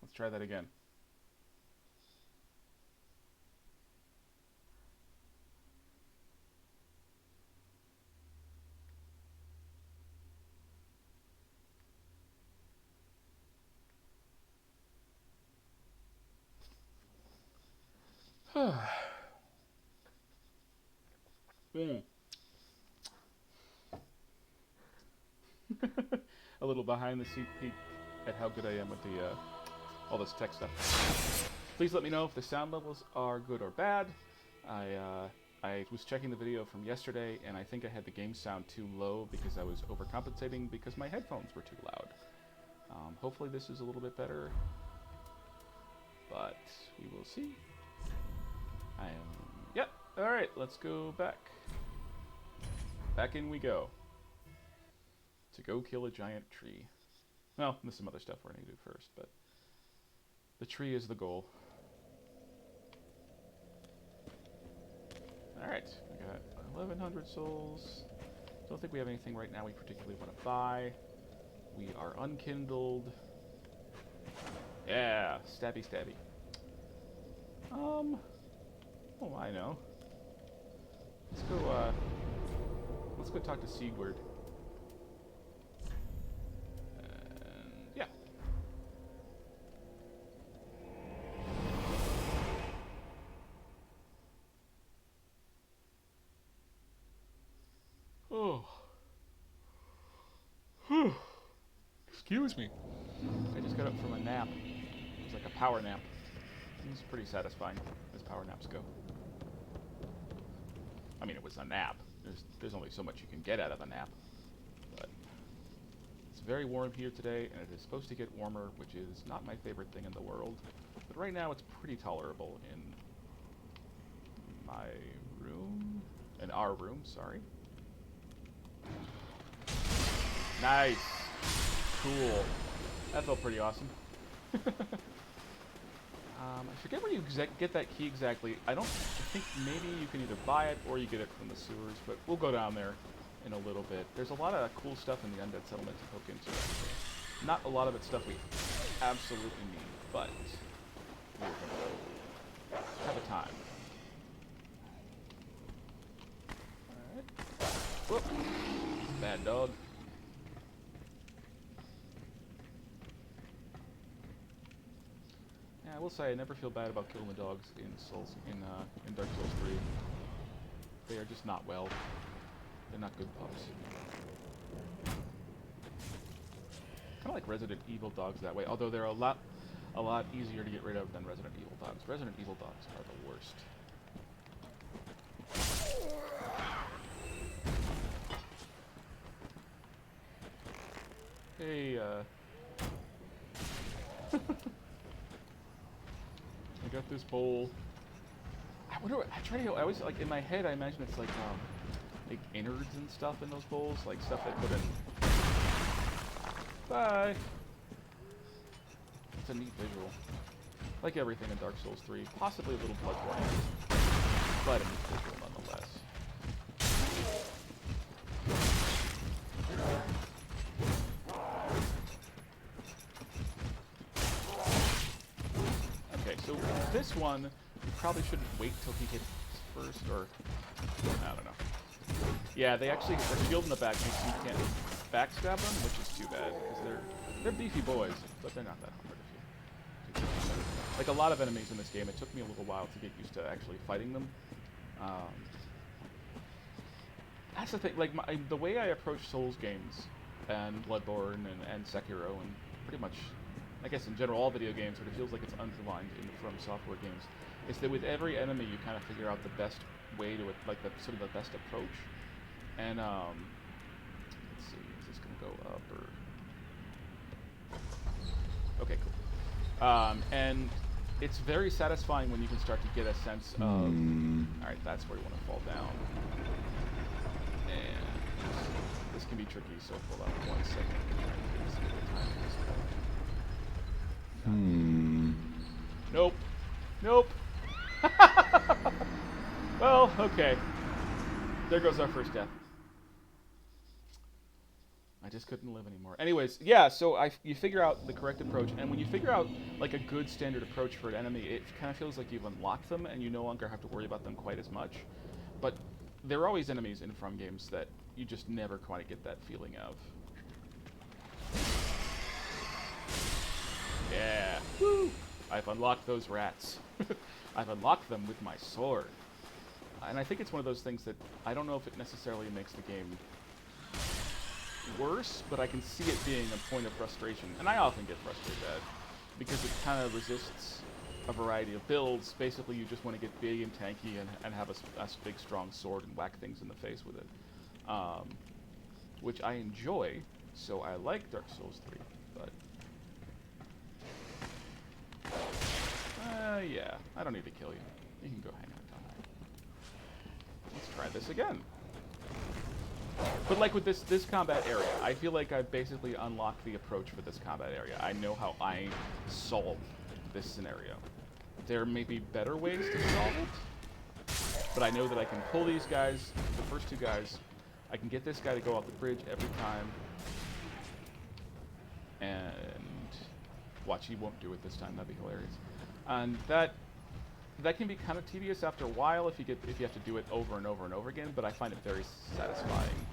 Let's try that again. Mm. A little behind the scene peek at how good I am with the all this tech stuff. Please let me know if the sound levels are good or bad. I was checking the video from yesterday, and I think I had the game sound too low because I was overcompensating because my headphones were too loud. Hopefully this is a little bit better, but we will see. Yep. All right, let's go back. Back in we go. To go kill a giant tree. Well, there's some other stuff we're going to do first, but the tree is the goal. Alright, we got 1,100 souls. Don't think we have anything right now we particularly want to buy. We are unkindled. Yeah, stabby stabby. Oh, I know. Let's go talk to Seedward. Yeah. Oh. Excuse me. I just got up from a nap. It was like a power nap. It was pretty satisfying, as power naps go. I mean, it was a nap. There's only so much you can get out of a nap. But it's very warm here today, and it is supposed to get warmer, which is not my favorite thing in the world. But right now, it's pretty tolerable in my room. In our room, sorry. Nice. Cool. That felt pretty awesome. I forget where you get that key exactly. I think maybe you can either buy it or you get it from the sewers, but we'll go down there in a little bit. There's a lot of cool stuff in the Undead Settlement to poke into. Not a lot of it stuff we absolutely need, but we're gonna have a time. Alright. Whoop. Bad dog. Yeah, I will say I never feel bad about killing the dogs in Dark Souls 3. They are just not well. They're not good pups. Kind of like Resident Evil dogs that way, although they're a lot easier to get rid of than Resident Evil dogs. Resident Evil dogs are the worst. Hey, I got this bowl. I always, like, in my head, I imagine it's like innards and stuff in those bowls, like stuff they put in. Bye! It's a neat visual. Like everything in Dark Souls 3, possibly a little Bloodborne, but a neat visual nonetheless. Okay, so this one, you probably shouldn't wait till he hits first, or I don't know. Yeah, they actually, their shield in the back makes you can't backstab them, which is too bad, because they're beefy boys, but they're not that hard if you. Like a lot of enemies in this game, it took me a little while to get used to actually fighting them. That's the thing, like the way I approach Souls games, and Bloodborne, and Sekiro, and pretty much, I guess in general, all video games, but it feels like it's underlined in the From Software games, is that with every enemy you kind of figure out the best way to, like, sort of the best approach. And, let's see, is this going to go up, or... Okay, cool. And it's very satisfying when you can start to get a sense of... Alright, that's where you want to fall down. And this can be tricky, so hold on 1 second. Nope. Nope. Well, okay. There goes our first death. I just couldn't live anymore. Anyways, yeah, so you figure out the correct approach, and when you figure out like a good standard approach for an enemy, it kind of feels like you've unlocked them, and you no longer have to worry about them quite as much. But there are always enemies in From games that you just never quite get that feeling of. Yeah, woo! I've unlocked those rats. I've unlocked them with my sword. And I think it's one of those things that I don't know if it necessarily makes the game worse, but I can see it being a point of frustration, and I often get frustrated at it, because it kind of resists a variety of builds. Basically, you just want to get big and tanky and have a big, strong sword and whack things in the face with it, which I enjoy, so I like Dark Souls 3, but yeah, I don't need to kill you. You can go hang out down there. Let's try this again. But like with this combat area, I feel like I've basically unlocked the approach for this combat area. I know how I solve this scenario. There may be better ways to solve it, but I know that I can pull these guys, the first two guys, I can get this guy to go off the bridge every time, and watch, he won't do it this time. That'd be hilarious. And that can be kind of tedious after a while if you have to do it over and over and over again, but I find it very satisfying,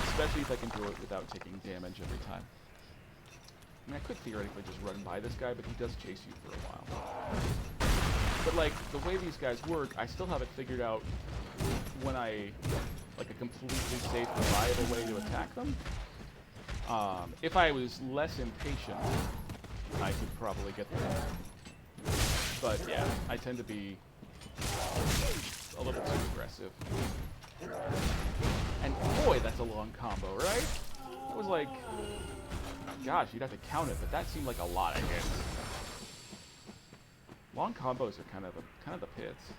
especially if I can do it without taking damage every time. I mean, I could theoretically just run by this guy, but he does chase you for a while. But like, the way these guys work, I still haven't figured out when like a completely safe, reliable way to attack them. If I was less impatient, I could probably get there. But yeah, I tend to be a little too aggressive. And boy, that's a long combo, right? That was like, gosh, you'd have to count it, but that seemed like a lot of hits. Long combos are kind of the pits.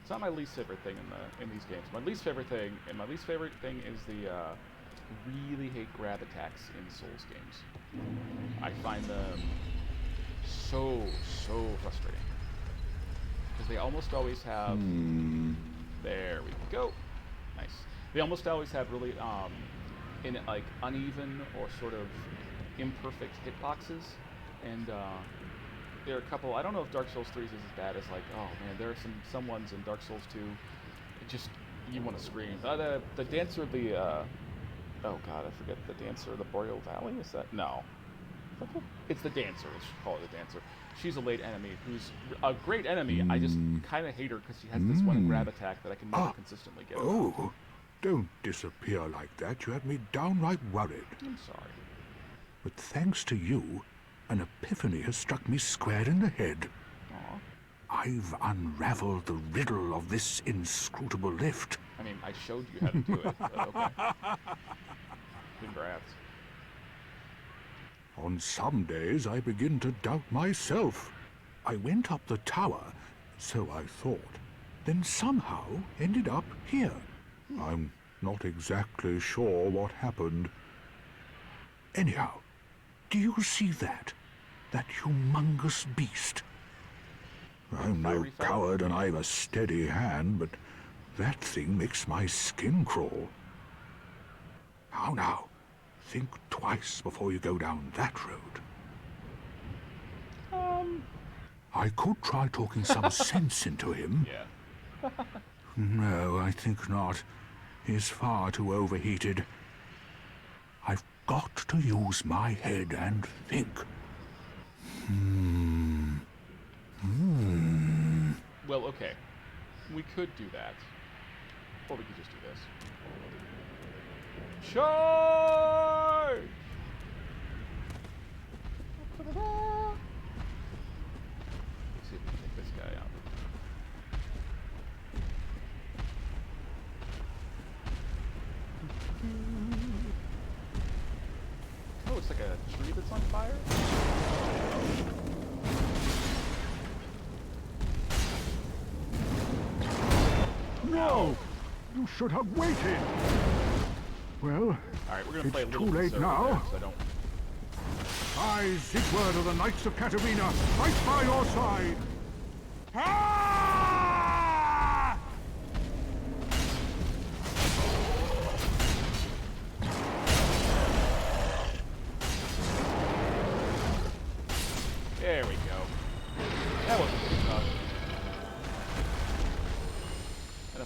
It's not my least favorite thing in these games. My least favorite thing is the really hate grab attacks in Souls games. I find them so frustrating because they almost always have. There we go. Nice. They almost always have really like uneven or sort of imperfect hitboxes, and there are a couple. I don't know if Dark Souls 3 is as bad as like, oh man, there are some ones in Dark Souls 2. It just, you want to scream. The dancer of the oh god, I forget the dancer of the Boreal Valley. Is that no? It's the dancer. Let's call it the dancer. She's a late enemy who's a great enemy. I just kind of hate her because she has this one grab attack that I can never consistently get. Oh, don't disappear like that. You have me downright worried. I'm sorry. But thanks to you, an epiphany has struck me square in the head. Aw. I've unraveled the riddle of this inscrutable lift. I mean, I showed you how to do it, but okay. Congrats. On some days, I begin to doubt myself. I went up the tower, so I thought, then somehow ended up here. I'm not exactly sure what happened. Anyhow, do you see that? That humongous beast? I'm no coward and I've a steady hand, but that thing makes my skin crawl. How now? Think twice before you go down that road. I could try talking some sense into him. Yeah. No, I think not. He's far too overheated. I've got to use my head and think. Well, okay. We could do that. Or we could just do this. Charge! Let's see if we can take this guy out. Oh, it's like a tree that's on fire? No! You should have waited! Well, alright, we're gonna play a it's little too late now. So I don't... I, Sigurd of the Knights of Katarina, fight by your side! Ah!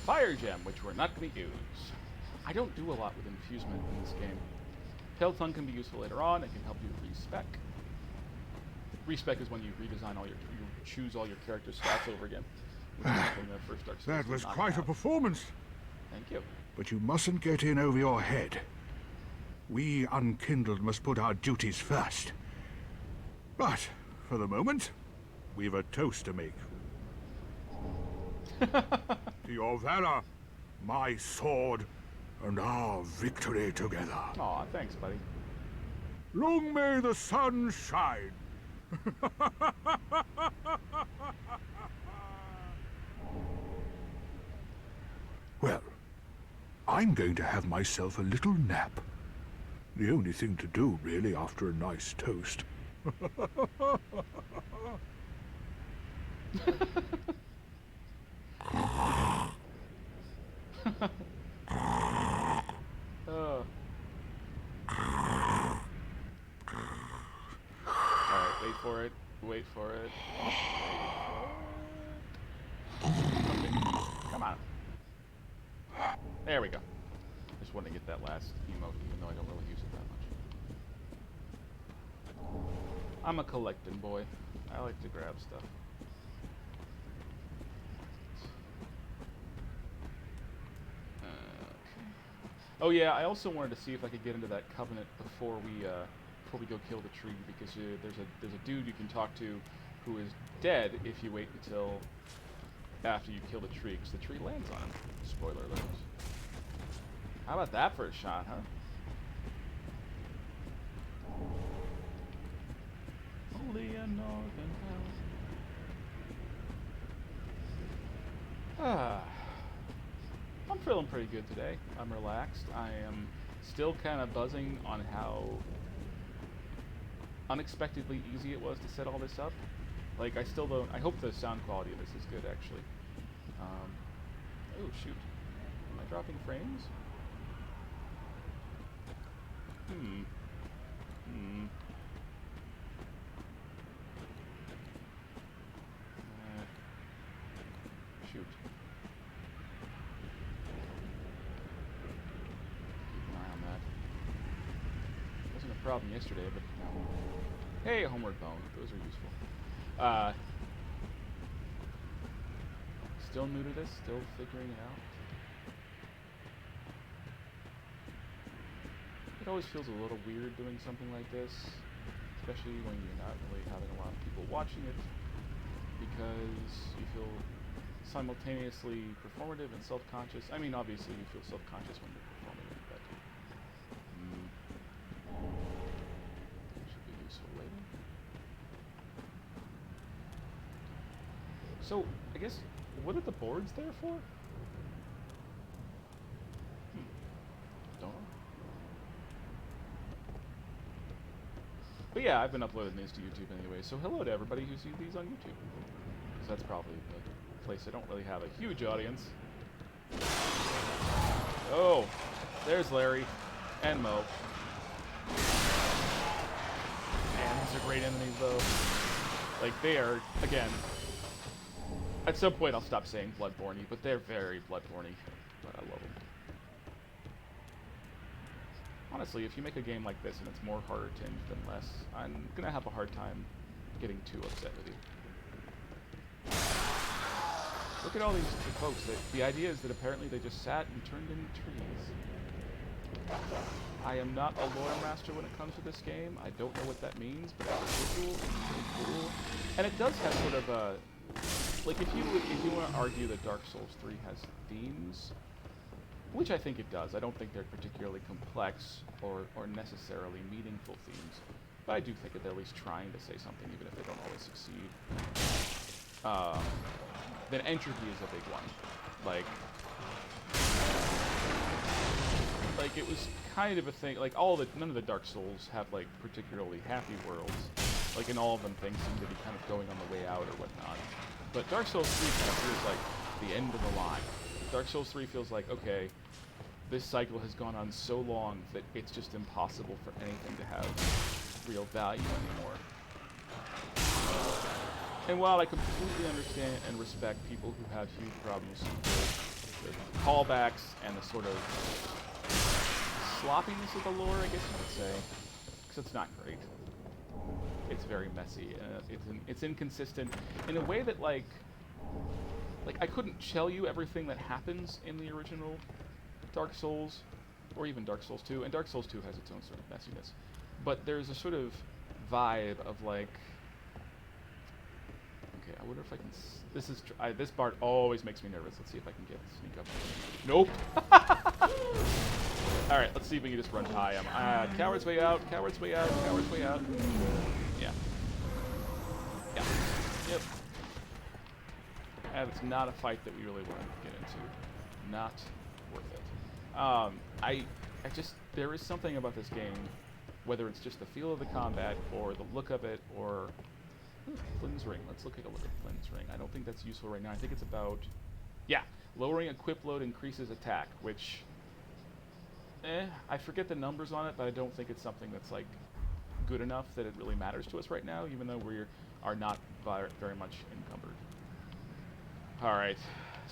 fire gem, which we're not going to use. I don't do a lot with infusement in this game. Pale Tongue can be useful later on. It can help you respec. Respec is when you redesign you choose all your character stats over again. Which is something that first Dark Souls That did was not quite a have. performance. Thank you. But you mustn't get in over your head. We unkindled must put our duties first. But, for the moment, we've a toast to make. To your valor, my sword, and our victory together. Aw, thanks, buddy. Long may the sun shine. Well, I'm going to have myself a little nap. The only thing to do, really, after a nice toast. Oh. Alright, wait for it. Wait for it. Okay. Come on. There we go. Just want to get that last emote, even though I don't really use it that much. I'm a collecting boy. I like to grab stuff. Oh yeah, I also wanted to see if I could get into that covenant before we go kill the tree, because there's a dude you can talk to who is dead if you wait until after you kill the tree, because the tree lands on him. Spoiler alert. How about that for a shot, huh? Only a northern hell. I'm feeling pretty good today. I'm relaxed. I am still kind of buzzing on how unexpectedly easy it was to set all this up. Like, I still don't... I hope the sound quality of this is good, actually. Oh, shoot. Am I dropping frames? Shoot. Keep an eye on that. Wasn't a problem yesterday, but now... Hey, a homeward bone. Those are useful. Still new to this, still figuring it out. It always feels a little weird doing something like this, especially when you're not really having a lot of people watching it, because you feel simultaneously performative and self-conscious. I mean, obviously you feel self-conscious when you're performing it, but should be useful later. So, I guess, what are the boards there for? Don't know. But yeah, I've been uploading these to YouTube anyway, so hello to everybody who sees these on YouTube. Because that's probably the place I don't really have a huge audience. Oh, there's Larry and Mo. Man, these are great enemies though. Like, they are, again, at some point I'll stop saying Bloodborne-y, but they're very Bloodborne-y. But I love them. Honestly, if you make a game like this and it's more harder tinged than less, I'm gonna have a hard time getting too upset with you. Look at all these folks. The idea is that apparently they just sat and turned into trees. I am not a lore master when it comes to this game. I don't know what that means, but as a visual, it's really cool. And it does have sort of a... Like, if you want to argue that Dark Souls 3 has themes, which I think it does. I don't think they're particularly complex or necessarily meaningful themes, but I do think that they're at least trying to say something, even if they don't always succeed. Then entropy is a big one. Like it was kind of a thing. Like none of the Dark Souls have like particularly happy worlds. Like, in all of them, things seem to be kind of going on the way out or whatnot. But Dark Souls 3 kind of feels like the end of the line. Dark Souls 3 feels like, okay, this cycle has gone on so long that it's just impossible for anything to have real value anymore. And while I completely understand and respect people who have huge problems with the callbacks and the sort of sloppiness of the lore, I guess you would say. Because it's not great. It's very messy. It's inconsistent in a way that, like I couldn't tell you everything that happens in the original Dark Souls, or even Dark Souls 2, and Dark Souls 2 has its own sort of messiness. But there's a sort of vibe of, like... Okay, I wonder if I can... this part always makes me nervous. Let's see if I can sneak up. Nope! Alright, let's see if we can just run high. Coward's way out, coward's way out, coward's way out. Yeah. Yeah. Yep. And it's not a fight that we really want to get into. Not worth it. I just... There is something about this game, whether it's just the feel of the combat, or the look of it, or... Flynn's Ring. Let's take a look at Flynn's Ring. I don't think that's useful right now. I think it's about... Yeah. Lowering equip load increases attack, which... I forget the numbers on it, but I don't think it's something that's, like, good enough that it really matters to us right now, even though we are not very much encumbered. Alright.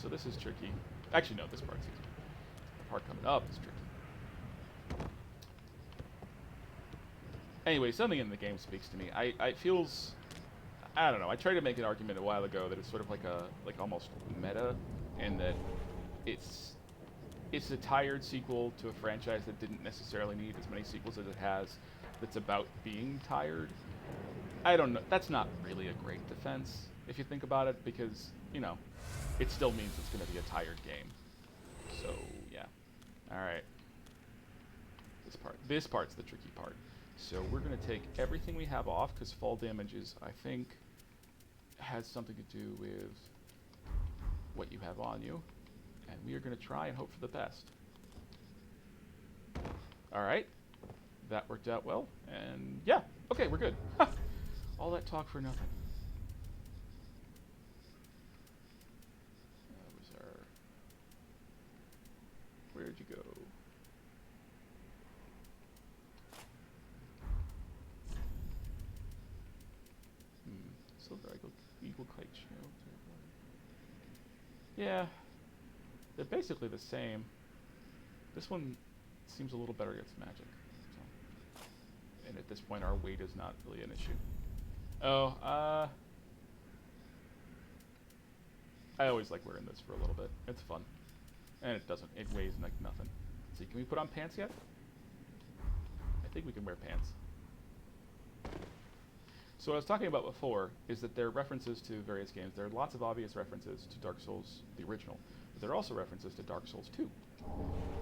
So this is tricky. Actually, no, this part's easy. The part coming up is tricky. Anyway, something in the game speaks to me. It feels... I don't know. I tried to make an argument a while ago that it's sort of like almost meta, and that it's a tired sequel to a franchise that didn't necessarily need as many sequels as it has. That's about being tired. I don't know. That's not really a great defense if you think about it, because it still means it's going to be a tired game. So yeah. All right. This part's the tricky part. So we're going to take everything we have off, because fall damages, I think, has something to do with what you have on you. And we are going to try and hope for the best. Alright. That worked out well. And yeah. Okay, we're good. All that talk for nothing. That was our... Where'd you go? Silver Eagle Kite Shield. Yeah. They're basically the same. This one seems a little better against magic. So. And at this point, our weight is not really an issue. Oh, I always like wearing this for a little bit. It's fun. And it weighs like nothing. Let's see, can we put on pants yet? I think we can wear pants. So what I was talking about before is that there are references to various games. There are lots of obvious references to Dark Souls, the original. But there are also references to Dark Souls 2.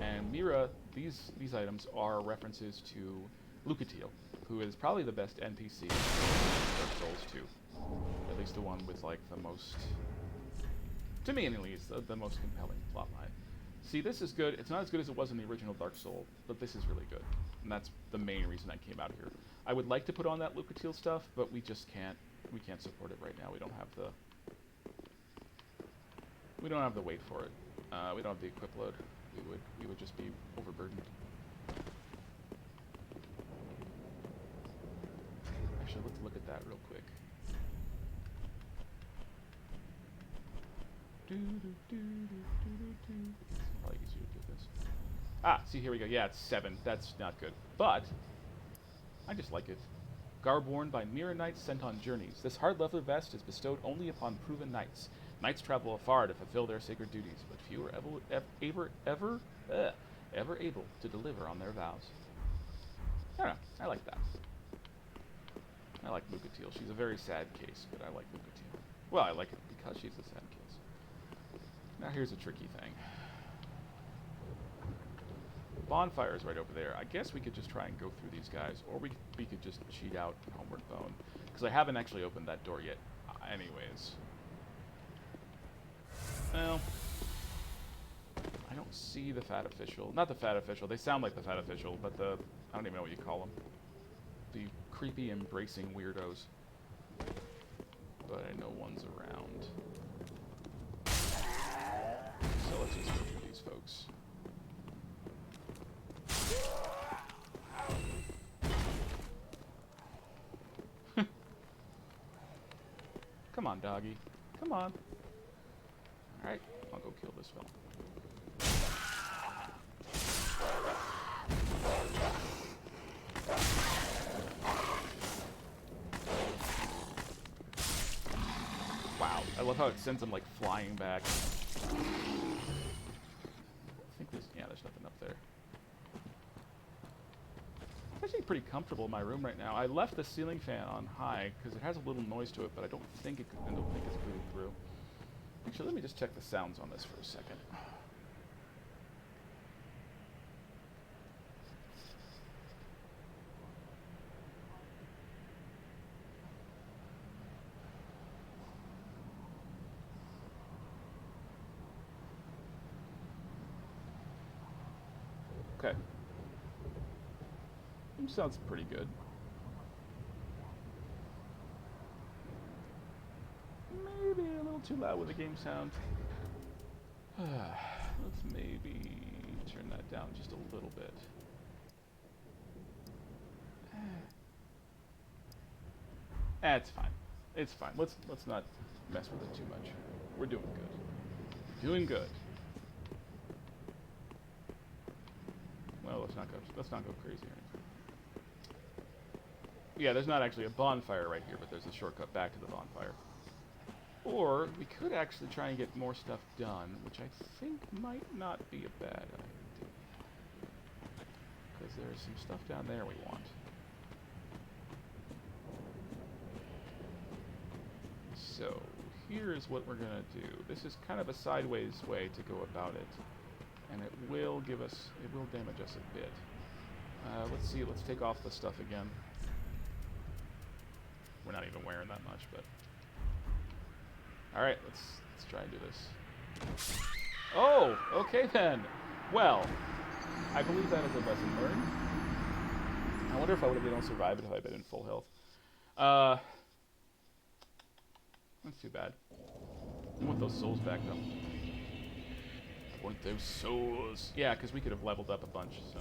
And Mira, these items are references to Lucatiel, who is probably the best NPC in Dark Souls 2. At least the one with, like, the most, to me at least, the most compelling plotline. See, this is good. It's not as good as it was in the original Dark Souls, but this is really good. And that's the main reason I came out here. I would like to put on that Lucatiel stuff, but we just can't. We can't support it right now. We don't have the... We don't have the weight for it. We don't have the equip load. We would just be overburdened. Actually, let's look at that real quick. It's probably easier to do this. Ah, see, here we go. Yeah, it's 7. That's not good. But I just like it. Garb worn by Mira knights sent on journeys. This hard leather vest is bestowed only upon proven knights. Knights travel afar to fulfill their sacred duties, but few are ever able to deliver on their vows. I don't know. I like that. I like Lucatiel. She's a very sad case, but I like Lucatiel. Well, I like it because she's a sad case. Now here's a tricky thing. Bonfire's right over there. I guess we could just try and go through these guys, or we could just cheat out Homeward Bone, because I haven't actually opened that door yet. Anyways. Well, I don't see the Fat Official. Not the Fat Official. They sound like the Fat Official, but the... I don't even know what you call them. The creepy, embracing weirdos. But I know one's around. So let's just go through these folks. Come on, doggy. Come on. Alright, I'll go kill this fella. how it sends them like flying back. I think there's nothing up there. It's actually pretty comfortable in my room right now. I left the ceiling fan on high because it has a little noise to it, but I don't think it's moving through. Actually, let me just check the sounds on this for a second. Okay. Sounds pretty good. Maybe a little too loud with the game sound. Let's maybe turn that down just a little bit. It's fine. It's fine. Let's not mess with it too much. We're doing good. Doing good. Well, let's not go crazy or anything. Yeah, there's not actually a bonfire right here, but there's a shortcut back to the bonfire. Or we could actually try and get more stuff done, which I think might not be a bad idea. Because there's some stuff down there we want. So, here's what we're going to do. This is kind of a sideways way to go about it. And it will damage us a bit. Let's see, let's take off the stuff again. We're not even wearing that much, but... Alright, let's try and do this. Oh, okay then. Well, I believe that is a lesson learned. I wonder if I would have been able to survive it if I had been in full health. That's too bad. I want those souls back, though. I want those souls. Yeah, because we could have leveled up a bunch, so...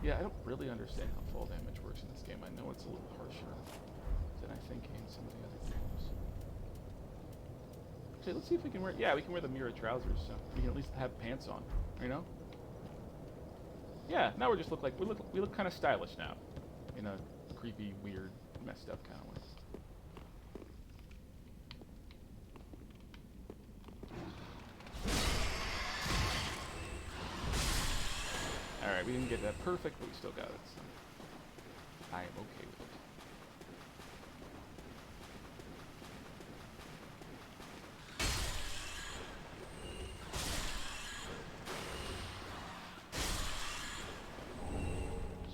Yeah, I don't really understand how fall damage works in this game. I know it's a little harsher than I think in some of the other games. Okay, let's see if we can wear... Yeah, we can wear the mirror trousers, so we can at least have pants on, you know? Yeah, now we just look like... We look kind of stylish now. In a creepy, weird, messed up kind of way. Alright, we didn't get that perfect, but we still got it, so I am okay with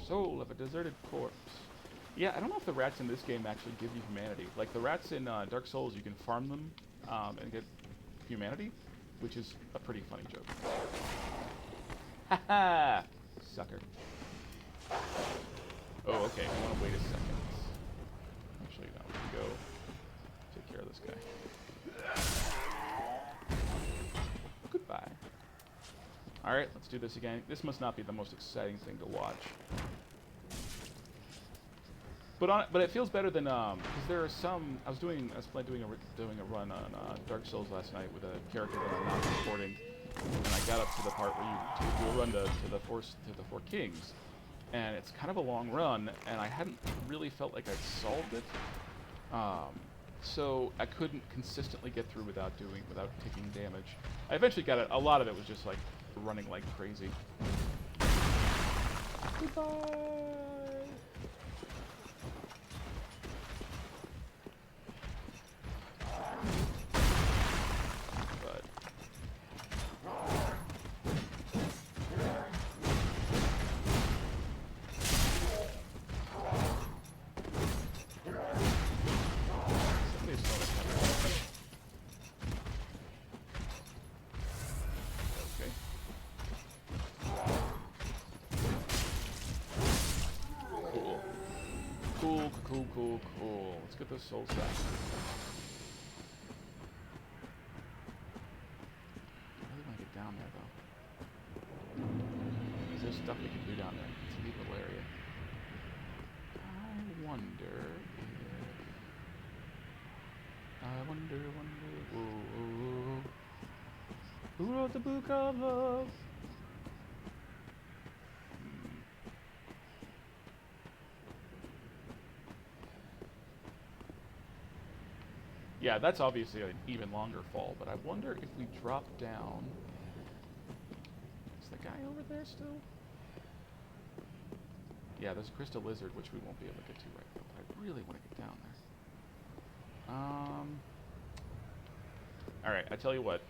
it. Soul of a deserted corpse. Yeah, I don't know if the rats in this game actually give you humanity. Like, the rats in Dark Souls, you can farm them and get humanity, which is a pretty funny joke. Haha! Sucker. Oh, okay. I want to wait a second. Actually, no. We can go take care of this guy. Goodbye. Alright, let's do this again. This must not be the most exciting thing to watch. But it feels better than because there are some. I was doing a run on Dark Souls last night with a character that I'm not supporting, and I got up to the part where you do a run to the Four Kings, and it's kind of a long run, and I hadn't really felt like I'd solved it, so I couldn't consistently get through without taking damage. I eventually got it. A lot of it was just like running like crazy. Goodbye. Cool. Let's get those souls back. I really want to get down there, though. Is there stuff we can do down there? It's a neat little area. I wonder. Whoa. Who wrote the book of love? Yeah, that's obviously an even longer fall, but I wonder if we drop down... Is the guy over there still? Yeah, there's a crystal lizard, which we won't be able to get to right now, but I really want to get down there. Alright, I tell you what.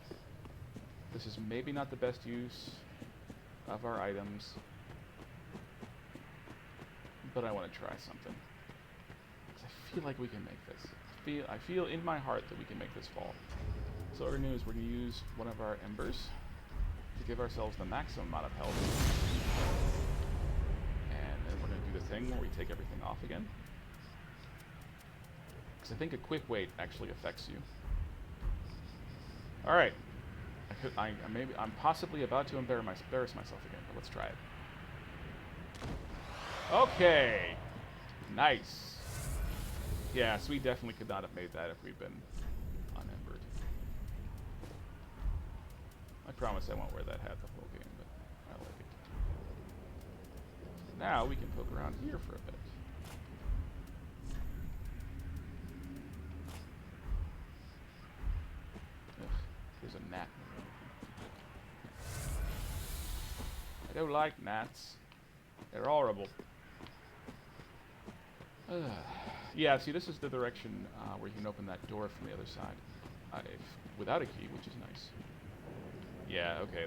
This is maybe not the best use of our items, but I want to try something. Because I feel like we can make this. I feel in my heart that we can make this fall. So what we're going to do is we're going to use one of our embers to give ourselves the maximum amount of health. And then we're going to do the thing where we take everything off again. Because I think a quick wait actually affects you. Alright. I'm possibly about to embarrass myself again, but let's try it. Okay. Nice. Yeah, so we definitely could not have made that if we'd been unembered. I promise I won't wear that hat the whole game, but I like it. Now we can poke around here for a bit. Ugh, there's a gnat. I don't like gnats. They're horrible. Yeah, see, this is the direction where you can open that door from the other side, without a key, which is nice. Yeah, okay.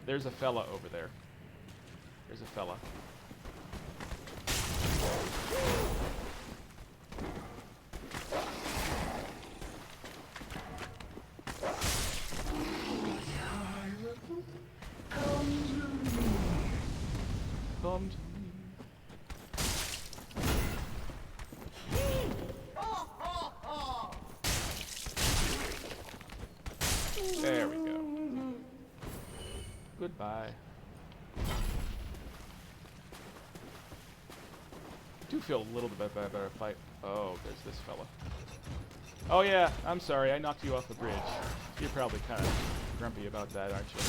There's a fella over there. There's a fella. Come to me. There we go. Goodbye. I do feel a little bit better fight. Oh, there's this fella. Oh yeah, I'm sorry, I knocked you off the bridge. You're probably kind of grumpy about that, aren't you?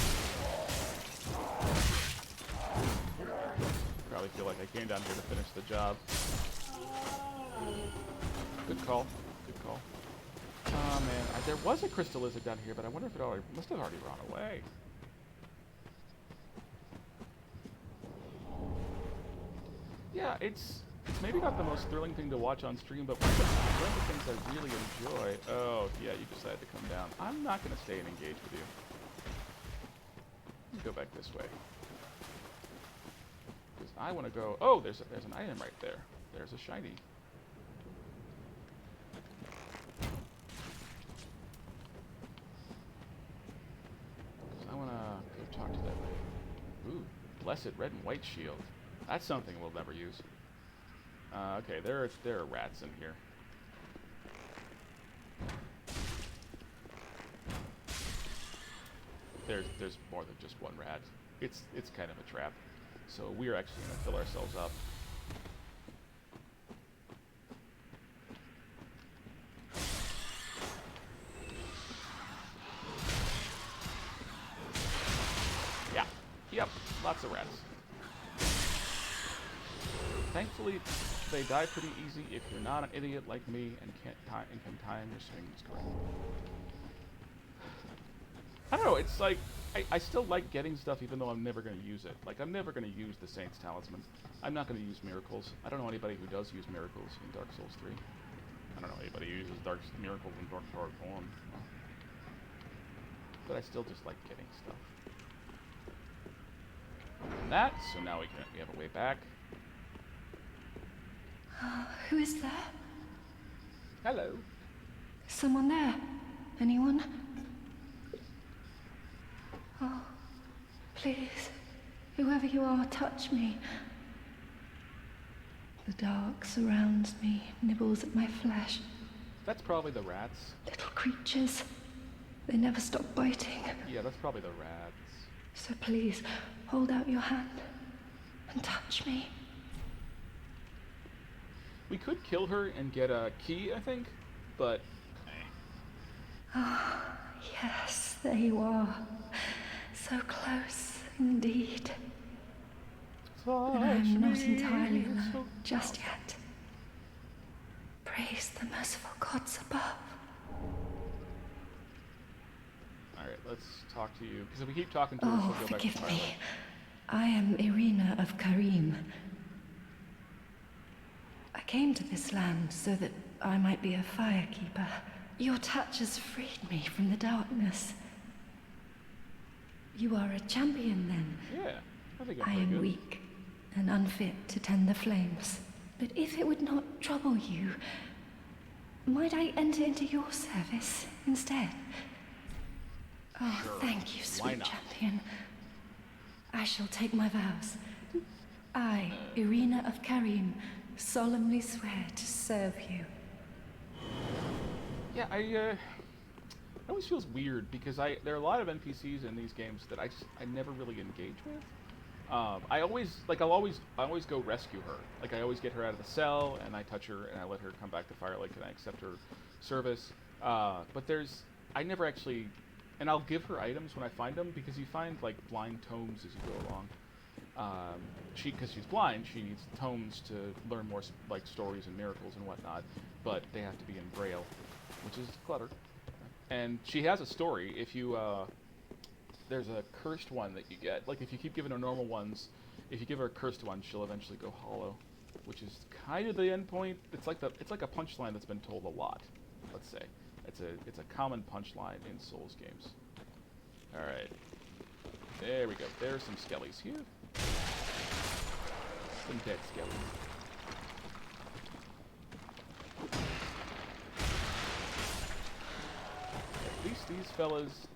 Probably feel like I came down here to finish the job. Good call. Good call. Oh man, there was a crystal lizard down here, but I wonder if it must have already run away. Yeah, it's maybe not the most thrilling thing to watch on stream, but one of the things I really enjoy... Oh, yeah, you decided to come down. I'm not going to stay and engage with you. Let's go back this way. Because I want to go... Oh, there's an item right there. There's a shiny. I want to go talk to that. Ooh, blessed red and white shield. That's something we'll never use. Okay, there are rats in here. There's more than just one rat. It's kind of a trap. So we're actually going to fill ourselves up. Yeah. Yep. Lots of rats. Thankfully, they die pretty easy if you're not an idiot like me and can time your swings correctly. I don't know, it's like, I still like getting stuff even though I'm never going to use it. Like, I'm never going to use the Saint's Talisman. I'm not going to use Miracles. I don't know anybody who does use Miracles in Dark Souls 3. I don't know anybody who uses Miracles in Dark Souls 1. But I still just like getting stuff. And that, so now we have a way back. Who is there? Hello. Someone there? Anyone? Oh, please, whoever you are, touch me. The dark surrounds me, nibbles at my flesh. That's probably the rats. Little creatures. They never stop biting. Yeah, that's probably the rats. So please, hold out your hand and touch me. We could kill her and get a key, I think, but... Ah, yes, there you are. So close, indeed. But I'm not entirely alone just yet. Praise the merciful gods above. Alright, let's talk to you. Because if we keep talking to her, Oh, she'll go back to forgive Firelight. me. I am Irina of Karim. I came to this land so that I might be a firekeeper. Your touch has freed me from the darkness. You are a champion, then? Yeah, I think I'm I pretty am good. weak and unfit to tend the flames. But if it would not trouble you, might I enter into your service instead? Oh, Sure. thank you, Why sweet not? champion. I shall take my vows. I, Irina of Karim, solemnly swear to serve you. Yeah, it always feels weird because there are a lot of NPCs in these games that I never really engage with. I always go rescue her. Like I always get her out of the cell and I touch her and I let her come back to Firelight and I accept her service. But I never actually, and I'll give her items when I find them because you find like blind tomes as you go along. Because she's blind, she needs tomes to learn more like stories and miracles and whatnot. But they have to be in Braille, which is clutter. And she has a story. If you there's a cursed one that you get. Like if you keep giving her normal ones, if you give her a cursed one, she'll eventually go hollow, which is kind of the end point. It's like a punchline that's been told a lot. Let's say it's a common punchline in Souls games. All right, there we go. There's some skellies here. Some dead skellies. At least these fellas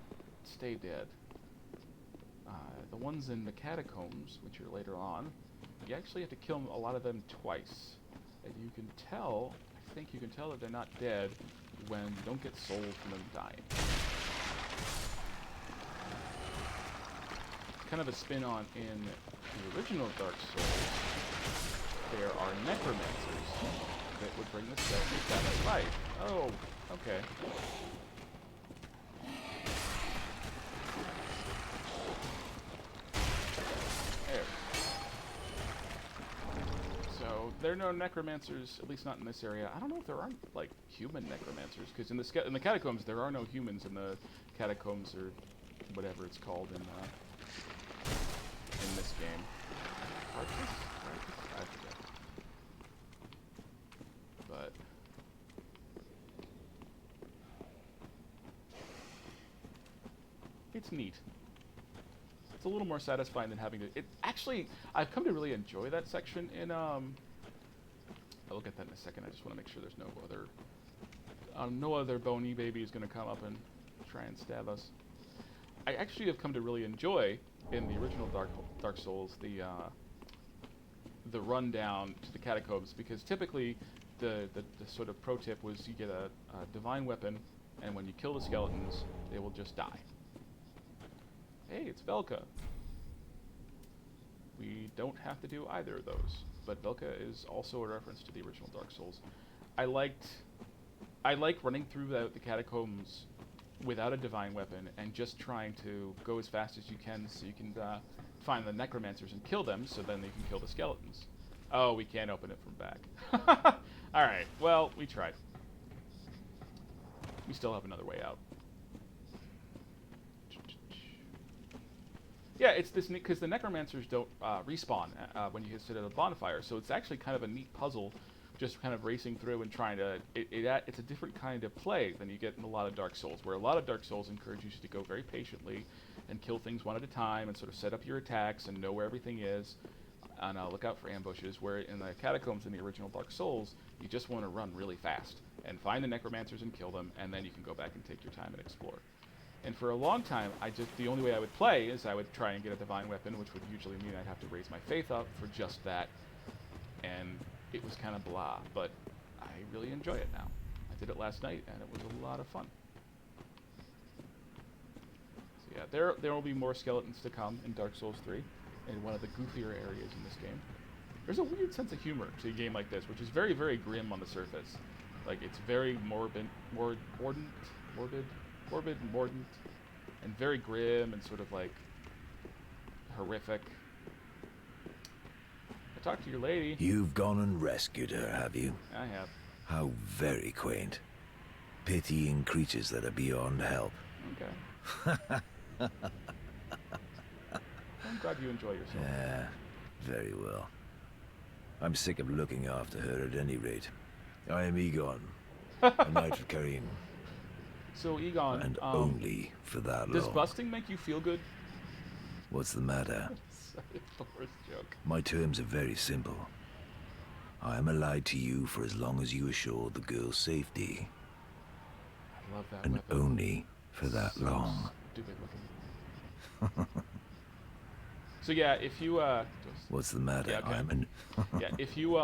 stay dead. The ones in the catacombs, which are later on, you actually have to kill a lot of them twice. And you can tell, I think you can tell that they're not dead when you don't get souls from them dying. Kind of a spin-on in the original Dark Souls, there are necromancers that would bring the skeletons back to life. Oh, okay. There. So there are no necromancers, at least not in this area. I don't know if there aren't like human necromancers, because in the catacombs there are no humans in the catacombs or whatever it's called in this game. Arcus? I forget. But it's neat. It's a little more satisfying than having to. It actually, I've come to really enjoy that section in. I'll get that in a second. I just want to make sure there's no other bony baby is going to come up and try and stab us. I actually have come to really enjoy in the original Dark Souls the run down to the catacombs, because typically the sort of pro tip was you get a divine weapon, and when you kill the skeletons, they will just die. Hey, it's Velka. We don't have to do either of those, but Velka is also a reference to the original Dark Souls. I like running through the catacombs without a divine weapon and just trying to go as fast as you can so you can find the necromancers and kill them, so then you can kill the skeletons. Oh, we can't open it from back. Alright, well, we tried. We still have another way out. Yeah, it's this neat, because the necromancers don't respawn when you sit at a bonfire, so it's actually kind of a neat puzzle, just kind of racing through and trying to. It's a different kind of play than you get in a lot of Dark Souls, where a lot of Dark Souls encourage you to go very patiently and kill things one at a time and sort of set up your attacks and know where everything is and look out for ambushes. Where in the catacombs in the original Dark Souls, you just want to run really fast and find the necromancers and kill them, and then you can go back and take your time and explore. And for a long time, the only way I would play is I would try and get a divine weapon, which would usually mean I'd have to raise my faith up for just that. And it was kind of blah, but I really enjoy it now. I did it last night, and it was a lot of fun. So yeah, there will be more skeletons to come in Dark Souls 3, in one of the goofier areas in this game. There's a weird sense of humor to a game like this, which is very, very grim on the surface. Like, it's very mordant, and very grim and sort of like horrific. I talked to your lady. You've gone and rescued her, have you? I have. How very quaint. Pitying creatures that are beyond help. Okay. I'm glad you enjoy yourself. Yeah, very well. I'm sick of looking after her at any rate. I am Egon, a knight of Karim, So Egon, and only for that does long. busting make you feel good? What's the matter? It's the worst joke. My terms are very simple. I am allied to you for as long as you assure the girl's safety, I love that and weapon. only for that So long. Stupid looking. So yeah, if you What's the matter? Yeah, okay. I'm an... yeah, if you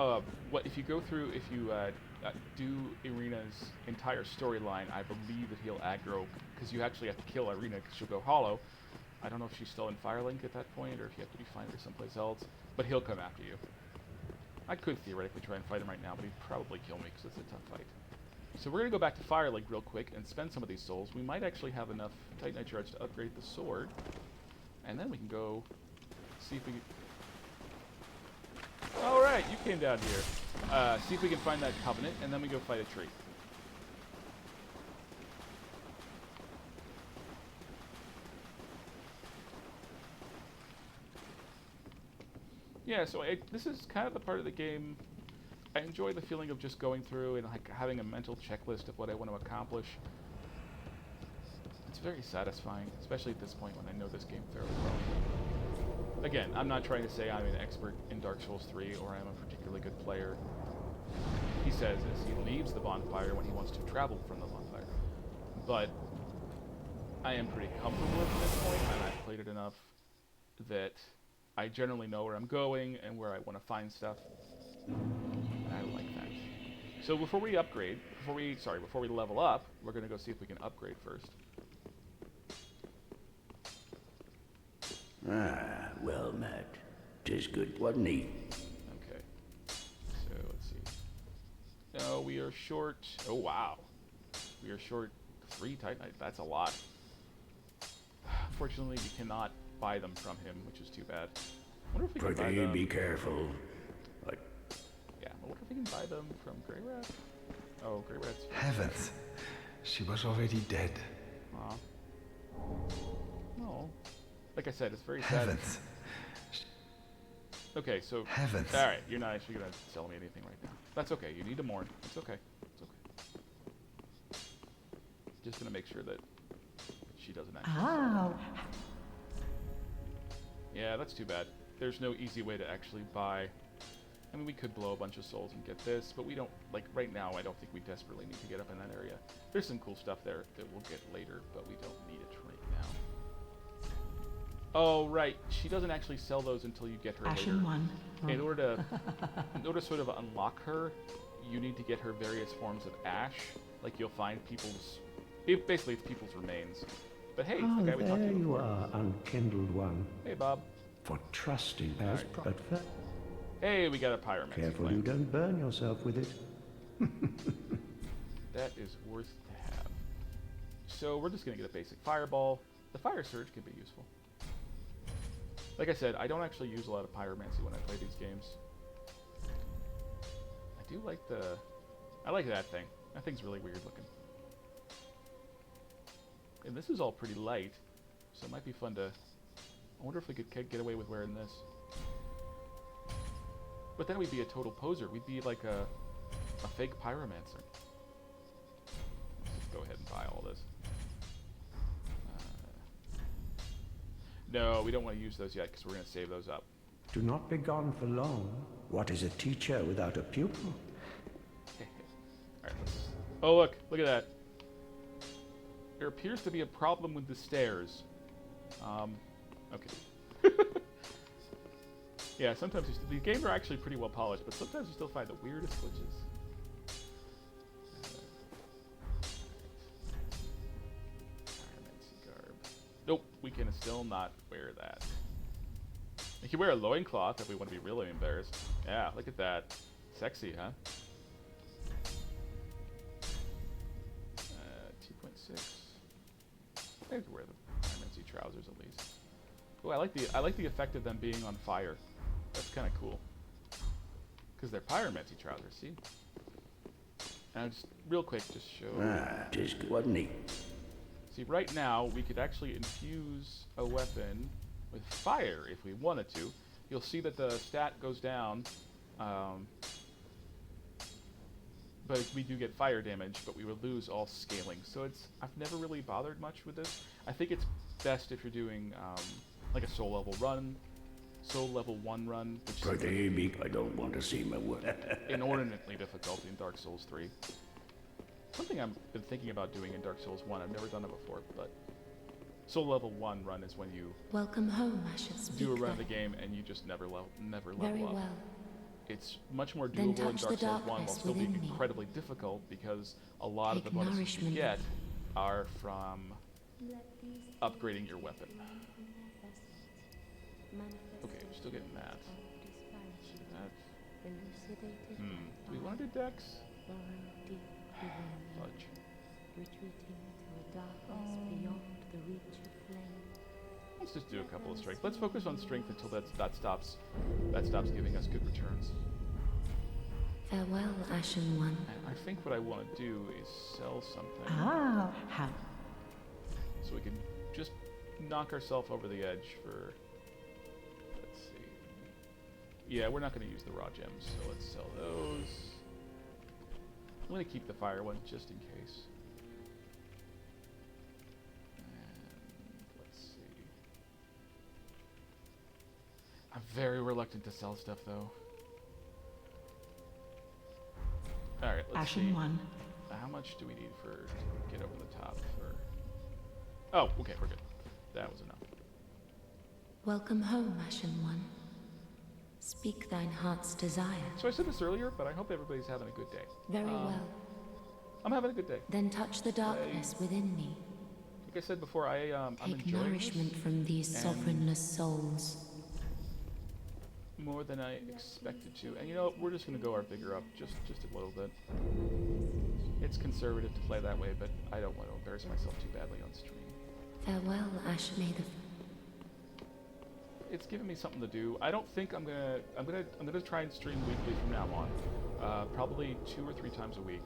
do Irina's entire storyline, I believe that he'll aggro, because you actually have to kill Irina because she'll go hollow. I don't know if she's still in Firelink at that point, or if you have to be finding her someplace else, but he'll come after you. I could theoretically try and fight him right now, but he'd probably kill me because it's a tough fight. So we're going to go back to Firelink real quick and spend some of these souls. We might actually have enough Titanite shards to upgrade the sword, and then we can go see if we can... Alright, you came down here. See if we can find that covenant, and then we go fight a tree. Yeah, so this is kind of the part of the game I enjoy the feeling of just going through and like having a mental checklist of what I want to accomplish. It's very satisfying, especially at this point when I know this game fairly well. Again, I'm not trying to say I'm an expert in Dark Souls 3 or I'm a particularly good player. He says as he leaves the bonfire when he wants to travel from the bonfire. But I am pretty comfortable at this point, and I've played it enough that I generally know where I'm going and where I want to find stuff. And I like that. So before we upgrade, before we level up, we're going to go see if we can upgrade first. Ah, well met. 'Tis good, wasn't he? Okay. So let's see. No, we are short. Oh wow. We are short 3 Titanite. That's a lot. Unfortunately, we cannot buy them from him, which is too bad. I wonder if we can buy Pretty, them. be careful. Like, Yeah, I wonder if we can buy them from Grey Rat. Oh, Grey Rat's. Heavens, she was already dead. Aw. No. Like I said, it's very sad. Heavens. Okay, so. Heavens. Alright, you're not actually gonna sell me anything right now. That's okay. You need to mourn. It's okay. It's okay. Just gonna make sure that she doesn't actually. Oh, Yeah, that's too bad. There's no easy way to actually buy. I mean, we could blow a bunch of souls and get this, but we don't, like, right now, I don't think we desperately need to get up in that area. There's some cool stuff there that we'll get later, but we don't need it right now. Oh, right. She doesn't actually sell those until you get her Ashen later. one. In order to sort of unlock her, you need to get her various forms of ash. Like, you'll find basically it's people's remains. But hey, oh, the guy we talked there to you before. are, unkindled one. Hey, Bob. For trusting us, Alright. but Hey, we got a pyromancy careful plant. you don't burn yourself with it. That is worth to have. So we're just going to get a basic fireball. The fire surge can be useful. Like I said, I don't actually use a lot of pyromancy when I play these games. I do like I like that thing. That thing's really weird looking. And this is all pretty light, so it might be fun to... I wonder if we could get away with wearing this. But then we'd be a total poser. We'd be like a fake pyromancer. Let's just go ahead and buy all this. No, we don't want to use those yet because we're going to save those up. Do not be gone for long. What is a teacher without a pupil? Alright, let's... Oh, look at that. There appears to be a problem with the stairs. Okay. Yeah, sometimes these games are actually pretty well polished, but sometimes you still find the weirdest glitches. Pyromancy garb. Nope, we can still not wear that. We can wear a loincloth if we want to be really embarrassed. Yeah, look at that. Sexy, huh? 2.6. I could wear the pyromancy trousers at least. Oh, I like the effect of them being on fire. That's kind of cool. Because they're pyromancy trousers, see? And just real quick, just show. Tis good, wasn't he? See, right now we could actually infuse a weapon with fire if we wanted to. You'll see that the stat goes down, but we do get fire damage, but we would lose all scaling. So I've never really bothered much with this. I think it's best if you're doing like a soul level 1 run, which For the big, I don't want to see my work. inordinately difficult in Dark Souls 3. Something I've been thinking about doing in Dark Souls 1. I've never done it before, but soul level 1 run is when you Welcome home, I should speak. do a run of the game and you just never level Very up. well. It's much more Then doable in touch Dark the Souls 1 while darkness still being within me. incredibly difficult because a lot of the Take bonuses you nourishment. get are from upgrading your weapon. Okay, we're still getting that. Do we want to do Dex? Fudge. Let's just do a couple of strength. Let's focus on strength until that stops giving us good returns. Farewell, Ashen One. And I think what I want to do is sell something Ah, how? so we can just knock ourselves over the edge for. Let's see. Yeah, we're not going to use the raw gems, so let's sell those. I'm going to keep the fire one just in case. And let's see. I'm very reluctant to sell stuff though. Alright, let's see. Ashen One. How much do we need to get over the top for... Oh, okay, we're good. That was enough. Welcome home, Ashen One. Speak thine heart's desire. So I said this earlier, but I hope everybody's having a good day. Very well. I'm having a good day. Then touch the darkness within me. Like I said before, I'm Take enjoying nourishment this from these and- sovereignless souls. more than I expected to. And you know, we're just going to go our vigor up just a little bit. It's conservative to play that way, but I don't want to embarrass myself too badly on stream. Farewell, Ashen. May the It's giving me something to do. I don't think I'm gonna try and stream weekly from now on. Probably 2 or 3 times a week.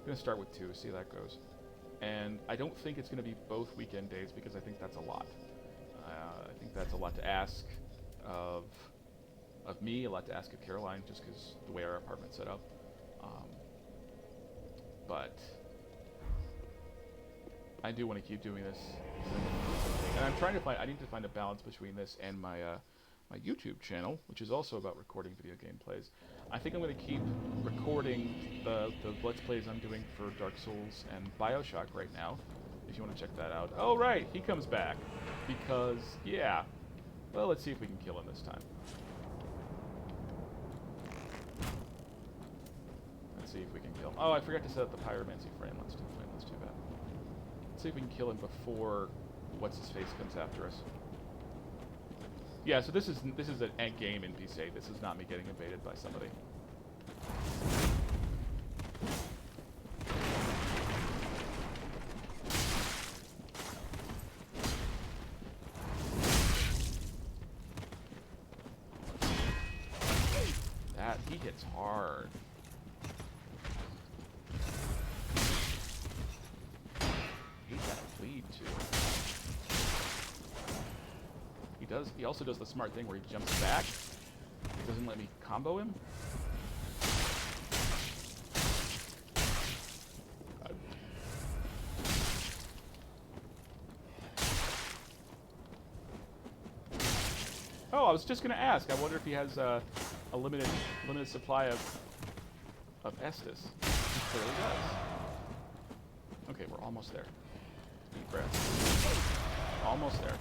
I'm gonna start with 2, see how that goes. And I don't think it's gonna be both weekend days because I think that's a lot. I think that's a lot to ask of me, a lot to ask of Caroline, just because the way our apartment's set up. But I do want to keep doing this. And I'm trying to find, I need to find a balance between this and my my YouTube channel, which is also about recording video game plays. I think I'm going to keep recording the Let's Plays I'm doing for Dark Souls and Bioshock right now, if you want to check that out. Oh, right, he comes back. Because, yeah. Well, let's see if we can kill him this time. Let's see if we can kill him. Oh, I forgot to set up the pyromancy frame. Let's too bad. Let's see if we can kill him before what's-his-face comes after us. Yeah, so this is an end game in PC. This is not me getting invaded by somebody. He hits hard. He's got a bleed too. He also does the smart thing where he jumps back. He doesn't let me combo him. Oh, I was just gonna ask. I wonder if he has a limited supply of Estus. He clearly does. Okay, we're almost there. Deep breath. Almost there.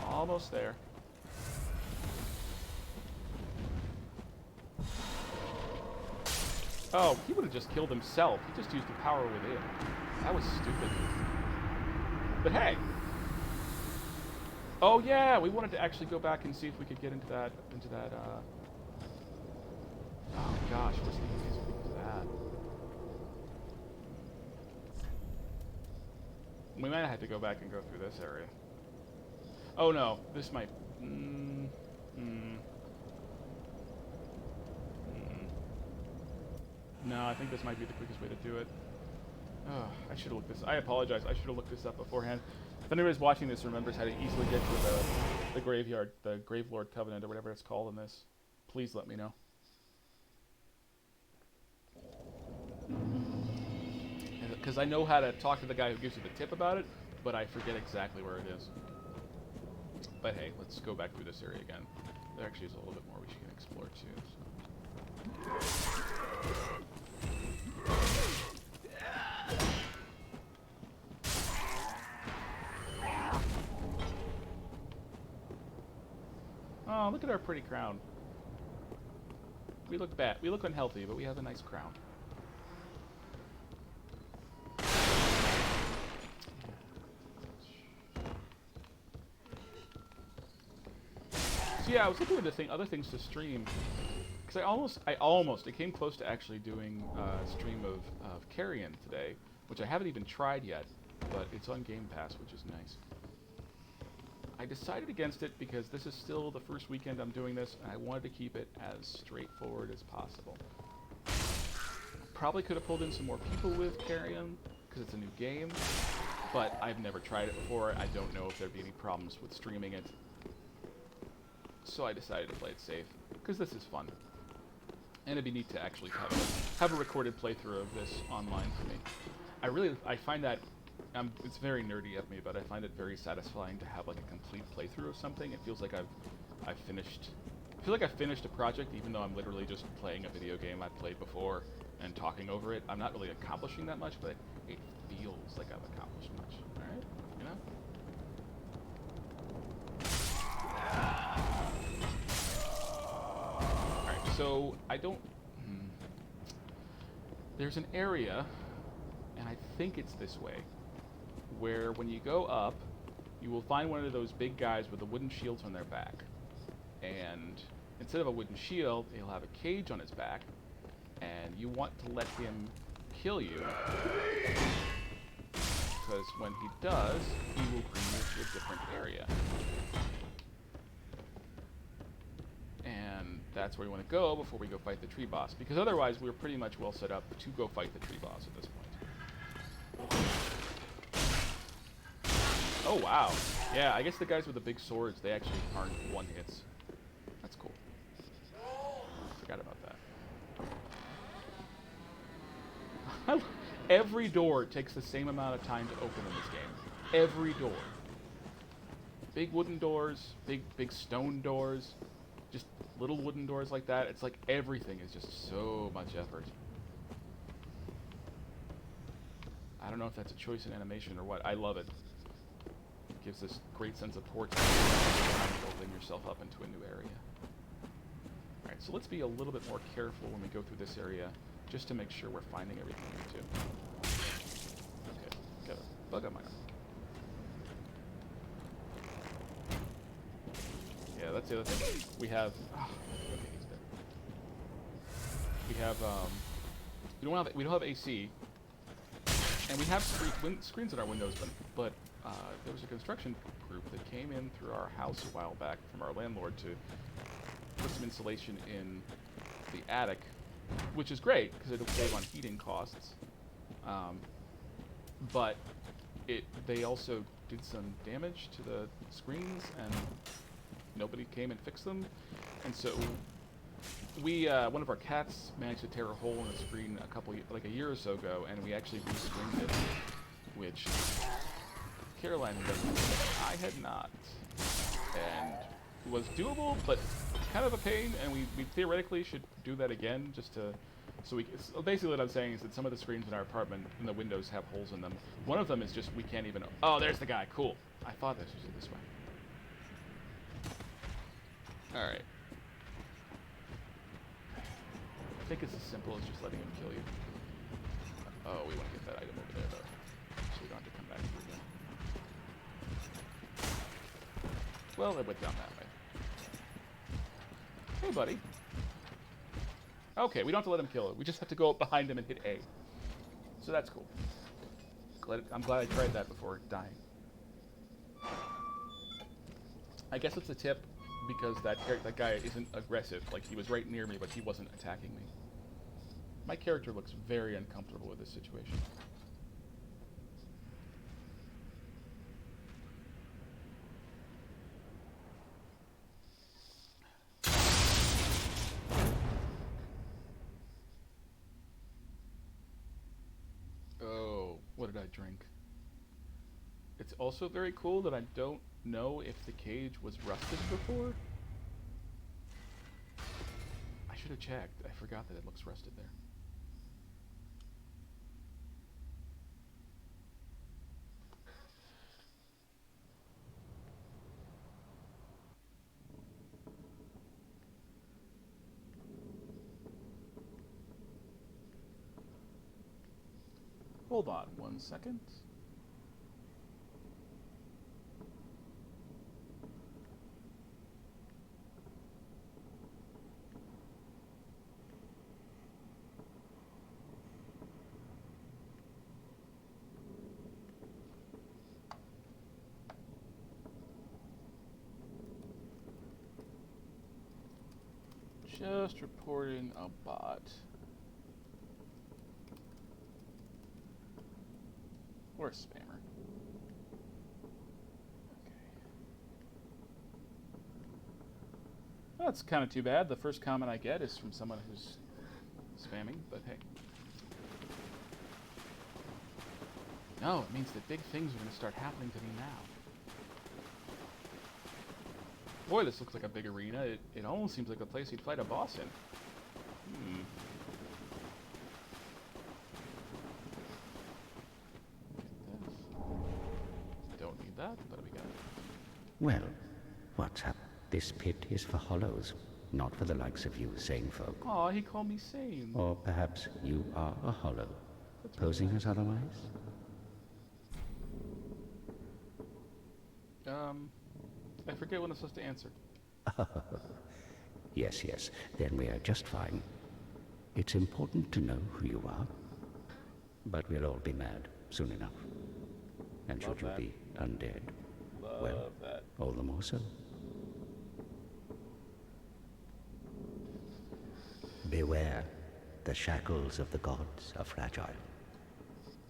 Almost there. Oh, he would have just killed himself. He just used the power within. That was stupid. But hey! Oh yeah, we wanted to actually go back and see if we could get into that, oh gosh, what's the easiest way to do that? We might have to go back and go through this area. Oh no, this might, No, I think this might be the quickest way to do it. Oh, I should have looked this. I apologize. I should have looked this up beforehand. If anybody's watching this remembers how to easily get to the graveyard, the Gravelord Covenant, or whatever it's called in this, please let me know. Because I know how to talk to the guy who gives you the tip about it, but I forget exactly where it is. But hey, let's go back through this area again. There actually is a little bit more we can explore too. So. Oh, look at our pretty crown. We look bad. We look unhealthy, but we have a nice crown. So yeah, I was looking into other things to stream, because it came close to actually doing a stream of Carrion today, which I haven't even tried yet, but it's on Game Pass, which is nice. I decided against it because this is still the first weekend I'm doing this, and I wanted to keep it as straightforward as possible. Probably could have pulled in some more people with Carrion, because it's a new game, but I've never tried it before. I don't know if there'd be any problems with streaming it. So I decided to play it safe, because this is fun. And it'd be neat to actually have a recorded playthrough of this online for me. I find that, it's very nerdy of me, but I find it very satisfying to have like a complete playthrough of something. It feels like I've finished a project, even though I'm literally just playing a video game I've played before and talking over it. I'm not really accomplishing that much, but it feels like I've accomplished much. Alright? You know? Alright, so I don't... There's an area, and I think it's this way, where when you go up, you will find one of those big guys with the wooden shields on their back. And instead of a wooden shield, he'll have a cage on his back, and you want to let him kill you, because when he does, he will bring you to a different area. And that's where we want to go before we go fight the tree boss, because otherwise we're pretty much well set up to go fight the tree boss at this point. Oh wow. Yeah, I guess the guys with the big swords, they actually aren't one-hits. That's cool. Forgot about that. Every door takes the same amount of time to open in this game. Every door. Big wooden doors, big stone doors, just little wooden doors like that. It's like everything is just so much effort. I don't know if that's a choice in animation or what. I love it. It gives this great sense of portent, building yourself up into a new area. Alright, so let's be a little bit more careful when we go through this area, just to make sure we're finding everything we need to. Okay, got a bug on my arm. Yeah, that's the other thing. We have... okay, he's dead. We have, we don't have AC, and we have screens in our windows, but there was a construction group that came in through our house a while back from our landlord to put some insulation in the attic, which is great because it'll save on heating costs. But they also did some damage to the screens, and nobody came and fixed them. And so one of our cats managed to tear a hole in the screen like a year or so ago, and we actually re-screened it, which Caroline had done. I had not, and it was doable, but kind of a pain. And we theoretically should do that again, just to so basically what I'm saying is that some of the screens in our apartment and the windows have holes in them. One of them is just we can't even. Oh, there's the guy. Cool. I thought this was this way. All right. I think it's as simple as just letting him kill you. Oh, we want to get that item over there, though, so we don't have to come back here again. Well, it went down that way. Hey, buddy. Okay, we don't have to let him kill it. We just have to go up behind him and hit A. So that's cool. I'm glad I tried that before dying. I guess it's a tip, because that guy isn't aggressive. Like, he was right near me, but he wasn't attacking me. My character looks very uncomfortable with this situation. Oh, what did I drink? It's also very cool that I don't know if the cage was rusted before. I should have checked. I forgot that it looks rusted there. Hold on 1 second. Just reporting a bot. Or a spammer. Okay. That's kind of too bad. The first comment I get is from someone who's spamming, but hey. No, it means that big things are going to start happening to me now. Boy, this looks like a big arena. It almost seems like a place you'd fight a boss in. Don't need that, but we got it. Well, what's up? This pit is for hollows, not for the likes of you sane folk. Aw, he called me sane. Or perhaps you are a hollow, posing as otherwise? I forget when I'm supposed to answer. Yes, yes, then we are just fine. It's important to know who you are, but we'll all be mad soon enough. And should you be undead, well, all the more so. Beware, the shackles of the gods are fragile.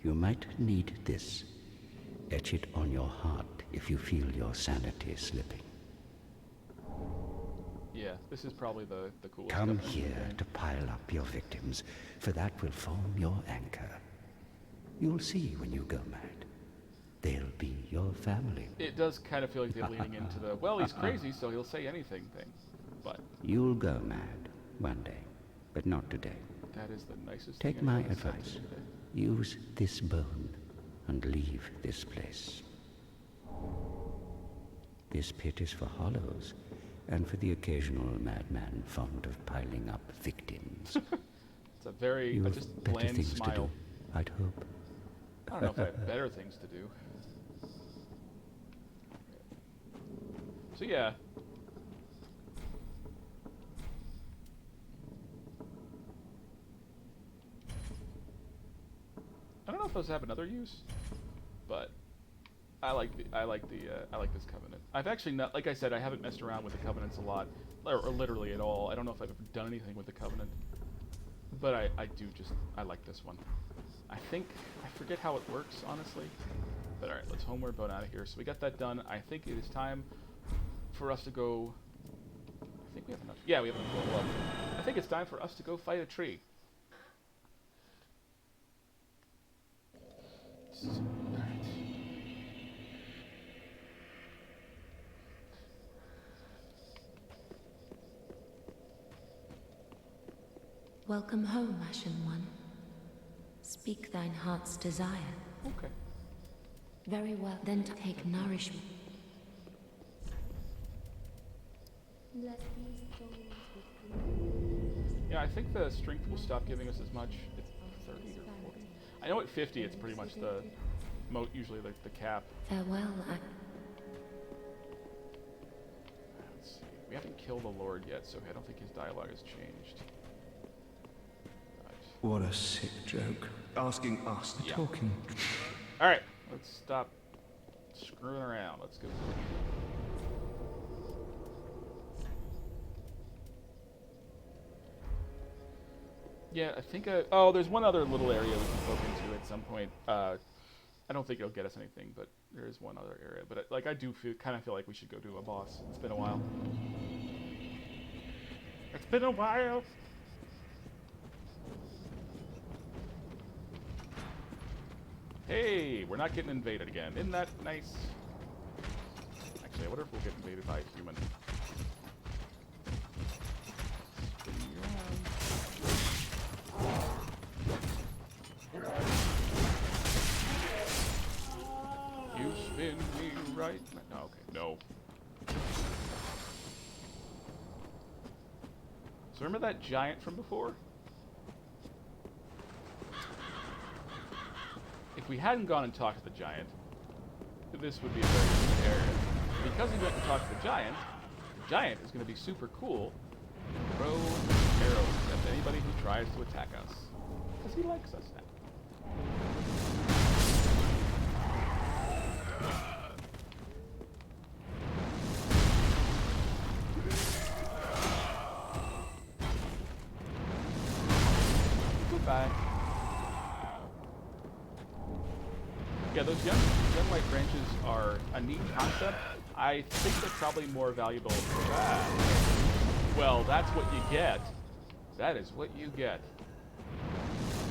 You might need this. Etch it on your heart if you feel your sanity slipping. Yeah, this is probably the coolest. Come here to pile up your victims, for that will form your anchor. You'll see when you go mad. They'll be your family. It does kind of feel like they're leaning into the, well, he's crazy, so he'll say anything thing. But You'll go mad one day, but not today. that is the nicest Take thing my anyone has said to advice. me today. Use this bone and leave this place. This pit is for hollows, and for the occasional madman fond of piling up victims. It's a very You have just better bland things to smile. do, I'd hope. I don't know if I have better things to do. So yeah. I don't know if those have another use, but I like this covenant. I've actually not, like I said, I haven't messed around with the covenants a lot, or literally at all. I don't know if I've ever done anything with the covenant, but I like this one. I forget how it works, honestly. But alright, let's homeward boat out of here. So we got that done. I think it is time for us to go... I think we have enough... Yeah, we have enough level up. I think it's time for us to go fight a tree. Alright. Welcome home, Ashen One. Speak thine heart's desire. Okay. Very well, then take nourishment. Yeah, I think the strength will stop giving us as much. It's 30 or 40. I know at 50 it's pretty much the usually the cap. Farewell, Let's see. We haven't killed the Lord yet, so I don't think his dialogue has changed. Right. What a sick joke. Asking us to Yeah. talking. Alright, let's stop screwing around. Let's go. Yeah, I think. Oh, there's one other little area we can poke into at some point. I don't think it'll get us anything, but there is one other area. But like, I do kind of feel like we should go do a boss. It's been a while. It's been a while. Hey, we're not getting invaded again. Isn't that nice? Actually, I wonder if we'll get invaded by a human. Spin me around. You spin me right. No, okay, no. So remember that giant from before? If we hadn't gone and talked to the giant, this would be a very different area. Because we went and talked to the giant is going to be super cool. Throw arrows at anybody who tries to attack us. Because he likes us now. Goodbye. Yeah, those young white branches are a neat concept. I think they're probably more valuable. Well, that's what you get. That is what you get.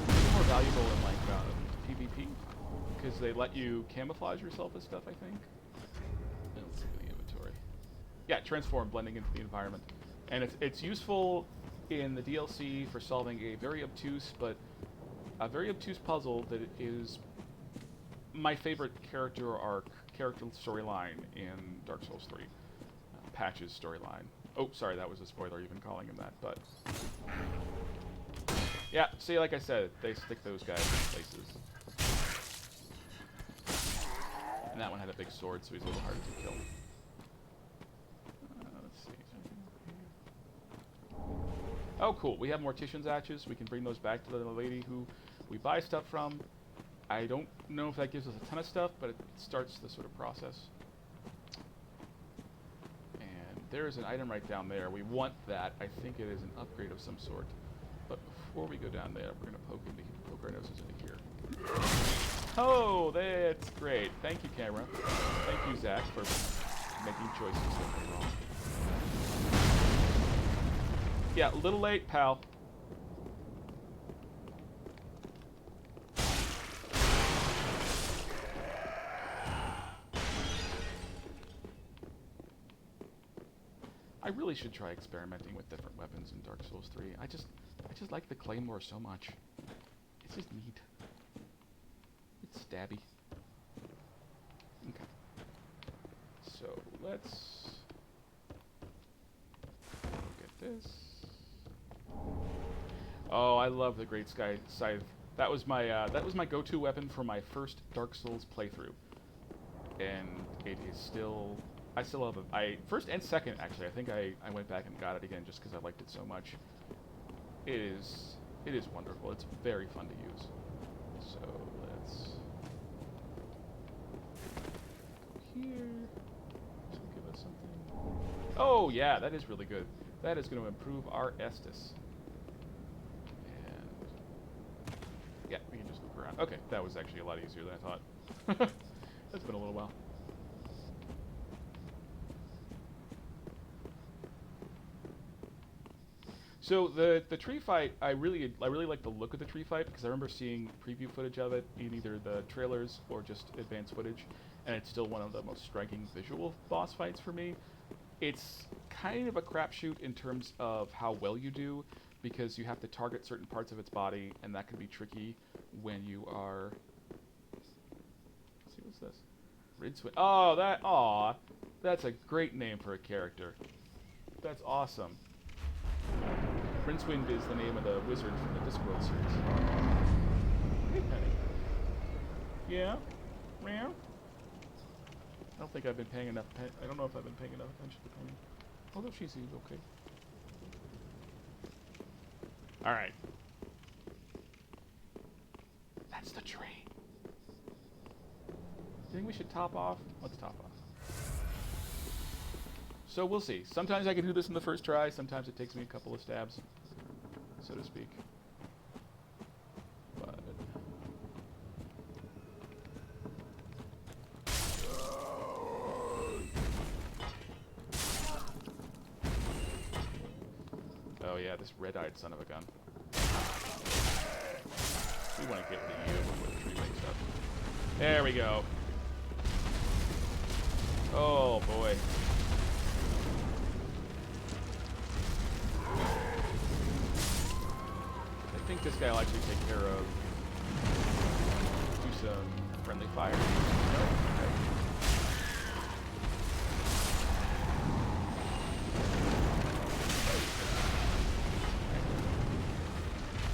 They're more valuable in like PvP because they let you camouflage yourself as stuff. I think. Let's look at the inventory. Yeah, transform, blending into the environment, and it's useful in the DLC for solving a very obtuse puzzle that is my favorite character arc, character storyline in Dark Souls 3. Patch's storyline. Oh, sorry, that was a spoiler even calling him that, but... Yeah, see, like I said, they stick those guys in places. And that one had a big sword, so he's a little harder to kill. Let's see. Oh, cool. We have mortician's ashes. We can bring those back to the lady who we buy stuff from. I don't know if that gives us a ton of stuff, but it starts the sort of process. And there is an item right down there. We want that. I think it is an upgrade of some sort. But before we go down there, we're going to poke our noses into here. Oh, that's great. Thank you, camera. Thank you, Zack, for making choices that were wrong. Yeah, a little late, pal. I really should try experimenting with different weapons in Dark Souls 3. I just like the Claymore so much. It's just neat. It's stabby. Okay. So let's look at this. Oh, I love the Great Sky Scythe. That was my go-to weapon for my first Dark Souls playthrough, and it is still. I still love it. First and second, actually. I think I went back and got it again just because I liked it so much. It is wonderful. It's very fun to use. So let's go here. This will give us something. Oh yeah, that is really good. That is going to improve our Estus. And yeah, we can just look around. Okay, that was actually a lot easier than I thought. That's been a little while. So the tree fight, I really like the look of the tree fight because I remember seeing preview footage of it in either the trailers or just advanced footage, and it's still one of the most striking visual boss fights for me. It's kind of a crapshoot in terms of how well you do because you have to target certain parts of its body, and that can be tricky when you are. Let's see, what's this? Ridswin. Oh, that's a great name for a character. That's awesome. Rincewind is the name of the wizard from the Discworld series. Hey, Penny. Yeah? Meow? I don't think I've been paying enough. I don't know if I've been paying enough attention to Penny. Although she seems okay. All right. That's the tree. You think we should top off? Let's top off. So we'll see. Sometimes I can do this in the first try. Sometimes it takes me a couple of stabs, so to speak. Oh yeah, this red-eyed son of a gun. We want to get to you before the tree wakes up. There we go. Oh boy. I think this guy will actually take care of. Do some friendly fire. No? Okay.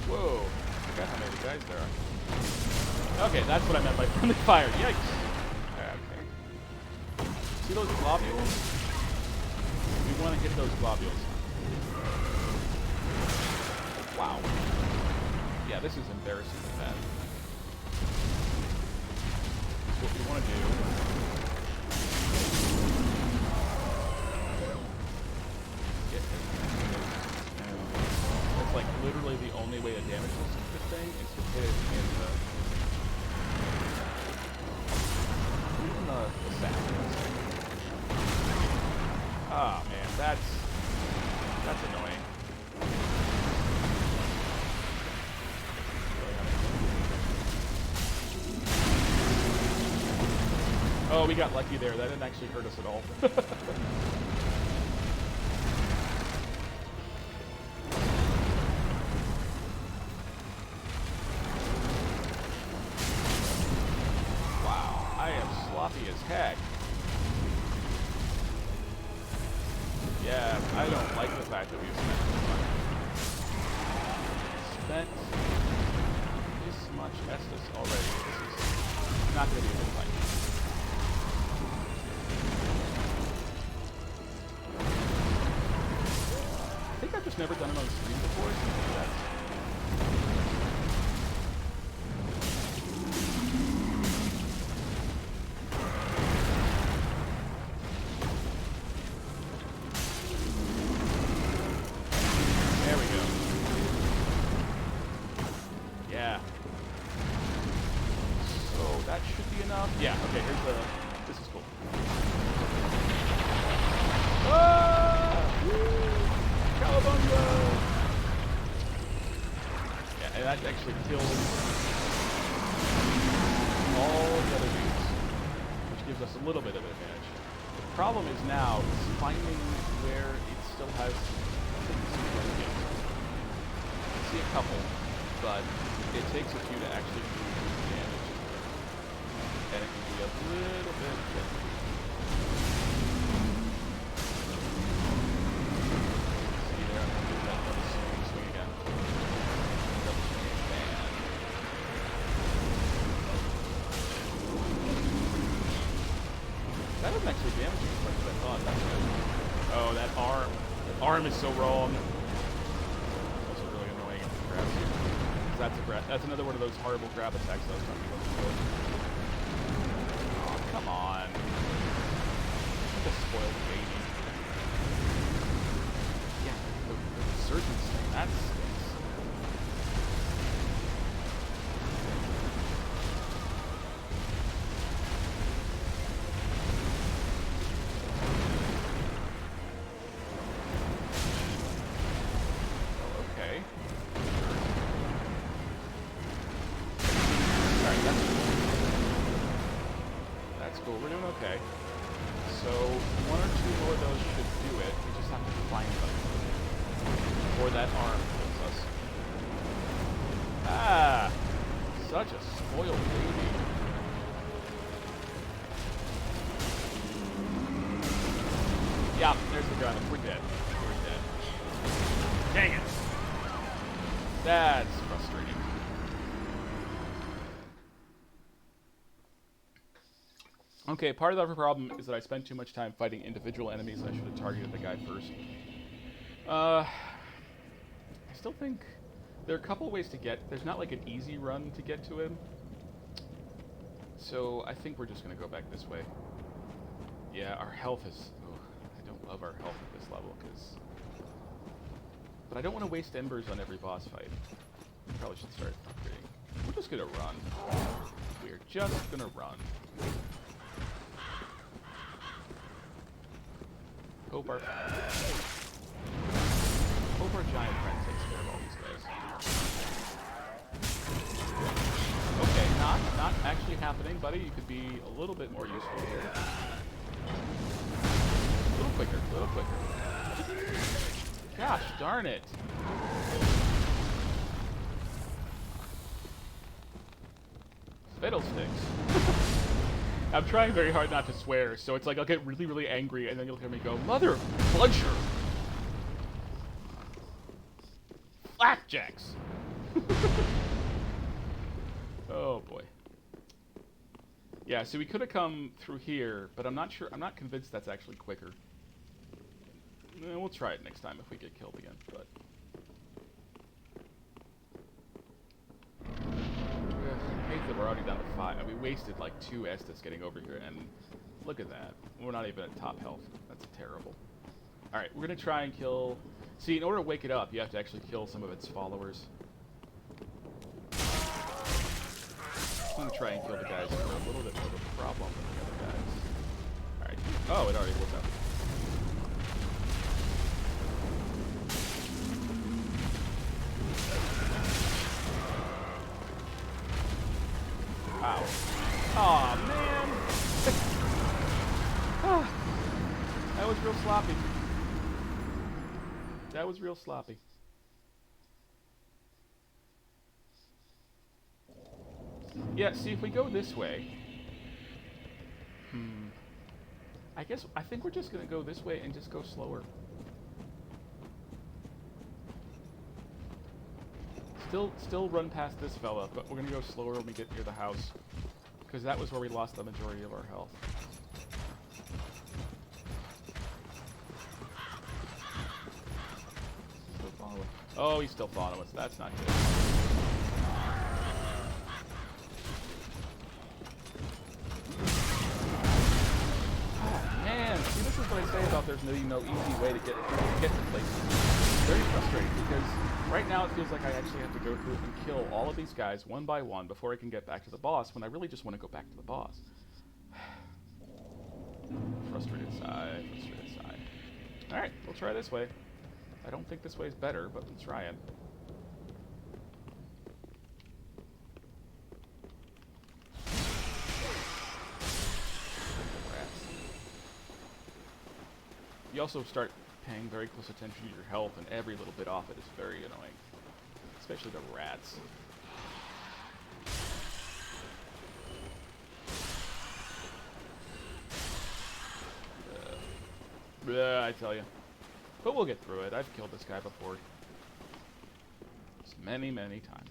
Whoa. I forgot how many guys there are. Okay, that's what I meant by friendly fire. Yikes. Okay. See those globules? We want to hit those globules. Wow. Yeah, this is embarrassingly bad. What we want to do... Get hit. That's like literally the only way to damage this thing is to hit it in the sack. Ah, man, that's annoying. Oh, we got lucky there. That didn't actually hurt us at all. Wow, I am sloppy as heck. Yeah, I don't like the fact that we've spent this much Estus already. This is not going to be a good fight. I think I've just never done it on stream before. So there we go. Yeah. So that should be enough. Yeah. Okay. Here's the. This is cool. Ah! Woo! Cowabunga! Yeah, and that actually kills all the other dudes, which gives us a little bit of an advantage. The problem is now finding where it still has things to do. I see a couple, but it takes a few to actually do damage. And it can be a little bit tricky. That doesn't actually damage you as much as I thought. That's good. Oh, that arm. That arm is so wrong. That's also really annoying if it grabs you. That's another one of those horrible grab attacks that I was talking about before. Oh, come on. Like a spoiled baby. Yeah, the resurgence thing. That stinks. That's cool. We're doing okay. So one or two more of those should do it. We just have to find them before that arm kills us. Ah, such a spoiled baby. Yeah, there's the gun. We're dead. We're dead. Dang it. That's frustrating. Okay, part of the problem is that I spent too much time fighting individual enemies and I should have targeted the guy first. I still think there are a couple ways to get... There's not like an easy run to get to him. So I think we're just going to go back this way. Yeah, our health is... Oh, I don't love our health at this level because... But I don't want to waste embers on every boss fight. Probably should start upgrading. We're just going to run. We're just going to run. Hope hope our giant friend takes care of all these guys. Okay, not actually happening, buddy. You could be a little bit more useful here. A little quicker, a little quicker. Gosh darn it. Fiddlesticks. I'm trying very hard not to swear, so it's like I'll get really, really angry, and then you'll hear me go, Mother Bludger! Flapjacks! Oh boy. Yeah, so we could have come through here, but I'm not convinced that's actually quicker. We'll try it next time if we get killed again, but... I hate that we're already down to 5. We wasted like 2 Estus getting over here, and look at that. We're not even at top health. That's terrible. Alright, we're going to try and kill... See, in order to wake it up, you have to actually kill some of its followers. I'm going to try and kill the guys who are a little bit more of a problem than the other guys. Alright. Oh, it already woke up. Wow. Aw, man! That was real sloppy. That was real sloppy. Yeah, see, if we go this way... I think we're just gonna go this way and just go slower. Still run past this fella, but we're gonna go slower when we get near the house. Because that was where we lost the majority of our health. Still following. Oh, he's still following us. That's not good. Oh, man. See, this is what I say about there's no easy way to get to places. Very frustrating because right now it feels like I actually have to go through and kill all of these guys one by one before I can get back to the boss when I really just want to go back to the boss. Frustrated sigh, frustrated sigh. Alright, we'll try this way. I don't think this way is better, but we'll try it. You also start paying very close attention to your health, and every little bit off it is very annoying. Especially the rats. I tell you. But we'll get through it. I've killed this guy before. Just many, many times.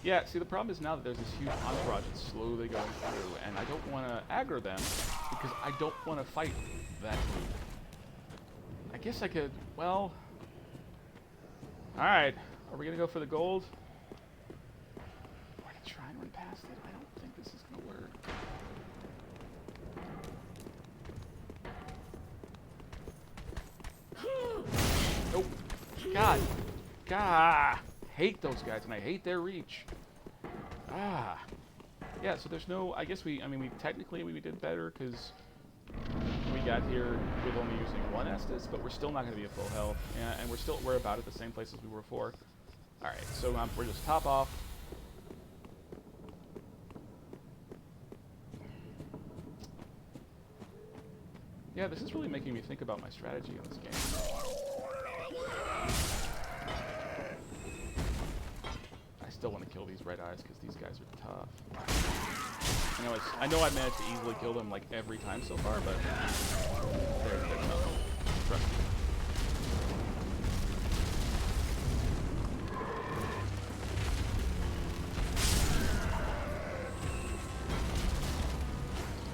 Yeah, see, the problem is now that there's this huge entourage that's slowly going through, and I don't want to aggro them because I don't want to fight that group. I guess I could, well... Alright, are we going to go for the gold? Or to try and run past it? I don't think this is going to work. Nope. God. God. Hate those guys, and I hate their reach. Ah. Yeah, so there's no... I guess we technically we did better because we got here with only using 1 Estus, but we're still not going to be at full health, and we're about at the same place as we were before. Alright, so we're just top off. Yeah, this is really making me think about my strategy in this game. I still want to kill these red eyes because these guys are tough. I know I've managed to easily kill them like every time so far, but they're tough. Trust me.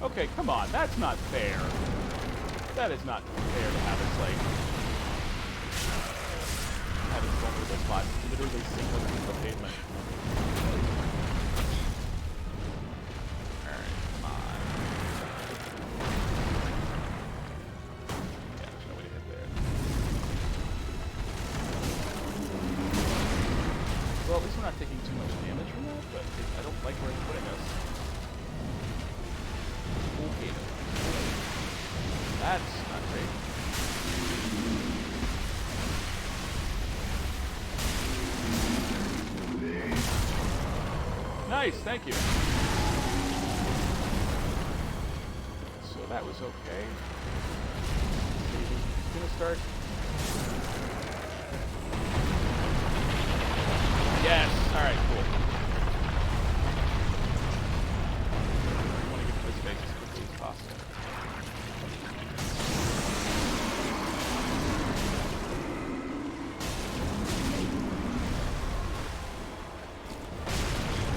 Okay, come on, that's not fair. That is not fair to have it like having vulnerable spots literally sink us into the pavement. Alright, come on. Yeah, there's no way to hit there. Well, at least we're not taking too much damage from that, but I don't like where it's putting us. Okay. That's not great. Nice, thank you. So that was okay. He's gonna start. Yes. All right. Cool. I want to get to this base as quickly as possible.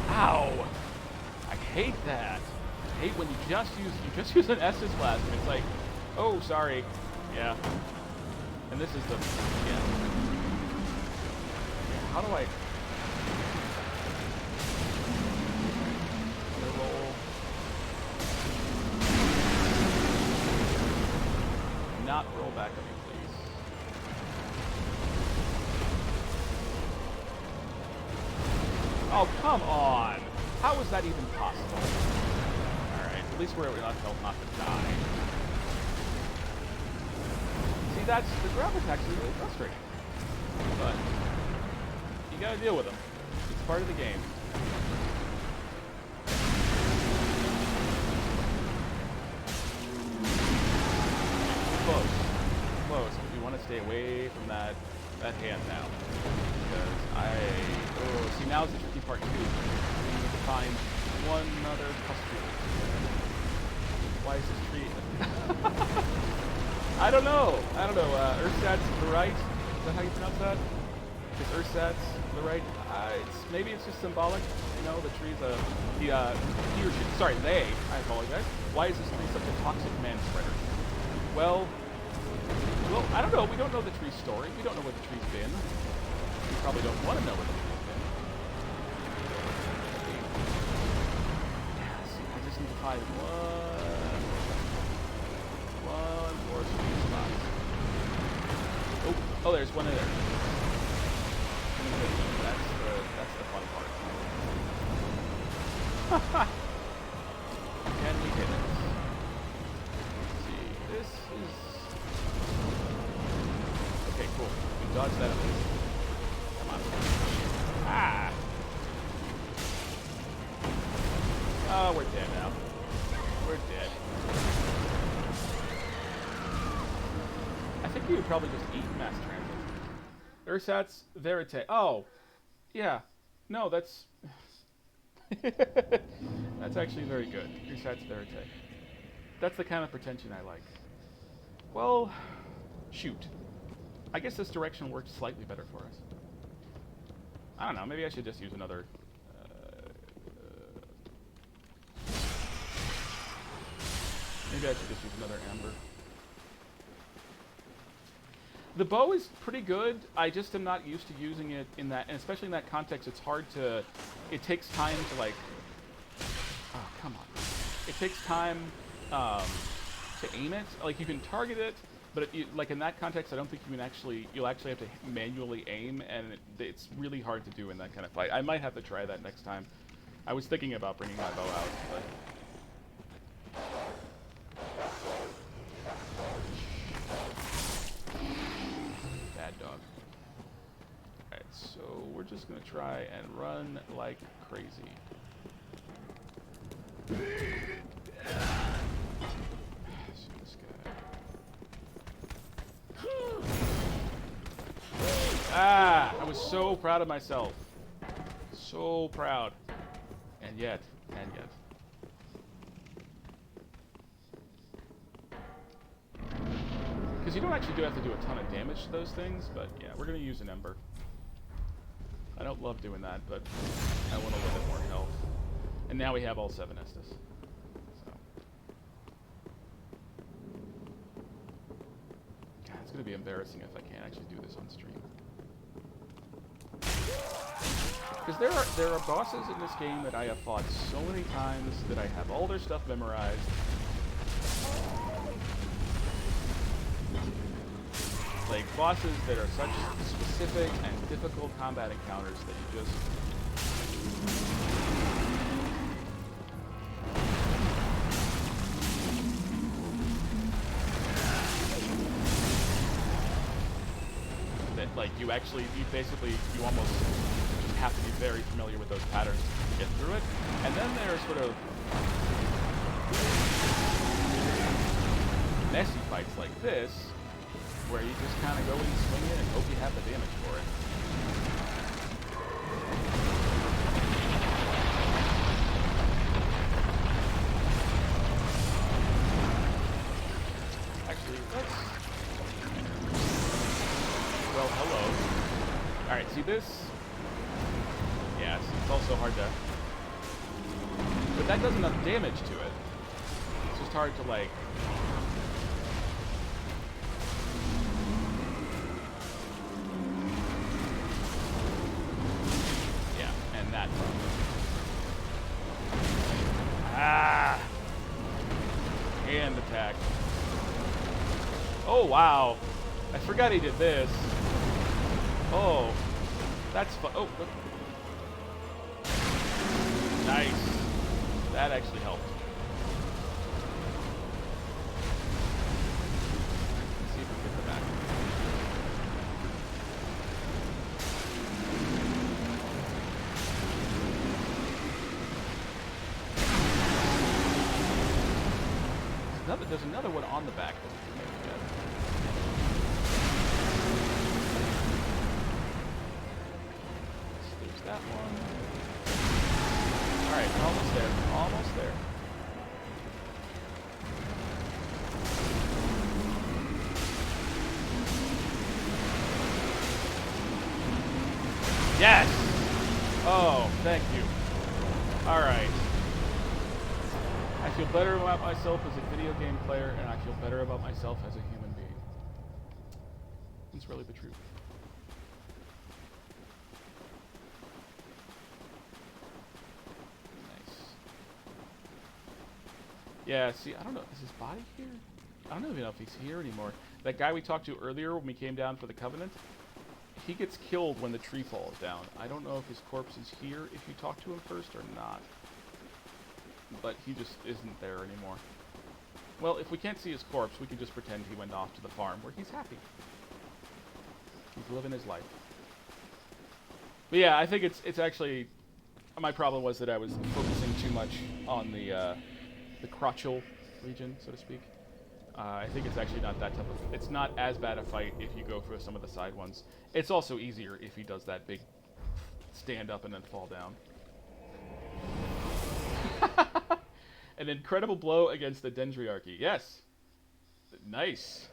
Ow! I hate that. I hate when you just use an Estus blast and it's like, oh, sorry. Yeah. And this is the yeah. How do I? Roll. Not roll back at me, please. Oh, come on! How is that even possible? Alright, at least we're not told not to die. See, the grab attacks are really frustrating. But you gotta deal with them. It's part of the game. Close. Close, but we want to stay away from that hand now. Because see, now's the tricky part too. We need to find one other pustule. Why is this tree? I don't know. Ursat's to the right. Is that how you pronounce that? Is Ursat's to the right? Maybe it's just symbolic. You know, the tree's he or she. Sorry, they. I apologize. Why is this tree such a toxic man spreader? Well, I don't know. We don't know the tree's story. We don't know where the tree's been. We probably don't want to know where the tree's been. Yeah, see, I just need to find one more sweet spot. Oh, there's one in there. That's the fun part. Can we hit it? Let's see, this is... Okay, cool. We dodged that at least. Come on. Ah! Oh, we're dead now. We're dead. I think we would probably just eat mass transit. Ursat's verite. Oh! Yeah. No, that's... that's actually very good. Ursat's verite. That's the kind of pretension I like. Well, shoot. I guess this direction worked slightly better for us. I don't know, maybe I should just use another... maybe I should just use another amber. The bow is pretty good. I just am not used to using it in that, and especially in that context, it's hard to... It takes time to, like... Oh, come on. It takes time to aim it. Like, you can target it, but like in that context, I don't think you can actually... You'll actually have to manually aim, and it's really hard to do in that kind of fight. I might have to try that next time. I was thinking about bringing my bow out, but... Bad dog. Alright, so we're just gonna try and run like crazy. See this guy. Ah! I was so proud of myself. So proud. And yet. Because you don't actually have to do a ton of damage to those things, but yeah, we're going to use an Ember. I don't love doing that, but I want a little bit more health. And now we have all 7 Estus. So. God, it's going to be embarrassing if I can't actually do this on stream. Because there are bosses in this game that I have fought so many times that I have all their stuff memorized. Like, bosses that are such specific and difficult combat encounters that you just... that, like, you basically, you almost just have to be very familiar with those patterns to get through it. And then there's sort of messy fights like this, where you just kind of go in and swing it and hope you have the damage for it. Actually, let's... Well, hello. Alright, see this? Yes, it's also hard to... But that does enough damage to it. It's just hard to, like... Ah! Hand attack. Oh, wow. I forgot he did this. Oh. That's fun. Oh, look. Nice. That actually helped. Let's see if we can get the back. There's another one on the back that we can maybe get. There's that one. Alright, we're almost there. Almost there. Yes! Oh, thank you. Alright. I feel better about myself as a video game player, and I feel better about myself as a human being. It's really the truth. Nice. Yeah, see, I don't know, is his body here? I don't even know if he's here anymore. That guy we talked to earlier when we came down for the Covenant, he gets killed when the tree falls down. I don't know if his corpse is here if you talk to him first or not. But he just isn't there anymore. Well, if we can't see his corpse, we can just pretend he went off to the farm where he's happy. He's living his life. But yeah, I think it's actually... My problem was that I was focusing too much on the crotchal region, so to speak. I think it's actually not that tough of... It's not as bad a fight if you go for some of the side ones. It's also easier if he does that big stand up and then fall down. An incredible blow against the Dendriarchy. Yes. Nice.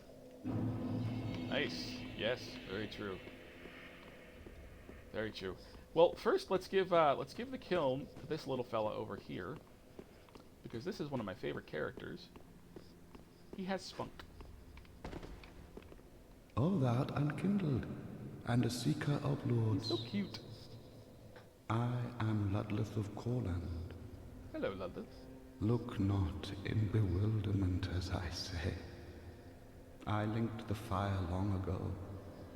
Nice. Yes. Very true. Very true. Well, first let's give the kiln to this little fella over here, because this is one of my favorite characters. He has spunk. All that unkindled, and a seeker of lords. He's so cute. I am Ludleth of Corland. Hello, Ludleth. Look not in bewilderment as I say. I linked the fire long ago,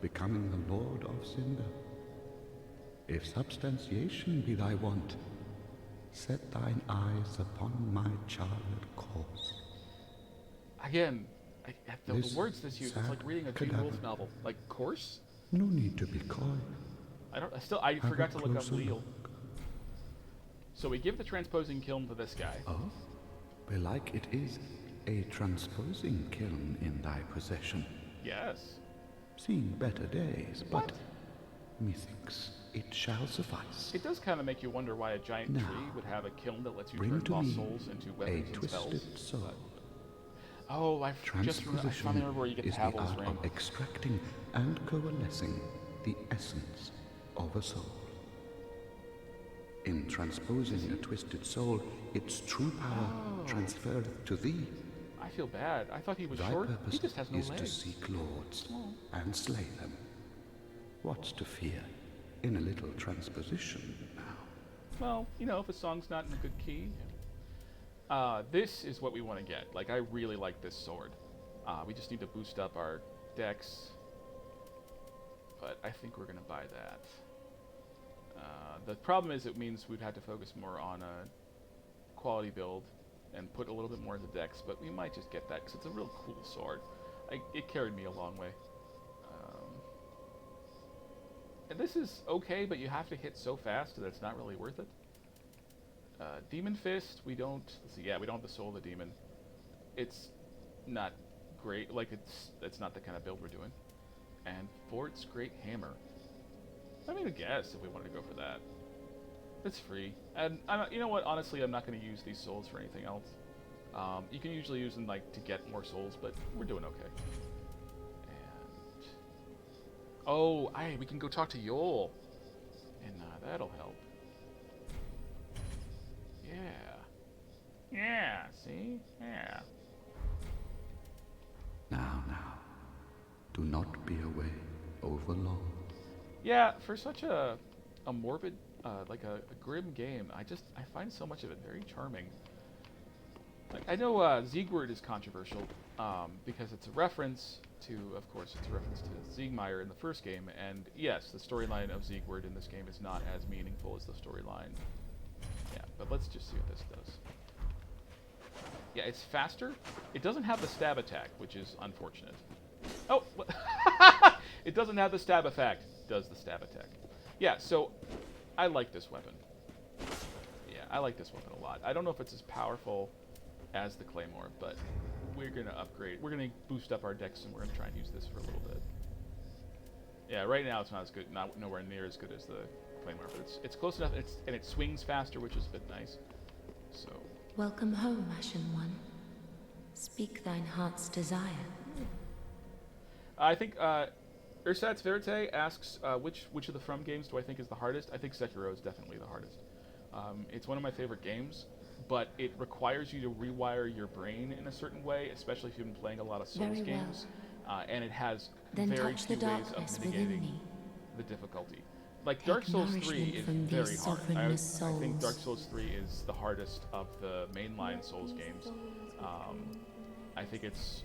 becoming the Lord of Cinder. If substantiation be thy want, set thine eyes upon my charred corse. Again, the words that's used, it's like reading a G. Wolfe novel. Like, course? No need to be coy. I forgot to look up Leal. So we give the transposing kiln to this guy. Oh? Belike it is a transposing kiln in thy possession. Yes. Seen better days, but methinks it shall suffice. It does kind of make you wonder why a giant now, tree would have a kiln that lets you bring turn to lost me souls into a weapons and twisted spells. soul. Oh, I finally remember where you get the is the Havel's art ring. of extracting and coalescing the essence of a soul. In transposing a twisted soul, its true power transferreth to thee. I feel bad. I thought he was Thy short. purpose He just has no is legs. to seek lords and slay them. What's to fear in a little transposition now? Well, you know, if a song's not in a good key. This is what we want to get. Like, I really like this sword. We just need to boost up our dex but I think we're going to buy that. The problem is it means we'd have to focus more on a quality build and put a little bit more into dex, but we might just get that because it's a real cool sword. It carried me a long way. And this is okay, but you have to hit so fast that it's not really worth it. Demon Fist, we don't... Let's see, yeah, we don't have the Soul of the Demon. It's not great. Like, it's not the kind of build we're doing. And Fort's Great Hammer. I mean, I guess if we wanted to go for that. It's free. And, you know what, honestly, I'm not going to use these souls for anything else. You can usually use them, like, to get more souls, but we're doing okay. And... Oh, we can go talk to Yol. And that'll help. Yeah. Yeah, see? Yeah. Now. Do not be away over long. Yeah, for such a morbid, like a grim game, I find so much of it very charming. Like, I know Siegward is controversial because it's a reference to, of course, it's a reference to Siegmeyer in the first game, and yes, the storyline of Siegward in this game is not as meaningful as the storyline. Yeah, but let's just see what this does. Yeah, it's faster. It doesn't have the stab attack, which is unfortunate. Oh, it doesn't have the stab effect. Does the stab attack? Yeah, so I like this weapon. Yeah, I like this weapon a lot. I don't know if it's as powerful as the Claymore, but we're gonna upgrade. We're gonna boost up our dex, and we're gonna try and use this for a little bit. Yeah, right now it's not as good, nowhere near as good as the Claymore, but it's close enough, and it swings faster, which is a bit nice. So. Welcome home, Ashen One. Speak thine heart's desire. I think Ursat's Verite asks which of the From games do I think is the hardest. I think Sekiro is definitely the hardest. It's one of my favorite games, but it requires you to rewire your brain in a certain way, especially if you've been playing a lot of Souls games. And it has Then very touch few the ways of darkness mitigating within me. the difficulty. Like Take Dark Souls 3 nourishment is from very these hard. sovereignless I think souls. Dark Souls 3 is the hardest of the mainline Souls games. I think it's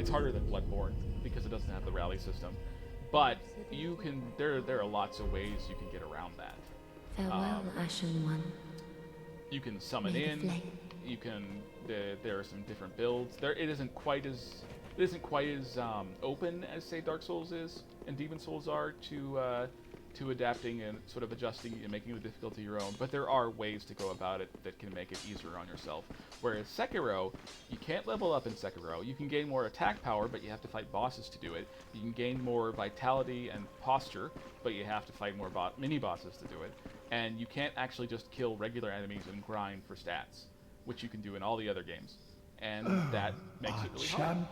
harder than Bloodborne because it doesn't have the rally system. But you can there are lots of ways you can get around that. Farewell, Ashen One. You can summon May the in. flame- You can. There are some different builds. It isn't quite as open as say Dark Souls is and Demon Souls are to adapting and sort of adjusting and making the difficulty your own. But there are ways to go about it that can make it easier on yourself. Whereas Sekiro, you can't level up in Sekiro. You can gain more attack power, but you have to fight bosses to do it. You can gain more vitality and posture, but you have to fight more mini-bosses to do it. And you can't actually just kill regular enemies and grind for stats, which you can do in all the other games. And that makes it really hard.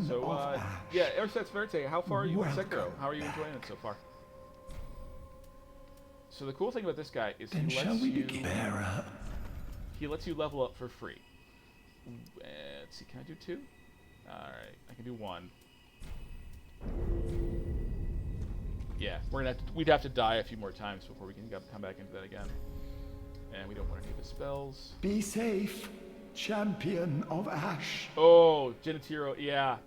So, yeah, Ursat's Verite, how far are you in Sekiro? How are you enjoying it so far? So the cool thing about this guy is he lets you level up for free. Let's see, can I do 2? Alright, I can do 1. Yeah, we'd have to die a few more times before we can come back into that again. And we don't want any of the spells. Be safe, champion of Ash. Oh, Genitiro, yeah.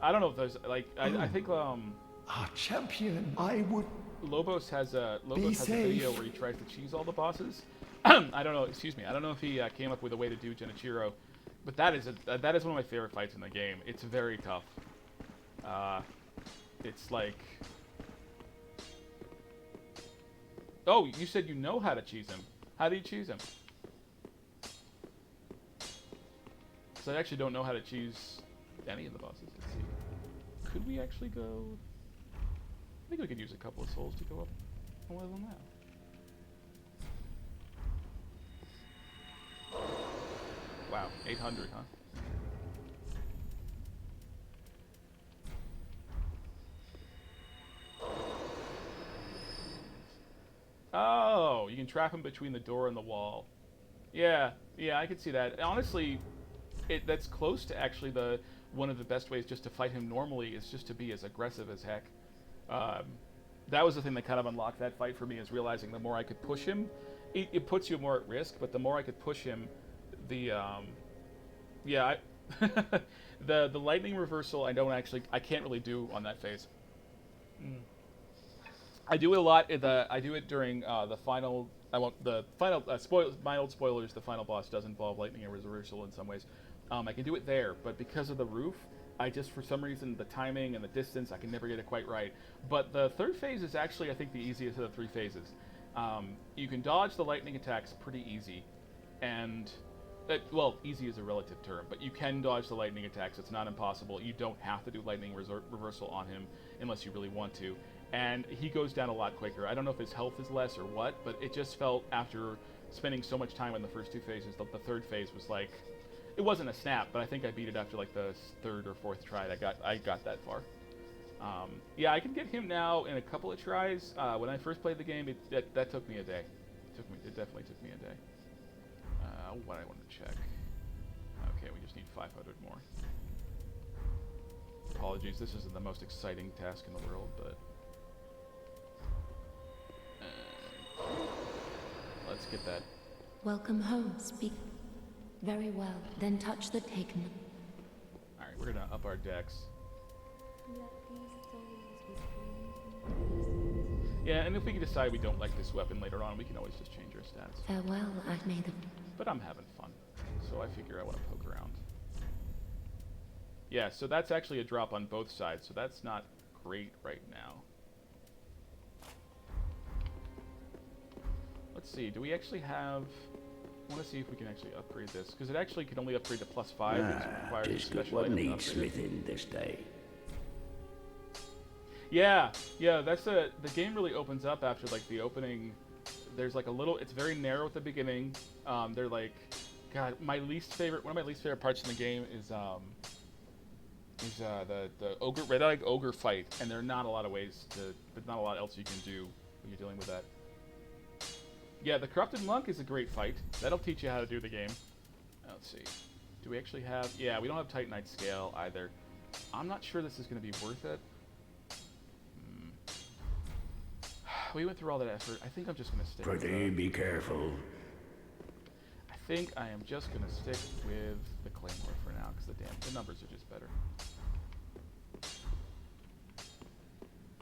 I don't know if there's, like, I think, Our champion, I would... Lobos has a safe. video where he tries to cheese all the bosses. I don't know if he came up with a way to do Genichiro, but that is one of my favorite fights in the game. It's very tough. It's like... Oh, you said you know how to cheese him. How do you cheese him? Because I actually don't know how to cheese any of the bosses. Let's see. Could we actually go... I think we could use a couple of souls to go up a level now. Wow, 800, huh? Oh, you can trap him between the door and the wall. Yeah, I could see that. Honestly, that's close to actually one of the best ways just to fight him normally is just to be as aggressive as heck. That was the thing that kind of unlocked that fight for me, is realizing the more I could push him, it puts you more at risk, but the more I could push him, the lightning reversal I can't really do on that phase. I do it a lot. I do it during the final. I won't. The final mild spoilers. The final boss does involve lightning and reversal in some ways. I can do it there, but because of the roof, I just for some reason the timing and the distance, I can never get it quite right. But the third phase is actually I think the easiest of the 3 phases. You can dodge the lightning attacks pretty easy, and well, easy is a relative term, but you can dodge the lightning attacks. It's not impossible. You don't have to do lightning reversal on him unless you really want to. And he goes down a lot quicker. I don't know if his health is less or what, but it just felt after spending so much time in the first 2 phases, the third phase was like, it wasn't a snap, but I think I beat it after like the 3rd or 4th try. I got that far. Yeah, I can get him now in a couple of tries. When I first played the game, that took me a day. It definitely took me a day. What I want to check. Okay, we just need 500 more. Apologies, this isn't the most exciting task in the world, but let's get that. Welcome home. Speak. Very well. Then touch the taken. Alright, we're gonna up our decks. Yeah, and if we decide we don't like this weapon later on, we can always just change our stats. Farewell, I've made them. But I'm having fun, so I figure I want to poke around. Yeah, so that's actually a drop on both sides, so that's not great right now. Let's see, do we actually have... I want to see if we can actually upgrade this, because it actually can only upgrade to +5. It's required a special what item to needs upgrade it. smithing this day. Yeah, that's the game really opens up after like the opening. There's like a little, it's very narrow at the beginning. They're like, God, one of my least favorite parts in the game is the ogre, red-eyed ogre fight, and there are not a lot of ways to, but not a lot else you can do when you're dealing with that. Yeah, the corrupted monk is a great fight. That'll teach you how to do the game. Let's see, do we actually have? Yeah, we don't have Titanite scale either. I'm not sure this is going to be worth it. We went through all that effort. I think I'm just going to stick with Be careful. I think I am just going to stick with the Claymore for now, because the numbers are just better.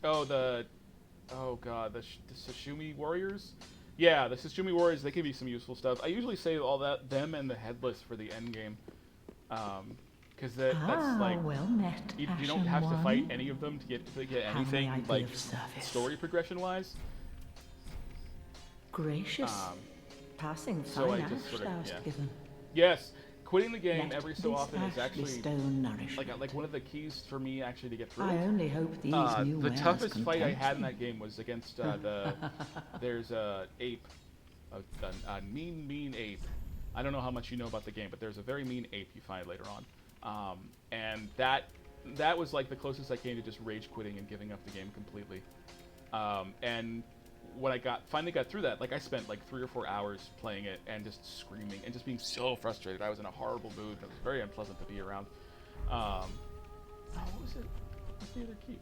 Oh god, the Sashumi Warriors? Yeah, the Sashumi Warriors, they can be some useful stuff. I usually save all them and the Headless for the end game. Because that's like, well met, you don't have to fight any of them to get anything, like, story progression-wise. Gracious. Passing So fine I just ash sort of, thou'st yeah. given. Yes, quitting the game Let every so this often is ash actually bestow nourishment. like one of the keys for me actually to get through. I only hope these new the wares toughest fight I content had in you. that game was against there's a ape, a mean ape. I don't know how much you know about the game, but there's a very mean ape you find later on, and that was like the closest I came to just rage quitting and giving up the game completely. And when I finally got through that, like I spent like 3 or 4 hours playing it and just screaming and just being so frustrated. I was in a horrible mood. And it was very unpleasant to be around. Oh, what was it? What's the other key?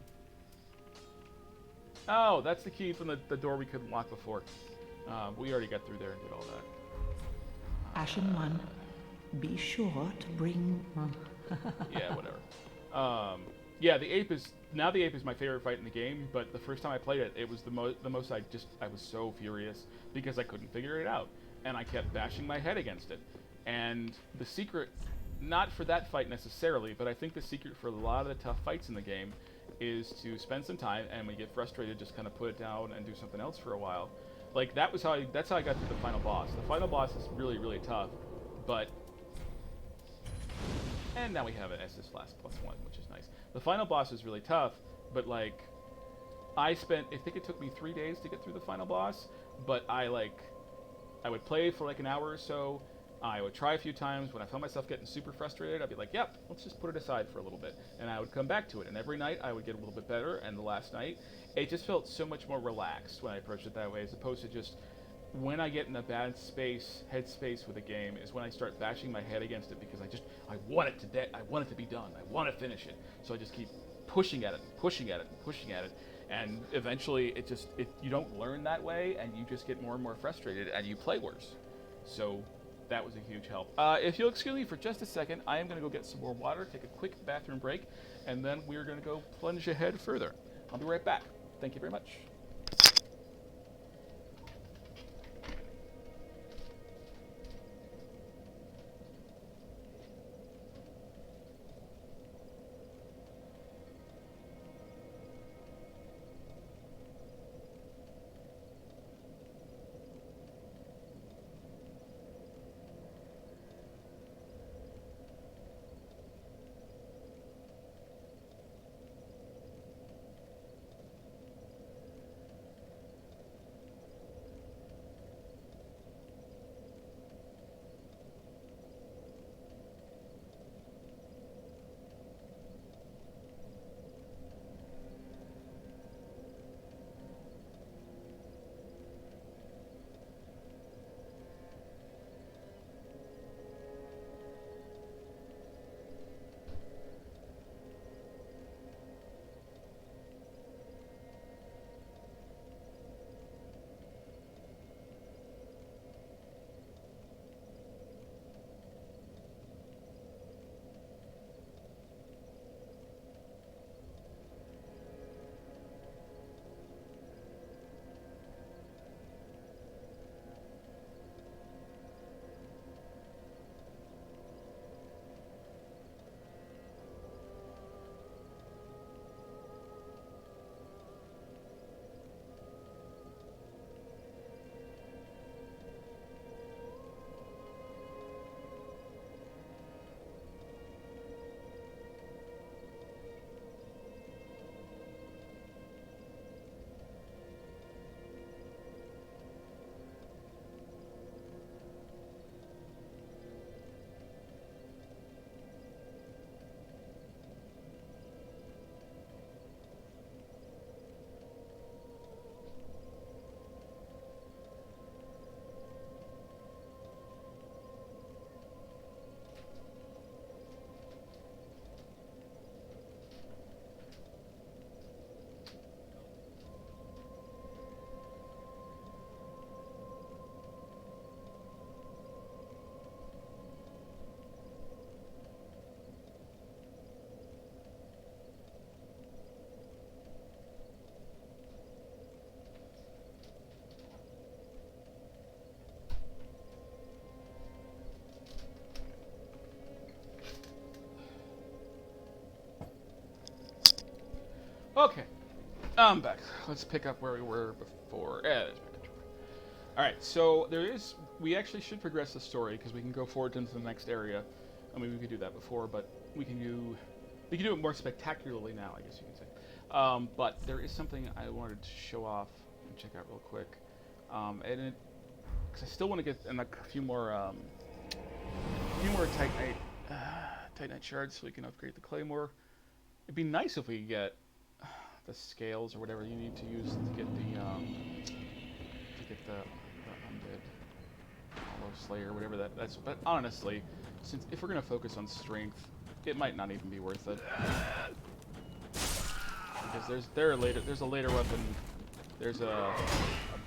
Oh, that's the key from the door we couldn't lock before. We already got through there and did all that. Ashen One, be sure to bring... Yeah, whatever. Yeah, the ape is my favorite fight in the game, but the first time I played it, it was the most I was so furious because I couldn't figure it out, and I kept bashing my head against it. And the secret, not for that fight necessarily, but I think the secret for a lot of the tough fights in the game is to spend some time, and when you get frustrated, just kind of put it down and do something else for a while. Like that's how I got through the final boss. The final boss is really, really tough, but... And now we have an SS +1, which is nice. The final boss is really tough, but like, I think it took me 3 days to get through the final boss, but I would play for like an hour or so, I would try a few times. When I found myself getting super frustrated, I'd be like, yep, let's just put it aside for a little bit, and I would come back to it, and every night I would get a little bit better, and the last night, it just felt so much more relaxed when I approached it that way, as opposed to just, when I get in a bad headspace with a game, is when I start bashing my head against it because I want it to be done. I want to finish it. So I just keep pushing at it, pushing at it, pushing at it, and eventually you don't learn that way, and you just get more and more frustrated, and you play worse. So that was a huge help. If you'll excuse me for just a second, I am going to go get some more water, take a quick bathroom break, and then we're going to go plunge ahead further. I'll be right back. Thank you very much. Okay, I'm back. Let's pick up where we were before. Alright, so we actually should progress the story, because we can go forward into the next area. I mean, we could do that before, but we can do it more spectacularly now, I guess you could say. But there is something I wanted to show off and check out real quick. Because I still want to get a few more Titanite shards so we can upgrade the Claymore. It'd be nice if we get the scales or whatever you need to use to get the undead hollow slayer, whatever that's. But honestly, since if we're gonna focus on strength, it might not even be worth it, because there's a later weapon. There's a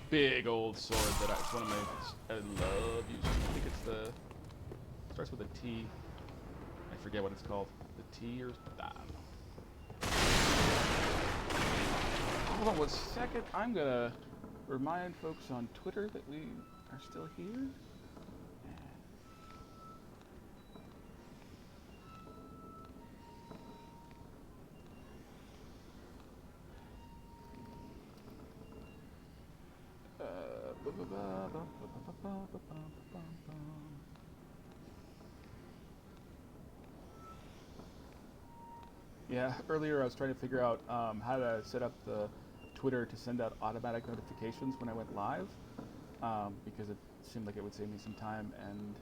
big old sword that it's one of I love using. I think it starts with a T. I forget what it's called. The T or I don't know. Hold on 1 second. I'm gonna remind folks on Twitter that we are still here. Yeah, earlier I was trying to figure out how to set up the Twitter to send out automatic notifications when I went live, because it seemed like it would save me some time, and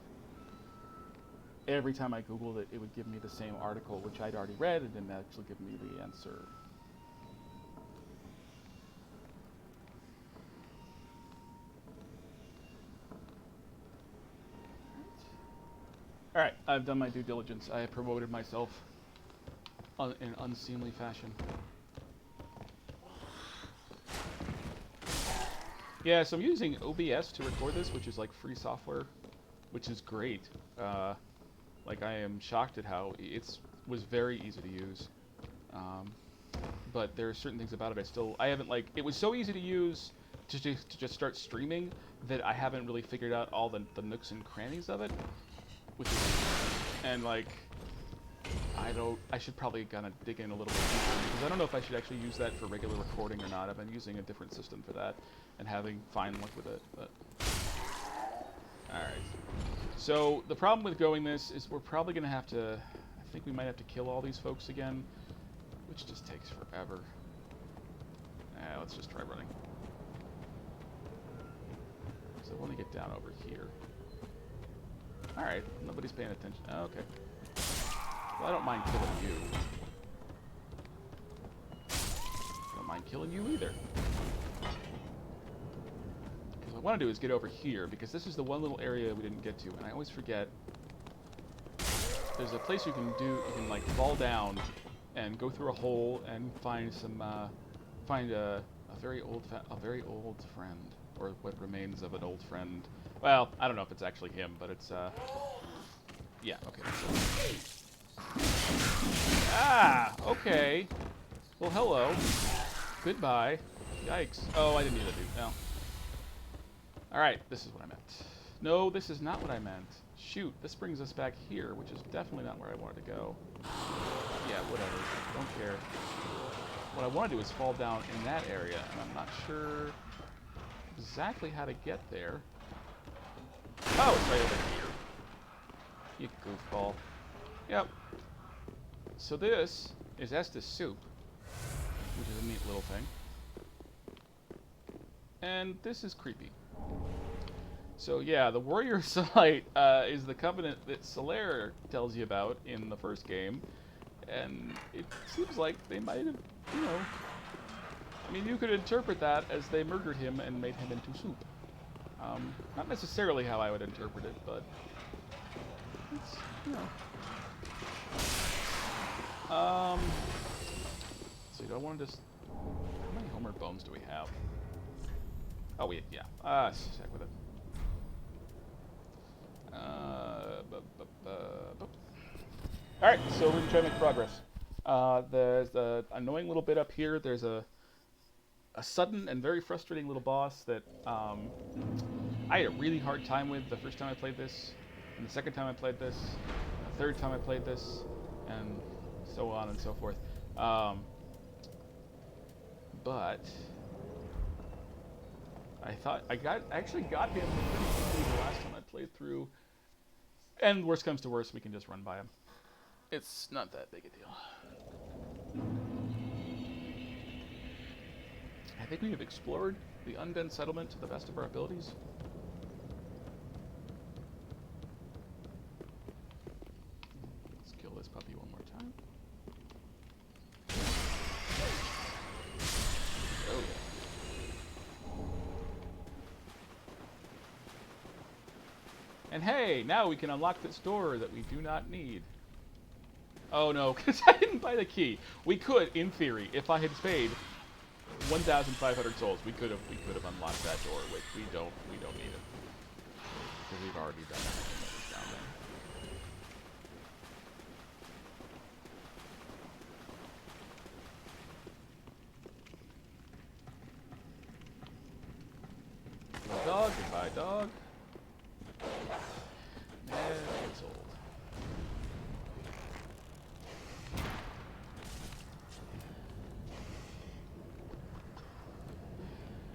every time I Googled it, it would give me the same article, which I'd already read, and didn't actually give me the answer. Alright, I've done my due diligence. I have promoted myself in an unseemly fashion. Yeah, so I'm using OBS to record this, which is like free software, which is great. Like, I am shocked at how it was very easy to use. but there are certain things about it I haven't, like, it was so easy to use to just start streaming that I haven't really figured out all the nooks and crannies of it, which is, and like, I should probably kind of dig in a little bit deeper, because I don't know if I should actually use that for regular recording or not. I've been using a different system for that and having fine luck with it, but alright. So the problem with going this is we're probably going to have to, I think we might have to kill all these folks again, which just takes forever. Let's just try running. So I want to get down over here. Alright, nobody's paying attention. Oh, okay. Well, I don't mind killing you. Don't mind killing you either. Because what I want to do is get over here, because this is the one little area we didn't get to, and I always forget. There's a place you can like fall down and go through a hole and find some, find a very old friend, or what remains of an old friend. Well, I don't know if it's actually him, but it's, yeah, okay. Ah, okay. Well, hello. Goodbye. Yikes. Oh, I didn't need to do that. No. Alright, this is what I meant. No, this is not what I meant. Shoot, this brings us back here, which is definitely not where I wanted to go. Yeah, whatever. Don't care. What I want to do is fall down in that area, and I'm not sure exactly how to get there. Oh, it's right over here. You goofball. Yep. So this is Estes soup, which is a neat little thing. And this is creepy. So yeah, the Warrior Site is the covenant that Solaire tells you about in the first game. And it seems like they might have, you know... I mean, you could interpret that as they murdered him and made him into soup. Not necessarily how I would interpret it, but... it's, you know... so do I want to just... How many Homer bones do we have? Oh, yeah. Just check with it. Alright, so we're going to try to make progress. There's an annoying little bit up here. There's a sudden and very frustrating little boss that I had a really hard time with the first time I played this, and the second time I played this, the third time I played this, and so on and so forth. But I thought I actually got him pretty quickly the last time I played through. And worst comes to worst, we can just run by him. It's not that big a deal. I think we have explored the Undead Settlement to the best of our abilities. Let's kill this puppy one more time. Oh yeah. And hey, now we can unlock this door that we do not need. Oh no, because I didn't buy the key. We could, in theory, if I had paid 1,500 souls, we could have unlocked that door, which we don't need it, because we've already done everything that was down there. Hello, dog. Goodbye, dog. Man, it's old.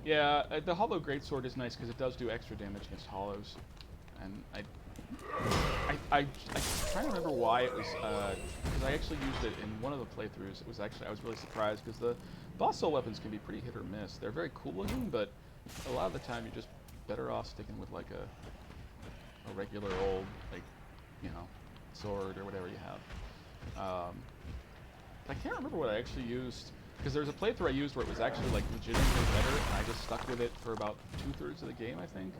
Yeah, the Hollow Greatsword is nice because it does do extra damage against hollows, and I'm trying to remember why it was, because I actually used it in one of the playthroughs. It was actually, I was really surprised because the boss soul weapons can be pretty hit or miss. They're very cool looking, but a lot of the time you're just better off sticking with like a regular old, like, you know, sword or whatever you have. I can't remember what I actually used, because there's a playthrough I used where it was actually like legitimately better, and I just stuck with it for about 2/3 of the game, I think.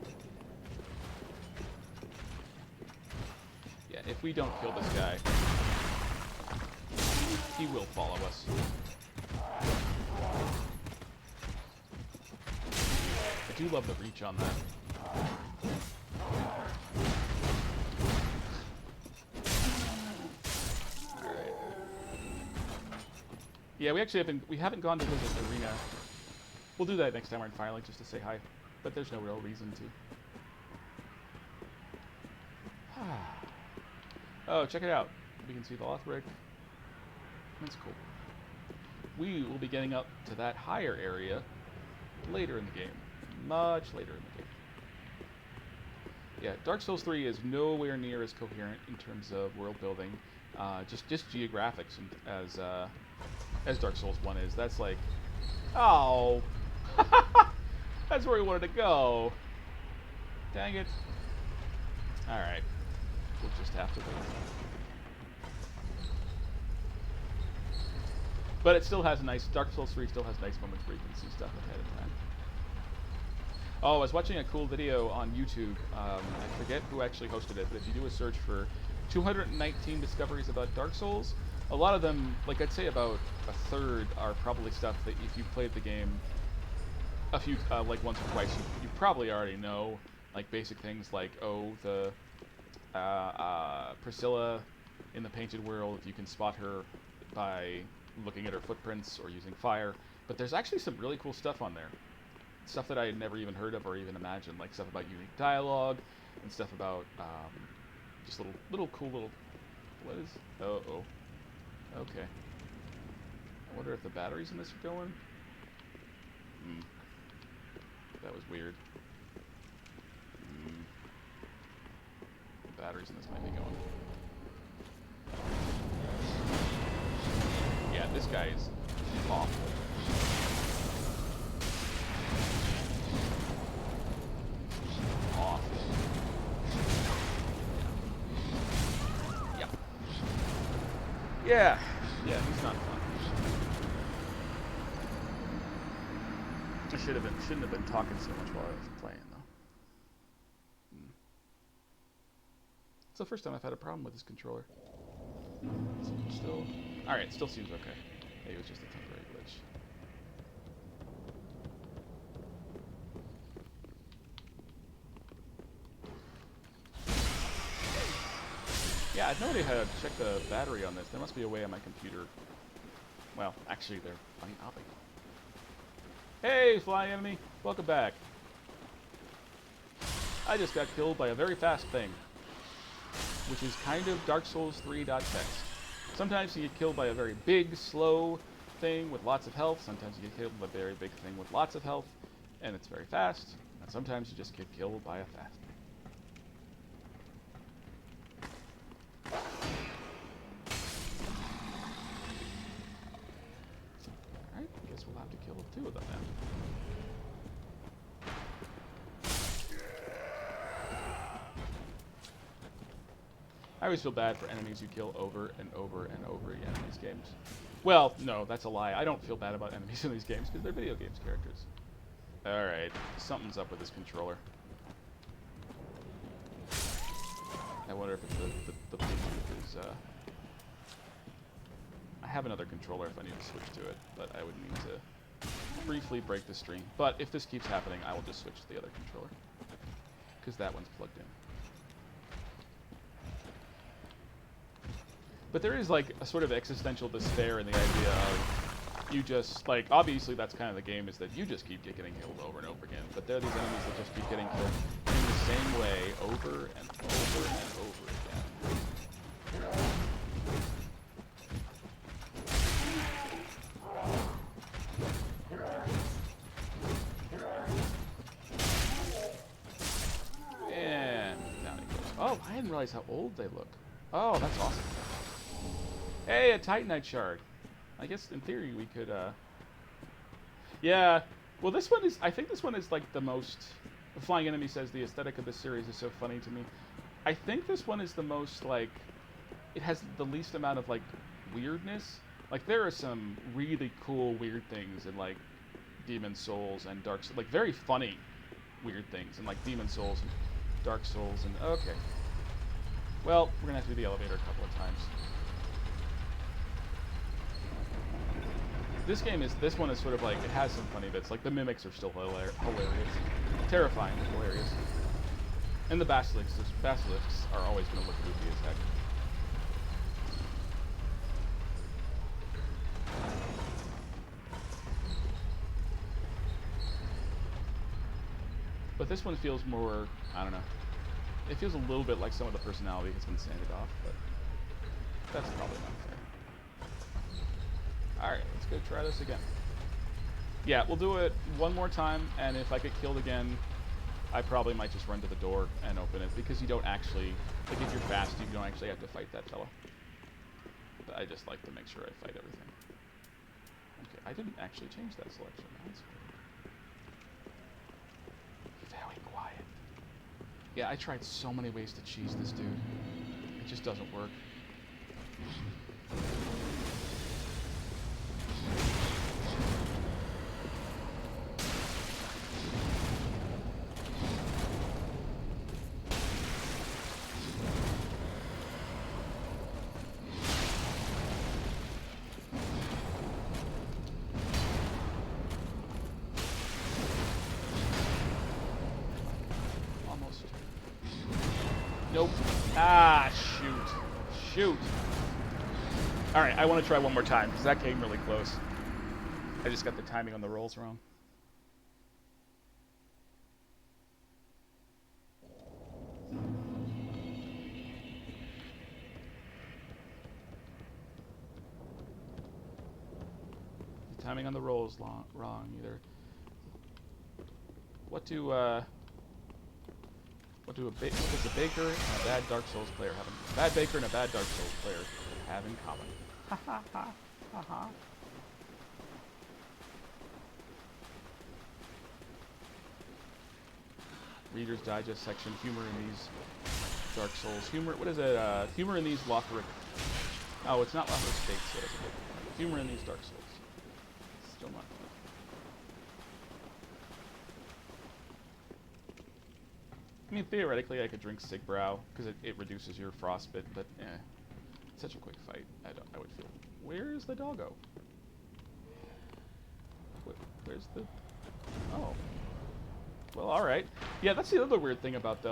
Yeah, if we don't kill this guy, he will follow us. I do love the reach on that. Yeah, we haven't gone to visit the arena. We'll do that next time we're in Firelink just to say hi, but there's no real reason to. Oh, check it out. We can see the Lothric. That's cool. We will be getting up to that higher area later in the game. Much later in the game. Yeah, Dark Souls 3 is nowhere near as coherent in terms of world building, just geographics as Dark Souls 1 is. That's like, oh, that's where we wanted to go. Dang it. All right, we'll just have to wait. But it still has Dark Souls 3 still has nice moments where you can see stuff ahead of time. Oh, I was watching a cool video on YouTube. I forget who actually hosted it, but if you do a search for 219 discoveries about Dark Souls, a lot of them, like I'd say about a third, are probably stuff that if you've played the game a few, like once or twice, you probably already know. Like basic things like, oh, the Priscilla in the Painted World, you can spot her by looking at her footprints or using fire. But there's actually some really cool stuff on there. Stuff that I had never even heard of or even imagined, like stuff about unique dialogue and stuff about just little cool little. What is? Oh. Okay. I wonder if the batteries in this are going. That was weird. The batteries in this might be going. Yeah, this guy is awful. Yeah, he's not fun. I shouldn't have been talking so much while I was playing though. It's the first time I've had a problem with this controller. Still, all right, still seems okay. Maybe it was just a temporary glitch. Yeah, I have no idea how to check the battery on this. There must be a way on my computer. Well, actually, they're funny hopping. Hey, flying enemy! Welcome back. I just got killed by a very fast thing, which is kind of Dark Souls 3.text. Sometimes you get killed by a very big, slow thing with lots of health. Sometimes you get killed by a very big thing with lots of health, and it's very fast. And sometimes you just get killed by a fast thing. Alright, I guess we'll have to kill two of them then. I always feel bad for enemies you kill over and over and over again in these games. Well, no, that's a lie. I don't feel bad about enemies in these games because they're video games characters. Alright, something's up with this controller. I wonder if it's the Bluetooth is, I have another controller if I need to switch to it, but I would need to briefly break the stream. But if this keeps happening, I will just switch to the other controller, because that one's plugged in. But there is, like, a sort of existential despair in the idea of you just, like, obviously that's kind of the game, is that you just keep getting killed over and over again. But there are these enemies that just keep getting killed in the same way over and over and over again. And down he goes. Oh, I didn't realize how old they look. Oh, that's awesome. Hey, a Titanite shard. I guess in theory we could, yeah. Well, this one is, I think this one is like the most, the Flying Enemy says the aesthetic of this series is so funny to me. I think this one is the most, like, it has the least amount of, like, weirdness. Like, there are some really cool weird things in, like, Demon Souls and Dark Souls, like, very funny weird things in, like, Demon Souls and Dark Souls and, okay. Well, we're gonna have to do the elevator a couple of times. This one is sort of like, it has some funny bits, like the mimics are still hilarious. Terrifying, but hilarious. And the basilisks are always going to look goofy as heck. But this one feels more, I don't know. It feels a little bit like some of the personality has been sanded off, but that's probably not fair. Alright, let's go try this again. Yeah, we'll do it one more time, and if I get killed again, I probably might just run to the door and open it, because you don't actually, like if you're fast, you don't actually have to fight that fella. But I just like to make sure I fight everything. Okay, I didn't actually change that selection. That's weird. Very quiet. Yeah, I tried so many ways to cheese this dude. It just doesn't work. Nope. Ah, shoot. Shoot. Alright, I want to try one more time, because that came really close. I just got the timing on the rolls wrong. The timing on the rolls wrong, either. What does a baker and a bad Dark Souls player have in common? A bad baker and a bad Dark Souls player have in common. Ha ha ha ha ha. Reader's Digest section, humor in these Dark Souls. Humor, what is it? Humor in these Lothric. Oh, it's not Lothric States, so it's a bit. Humor in these Dark Souls. Still not. I mean, theoretically, I could drink Sigbrow, because it reduces your frostbite, but it's such a quick fight. I would feel. Where's the doggo? Where's the? Oh. Well, all right. Yeah, that's the other weird thing about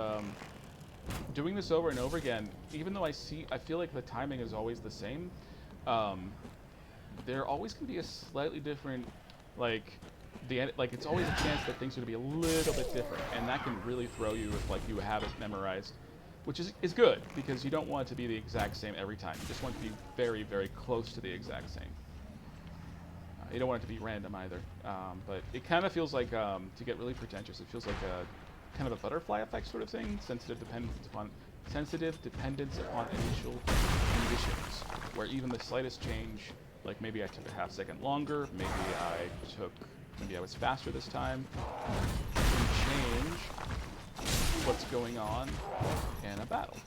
doing this over and over again. Even though I feel like the timing is always the same. There always can be a slightly different, like it's always a chance that things are going to be a little bit different, and that can really throw you if like you have it memorized, which is good, because you don't want it to be the exact same every time. You just want it to be very, very close to the exact same. You don't want it to be random either, but it kind of feels like, to get really pretentious, it feels like a kind of a butterfly effect sort of thing, sensitive dependence upon initial conditions, where even the slightest change, like maybe I took a half second longer, maybe I was faster this time, can change what's going on in a battle.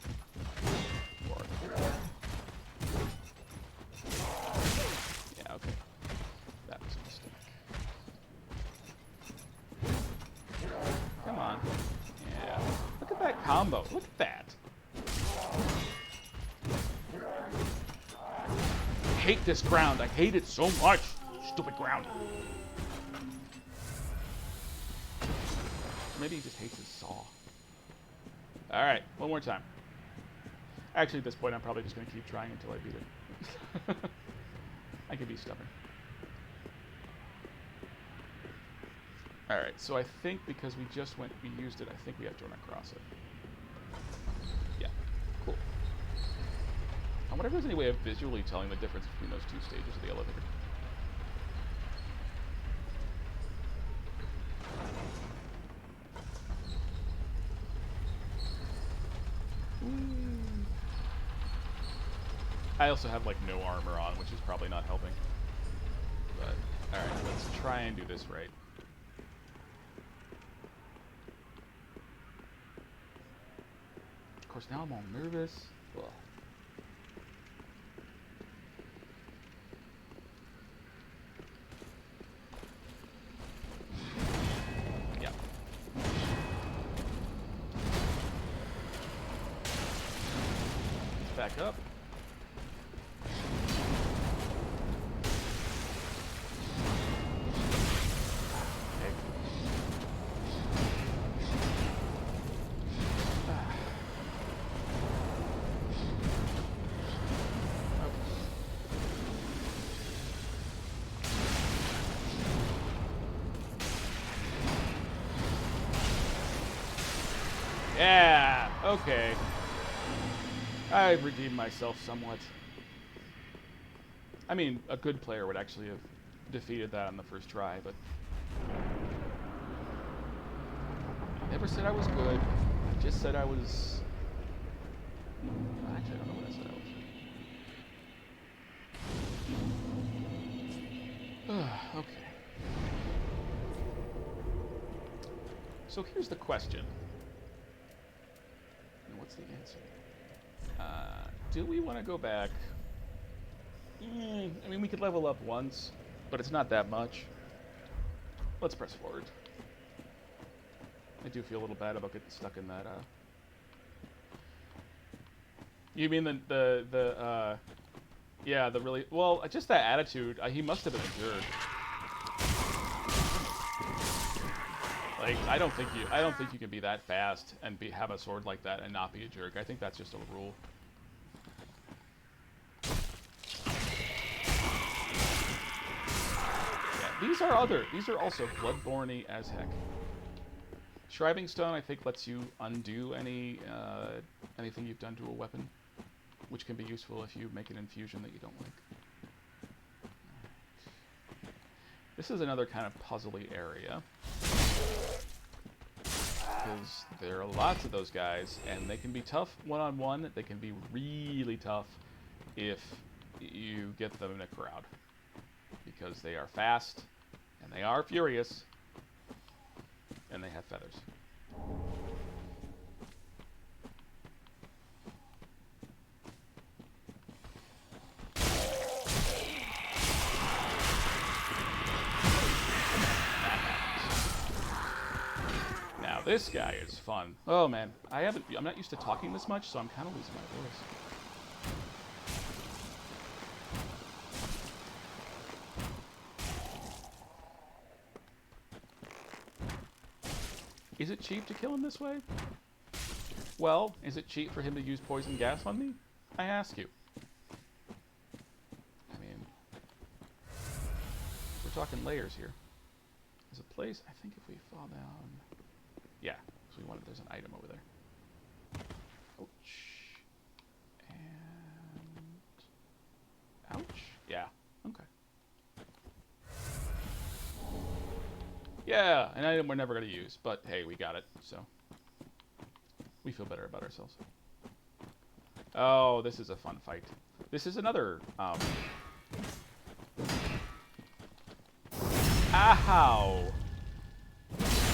Yeah, okay. That was a mistake. Come on. Yeah. Look at that combo. Look at that. I hate this ground. I hate it so much. Stupid ground. Maybe he just hates his saw. Alright, one more time. Actually, at this point, I'm probably just going to keep trying until I beat it. I can be stubborn. Alright, so I think because we used it, I think we have to run across it. Yeah, cool. I wonder if there's any way of visually telling the difference between those two stages of the elevator. I also have, like, no armor on, which is probably not helping. But, alright, let's try and do this right. Of course, now I'm all nervous. Ugh. Yeah. Let's back up. Yeah, okay. I've redeemed myself somewhat. I mean, a good player would actually have defeated that on the first try, but... I never said I was good. I just said I was... Actually, I don't know what I said I was. Okay. So here's the question. And what's the answer? Do we want to go back? I mean, we could level up once, but it's not that much. Let's press forward. I do feel a little bad about getting stuck in that, You mean yeah, the really... Well, just that attitude. He must have been a jerk. Like, I don't think you can be that fast and have a sword like that and not be a jerk. I think that's just a rule. Yeah, these are also Bloodborne-y as heck. Shriving Stone, I think, lets you undo anything you've done to a weapon, which can be useful if you make an infusion that you don't like. This is another kind of puzzly area, because there are lots of those guys, and they can be tough one-on-one. They can be really tough if you get them in a crowd, because they are fast, and they are furious, and they have feathers. Now this guy is fun. Oh man, I'm not used to talking this much, so I'm kind of losing my voice. Is it cheap to kill him this way? Well, is it cheap for him to use poison gas on me? I ask you. I mean, we're talking layers here. There's a place, I think if we fall down... Yeah, so there's an item over there. Ouch. And... Ouch? Yeah, okay. Yeah, an item we're never going to use, but hey, we got it, so we feel better about ourselves. Oh, this is a fun fight. This is another, Ow!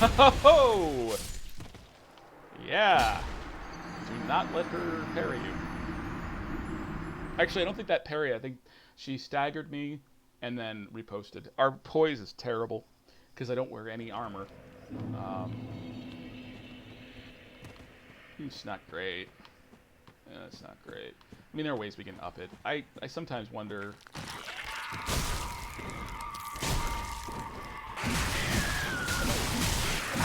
Ho-ho-ho! Yeah! Do not let her parry you. Actually, I don't think that parry, I think she staggered me and then reposted. Our poise is terrible, because I don't wear any armor. It's not great. It's not great. I mean, there are ways we can up it. I sometimes wonder...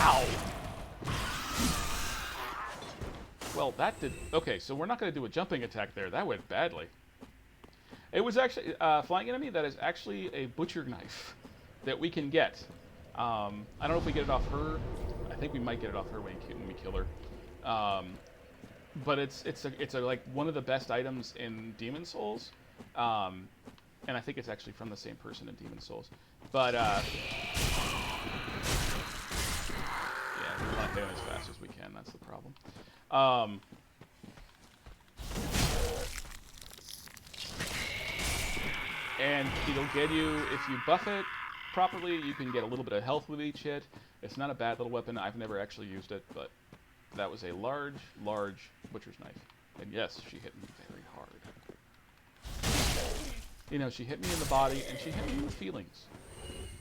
Ow! Well, that did... Okay, so we're not going to do a jumping attack there. That went badly. It was actually... flying enemy, that is actually a butcher knife that we can get. I don't know if we get it off her. I think we might get it off her when we kill her. But it's like one of the best items in Demon Souls, and I think it's actually from the same person in Demon Souls. But yeah, we want to hit him as fast as we can. That's the problem. And it'll get you if you buff it properly. You can get a little bit of health with each hit. It's not a bad little weapon. I've never actually used it, but that was a large butcher's knife. And yes, she hit me very hard. You know, she hit me in the body, and she hit me in the feelings.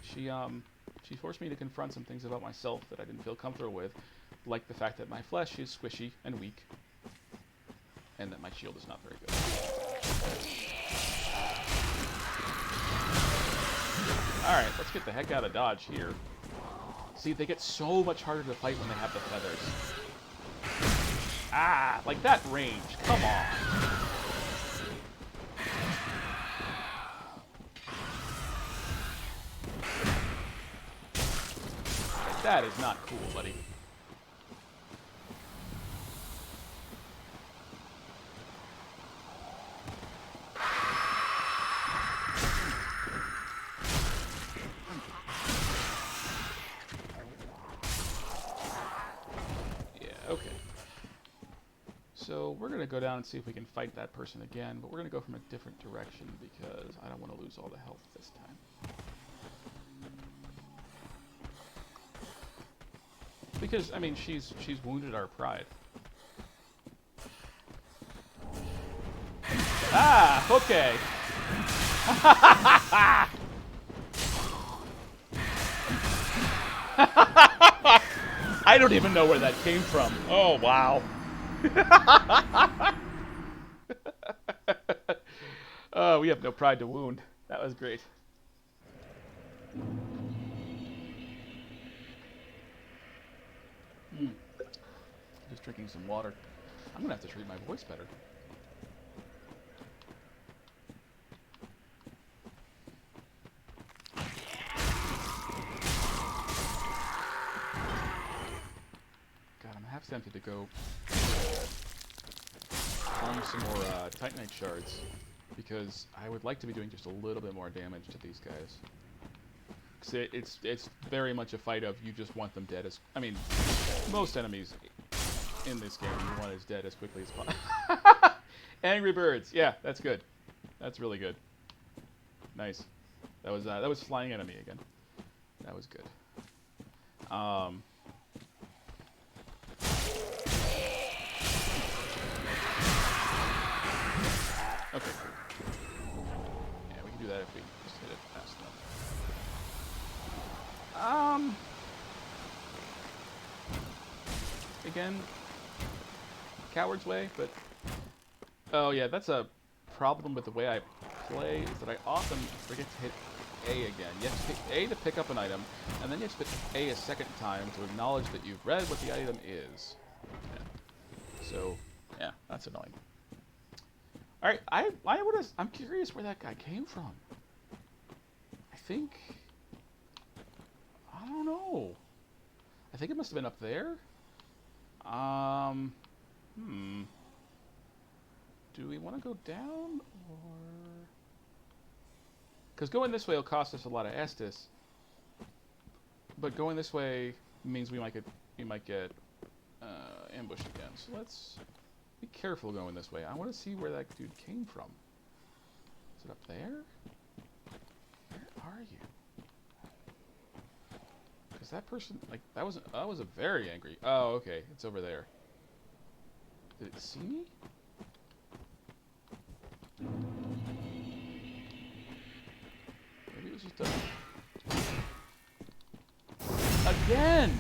She forced me to confront some things about myself that I didn't feel comfortable with, like the fact that my flesh is squishy and weak, and that my shield is not very good. Alright, let's get the heck out of dodge here. See, they get so much harder to fight when they have the feathers. Ah, like that range. Come on. That is not cool, buddy. So we're going to go down and see if we can fight that person again, but we're going to go from a different direction because I don't want to lose all the health this time. Because, I mean, she's wounded our pride. Ah, okay. I don't even know where that came from. Oh, wow. Oh, we have no pride to wound. That was great. Just drinking some water. I'm gonna have to treat my voice better. God, I'm half tempted to go farm some more Titanite shards because I would like to be doing just a little bit more damage to these guys. Because it's very much a fight of you just want them dead as... I mean, most enemies in this game you want as dead as quickly as possible. Angry birds. Yeah, that's good. That's really good. Nice. That was flying enemy again. That was good. Okay. Yeah, we can do that if we just hit it fast enough. Again, coward's way, but... Oh yeah, that's a problem with the way I play, is that I often forget to hit A again. You have to hit A to pick up an item, and then you have to hit A a second time to acknowledge that you've read what the item is. Yeah. So, yeah, that's annoying. Alright, I'm curious where that guy came from. I think... I don't know. I think it must have been up there. Do we want to go down, or... Because going this way will cost us a lot of Estus. But going this way means we might get ambushed again. So let's be careful going this way. I want to see where that dude came from. Is it up there? Where are you? Because that person, like, that was a very angry... Oh, okay. It's over there. Did it see me? Maybe it was just a... Again!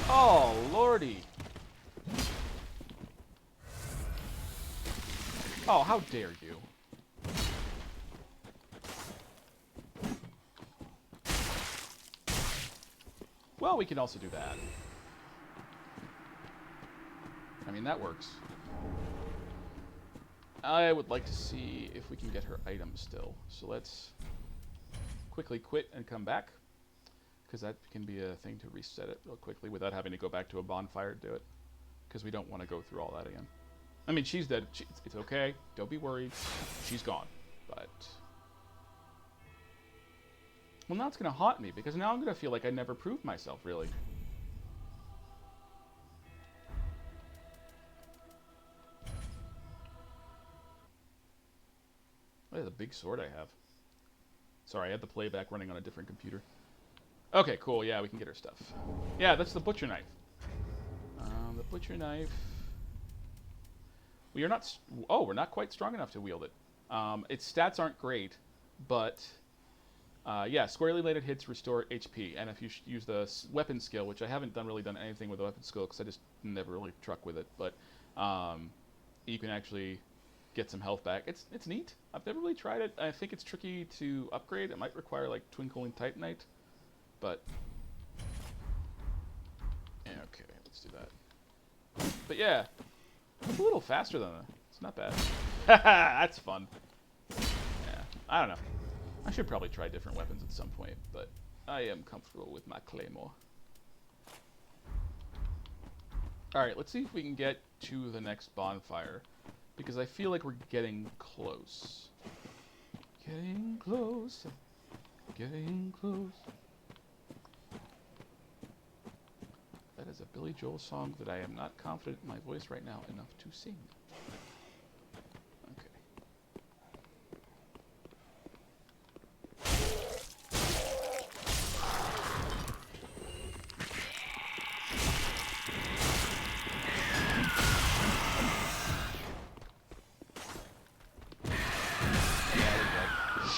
Oh, lordy. Oh, how dare you. Well, we can also do that. I mean, that works. I would like to see if we can get her item still. So let's quickly quit and come back, because that can be a thing to reset it real quickly without having to go back to a bonfire to do it, because we don't want to go through all that again. I mean, she's dead. It's okay. Don't be worried. She's gone. But... Well, now it's going to haunt me, because now I'm going to feel like I never proved myself, really. Look at the big sword I have. Sorry, I had the playback running on a different computer. Okay, cool. Yeah, we can get her stuff. Yeah, that's the butcher knife. The butcher knife... We are not... Oh, we're not quite strong enough to wield it. Its stats aren't great, but... yeah, squarely related hits restore HP, and if you use the weapon skill, which I haven't really done anything with the weapon skill, because I just never really truck with it, but you can actually get some health back. It's neat. I've never really tried it. I think it's tricky to upgrade. It might require, like, Twinkling Titanite, but... Yeah, okay, let's do that. But yeah, it's a little faster than it's not bad. That's fun. Yeah, I don't know. I should probably try different weapons at some point, but I am comfortable with my claymore. Alright, let's see if we can get to the next bonfire, because I feel like we're getting close. Getting close. Getting close. That is a Billy Joel song that I am not confident in my voice right now enough to sing. Okay.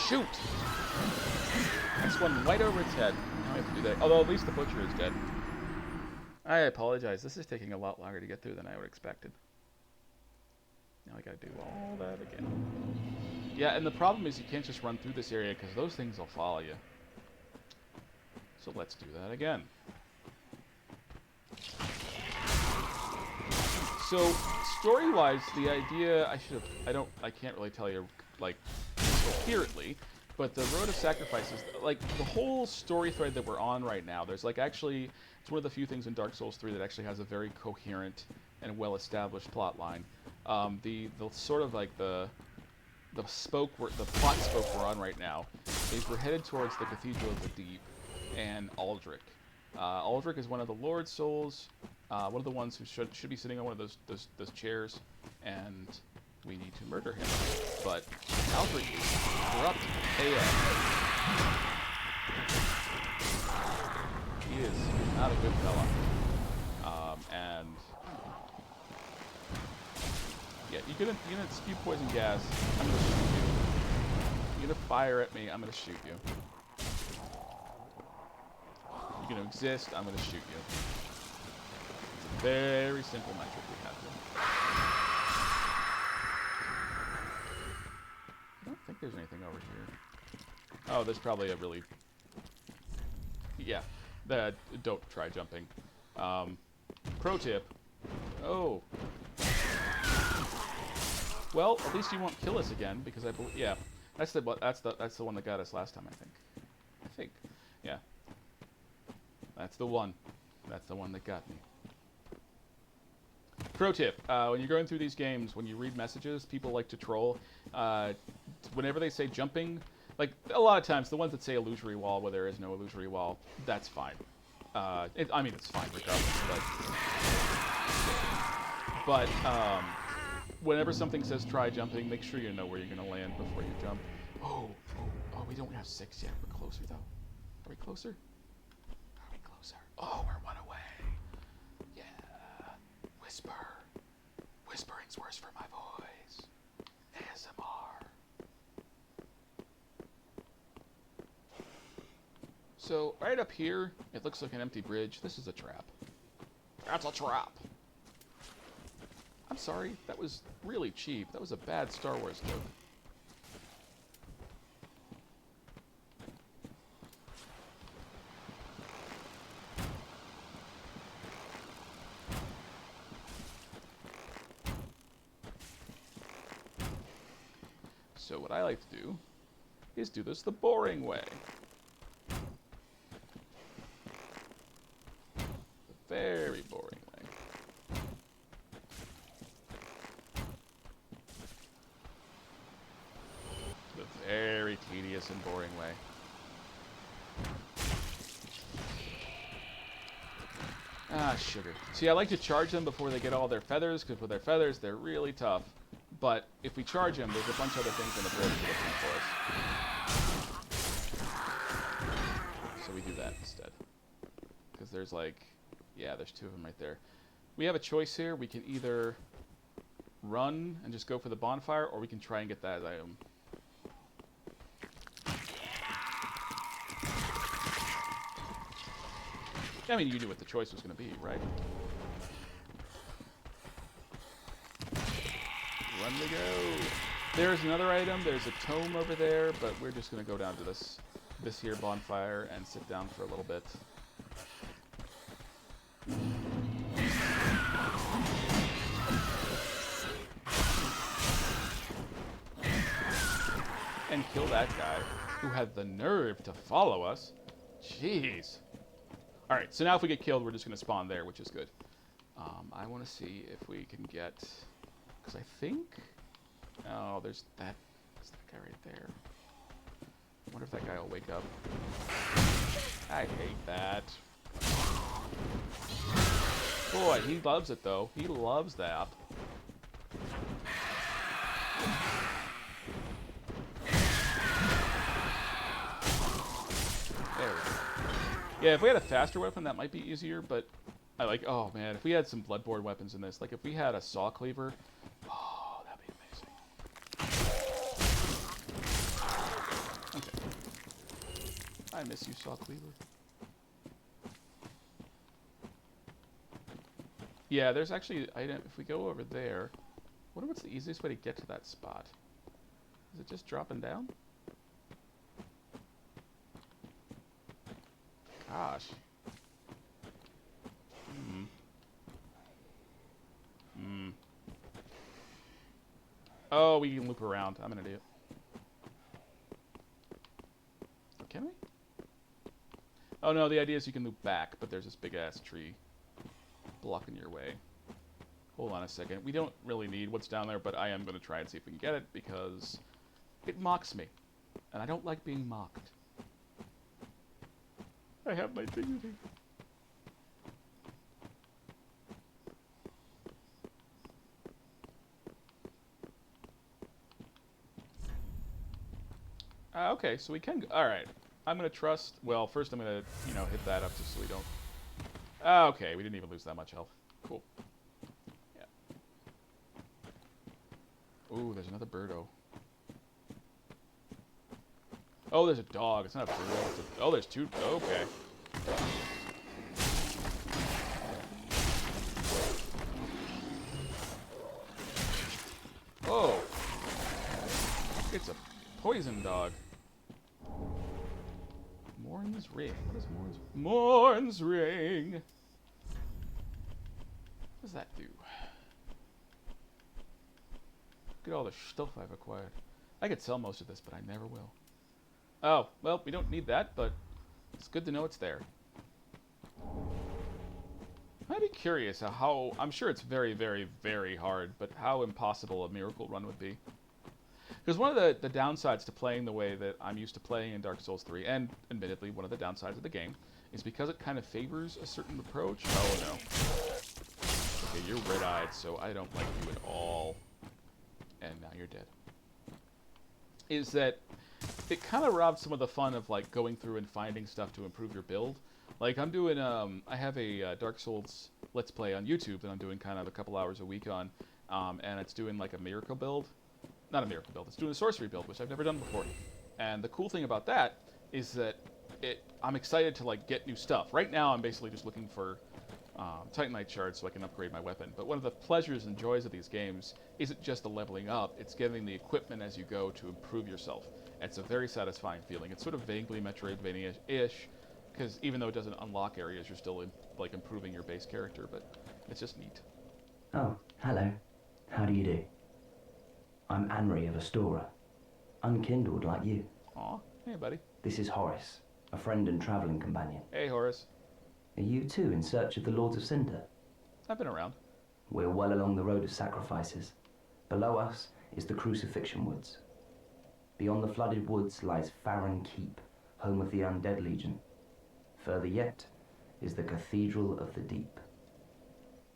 Shoot! Next one right over its head. Now I have to do that. Although at least the butcher is dead. I apologize. This is taking a lot longer to get through than I would have expected. Now I gotta do all that again. Yeah, and the problem is you can't just run through this area because those things will follow you. So let's do that again. So story-wise, the idea I can't really tell you like coherently, but the Road of Sacrifices, like the whole story thread that we're on right now, there's like actually, it's one of the few things in Dark Souls 3 that actually has a very coherent and well-established plot line. The sort of like the plot spoke we're on right now is we're headed towards the Cathedral of the Deep and Aldrich. Aldrich is one of the Lord Souls, one of the ones who should be sitting on one of those chairs, and we need to murder him. But Aldrich is corrupt AF. He is not a good fella. And yeah, you're gonna spew poison gas. I'm gonna shoot you. You're gonna fire at me. I'm gonna shoot you. You're gonna exist. I'm gonna shoot you. It's a very simple metric we have here. I don't think there's anything over here. Oh, there's probably a really... Yeah, don't try jumping. Pro tip. Oh. Well, at least you won't kill us again, because I believe... Yeah, that's the one that got us last time, I think. Yeah. That's the one. That's the one that got me. Pro tip, when you're going through these games, when you read messages, people like to troll. Whenever they say jumping, like a lot of times, the ones that say illusory wall where there is no illusory wall, that's fine. I mean, it's fine regardless, but whenever something says try jumping, make sure you know where you're going to land before you jump. Oh, we don't have 6 yet. We're closer, though. Are we closer? Are we closer? Oh, we're 1 away. Yeah. Whisper. Whispering's worse for my voice. ASMR. So, right up here, it looks like an empty bridge. This is a trap. That's a trap. I'm sorry, that was really cheap. That was a bad Star Wars joke. So what I like to do is do this the boring way. The very boring way. The very tedious and boring way. Ah, sugar. See, I like to charge them before they get all their feathers, because with their feathers, they're really tough. But if we charge them, there's a bunch of other things in the bridge looking for us. So we do that instead. Because there's like... Yeah, there's 2 of them right there. We have a choice here. We can either run and just go for the bonfire, or we can try and get that item. I mean, you knew what the choice was going to be, right? Run we go. There's another item. There's a tome over there, but we're just going to go down to this here bonfire and sit down for a little bit. And kill that guy who had the nerve to follow us. Jeez. Alright, so now if we get killed, we're just going to spawn there, which is good. I want to see if we can get... Because I think... Oh, there's that guy right there. I wonder if that guy will wake up. I hate that. Boy, he loves it, though. He loves that. There we go. Yeah, if we had a faster weapon, that might be easier, but I like... Oh, man, if we had some Bloodborne weapons in this, like if we had a saw cleaver... Oh, that'd be amazing. Okay. I miss you, saw cleaver. Yeah, there's actually an item. If we go over there, I wonder what's the easiest way to get to that spot. Is it just dropping down? Gosh. Oh, we can loop around. I'm an idiot. Can we? Oh no, the idea is you can loop back, but there's this big ass tree blocking your way. Hold on a second. We don't really need what's down there, but I am going to try and see if we can get it because it mocks me. And I don't like being mocked. I have my dignity. Okay, so we can go. Alright. I'm going to trust... Well, first I'm going to, you know, hit that up just so we don't... Okay, we didn't even lose that much health. Cool. Yeah. Ooh, there's another birdo. Oh, there's a dog. It's not a birdo. It's a... Oh, there's two... Okay. Oh. It's a poison dog. Morn's Ring. What is Morn's Ring? What does that do? Look at all the stuff I've acquired. I could sell most of this, but I never will. Oh, well, we don't need that, but it's good to know it's there. I'd be curious how... I'm sure it's very, very, very hard, but how impossible a miracle run would be. Because one of the downsides to playing the way that I'm used to playing in Dark Souls 3, and admittedly one of the downsides of the game, is because it kind of favors a certain approach. Oh no. Okay, you're red-eyed, so I don't like you at all. And now you're dead. Is that it kind of robs some of the fun of like going through and finding stuff to improve your build. Like I'm doing, I have a Dark Souls Let's Play on YouTube that I'm doing kind of a couple hours a week on, and it's doing like a miracle build. Not a miracle build, it's doing a sorcery build, which I've never done before. And the cool thing about that is that I'm excited to like get new stuff. Right now I'm basically just looking for Titanite shards so I can upgrade my weapon. But one of the pleasures and joys of these games isn't just the leveling up, it's getting the equipment as you go to improve yourself. And it's a very satisfying feeling. It's sort of vaguely Metroidvania-ish, because even though it doesn't unlock areas, you're still like improving your base character, but it's just neat. Oh, hello. How do you do? I'm Anri of Astora, unkindled like you. Aw, hey buddy. This is Horace, a friend and travelling companion. Hey Horace. Are you too in search of the Lords of Cinder? I've been around. We're well along the road of sacrifices. Below us is the Crucifixion Woods. Beyond the flooded woods lies Farron Keep, home of the Undead Legion. Further yet is the Cathedral of the Deep.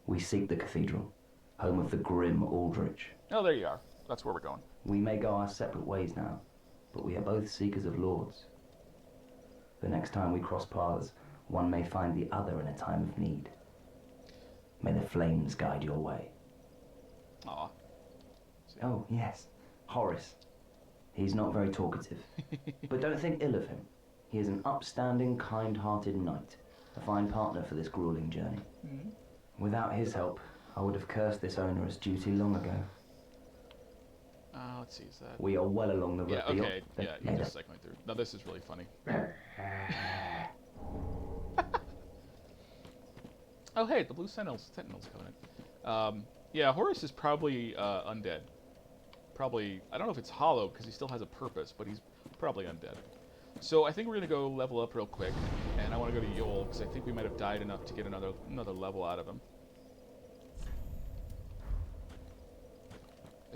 We seek the cathedral, home of the grim Aldrich. Oh, there you are. That's where we're going. We may go our separate ways now, but we are both seekers of lords. The next time we cross paths, one may find the other in a time of need. May the flames guide your way. Aw. Oh, yes. Horace. He's not very talkative. But don't think ill of him. He is an upstanding, kind-hearted knight, a fine partner for this grueling journey. Mm-hmm. Without his help, I would have cursed this onerous duty long ago. Let's see, is that... We are well along the road. Yeah, okay. Yeah, you're just cycling through. Now this is really funny. Oh, hey, the Blue Sentinels Covenant. Yeah, Horus is probably undead. Probably, I don't know if it's hollow because he still has a purpose, but he's probably undead. So I think we're going to go level up real quick, and I want to go to Yol because I think we might have died enough to get another level out of him.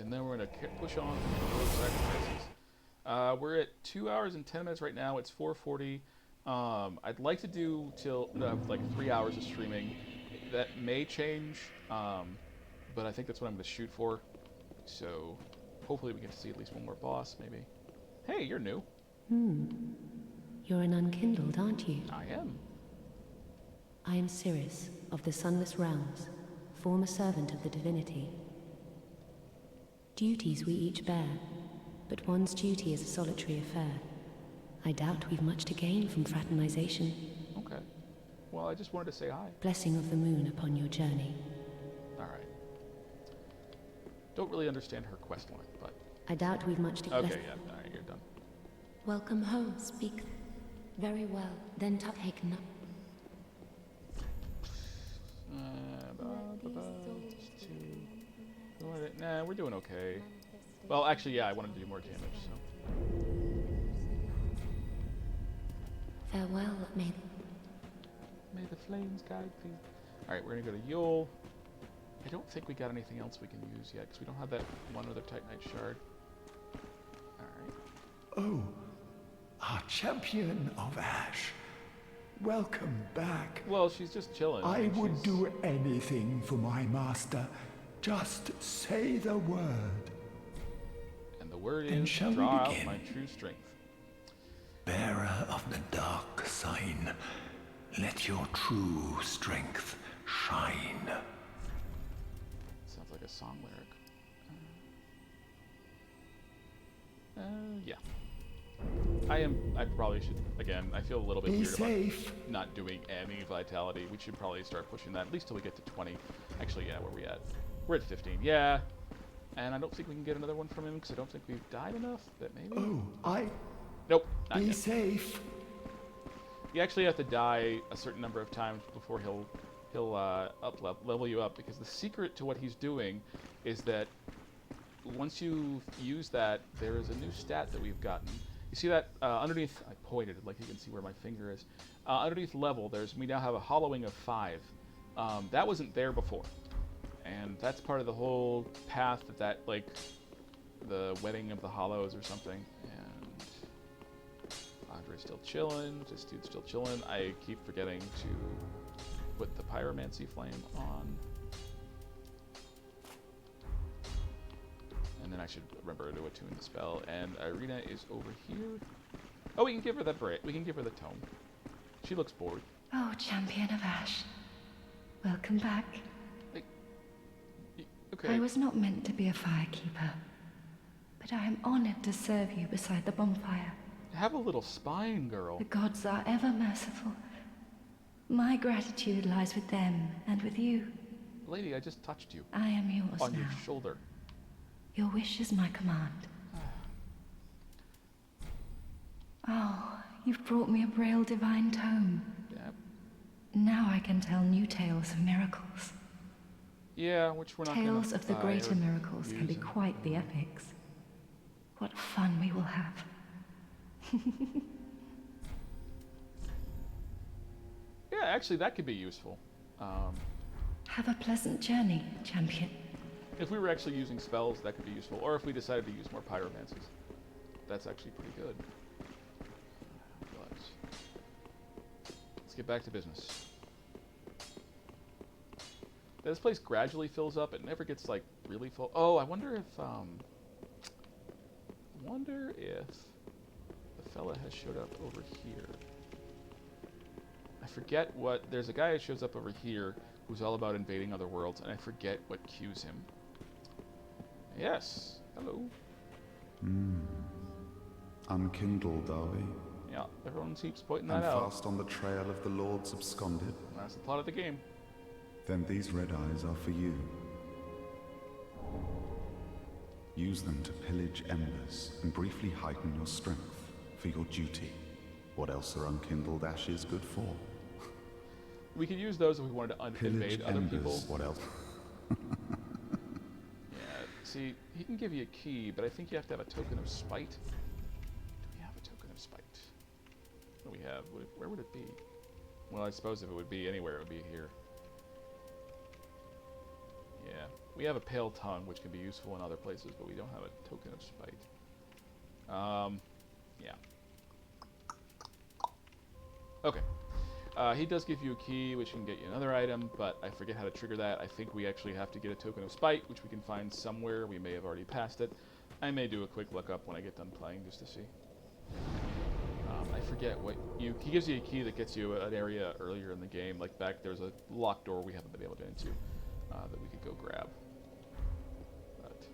And then we're going to push on to the sacrifices. We're at 2 hours and 10 minutes right now. It's 4:40. I'd like to do till like 3 hours of streaming. that may change, but I think that's what I'm going to shoot for. So hopefully we get to see at least one more boss, maybe. Hey, you're new. You're an unkindled, aren't you? I am. I am Cirrus, of the Sunless Realms, former servant of the divinity. Duties we each bear, but one's duty is a solitary affair. I doubt we've much to gain from fraternization. Okay. Well, I just wanted to say hi. Blessing of the moon upon your journey. Alright. Don't really understand her quest line, but... I doubt we've much to... Okay, yeah, alright, you're done. Welcome home, speak. Very well, then taken up. Nah, we're doing okay. Well, actually, yeah, I wanted to do more damage, so... Farewell, may the flames guide thee. Alright, we're gonna go to Yule. I don't think we got anything else we can use yet, because we don't have that one other Titanite shard. Alright. Oh, our champion of Ash. Welcome back. Well, she's just chilling. I would do anything for my master. Just say the word. And the word Then is shall we draw out begin? my true strength. Bearer of the dark sign, let your true strength shine. Sounds like a song lyric. Yeah. I probably should, again, I feel a little bit Be weird safe. about not doing any vitality. We should probably start pushing that, at least till we get to 20. Actually, yeah, where are we at? We're at 15, yeah. And I don't think we can get another one from him, because I don't think we've died enough, but maybe? Oh, Nope, not Be yet. safe. You actually have to die a certain number of times before he'll level you up, because the secret to what he's doing is that once you use that, there is a new stat that we've gotten. You see that underneath? I pointed like you can see where my finger is. Underneath level, we now have a hollowing of 5. That wasn't there before, and that's part of the whole path that like the wedding of the hollows or something. And Andre's still chilling. This dude's still chilling. I keep forgetting to put the pyromancy flame on. And then I should remember to attune the spell. And Irina is over here. Oh, we can give her the we can give her the tome. She looks bored. Oh, champion of Ash. Welcome back. Okay. I was not meant to be a firekeeper, but I am honored to serve you beside the bonfire. Have a little spine, girl. The gods are ever merciful. My gratitude lies with them and with you. Lady, I just touched you. I am yours on now. your shoulder. Your wish is my command. Oh, you've brought me a Braille divine tome. Yep. Now I can tell new tales of miracles. Yeah, which we're not Tales of the buy greater or miracles can be use. quite the epics. What fun we will have. Yeah, actually, that could be useful. Have a pleasant journey, champion. If we were actually using spells, that could be useful. Or if we decided to use more pyromancies. That's actually pretty good. But let's get back to business. This place gradually fills up. It never gets, like, really full. Oh, I wonder if the fella has showed up over here. I forget what... There's a guy who shows up over here who's all about invading other worlds, and I forget what cues him. Yes. Hello. Unkindled, are we? Yeah, everyone keeps pointing And that out. fast on the trail of the Lords absconded? That's the plot of the game. Then these red eyes are for you. Use them to pillage embers and briefly heighten your strength for your duty. What else are unkindled ashes good for? We could use those if we wanted to invade other embers. people. What else? Yeah, see, he can give you a key, but I think you have to have a token of spite. Do we have a token of spite? What do we have? Where would it be? Well, I suppose if it would be anywhere, it would be here. Yeah, we have a pale tongue, which can be useful in other places, but we don't have a token of spite. Yeah. Okay. He does give you a key, which can get you another item, but I forget how to trigger that. I think we actually have to get a token of spite, which we can find somewhere. We may have already passed it. I may do a quick look up when I get done playing just to see. I forget what he gives you a key that gets you an area earlier in the game. Like back there's a locked door we haven't been able to get into that we could go grab. But,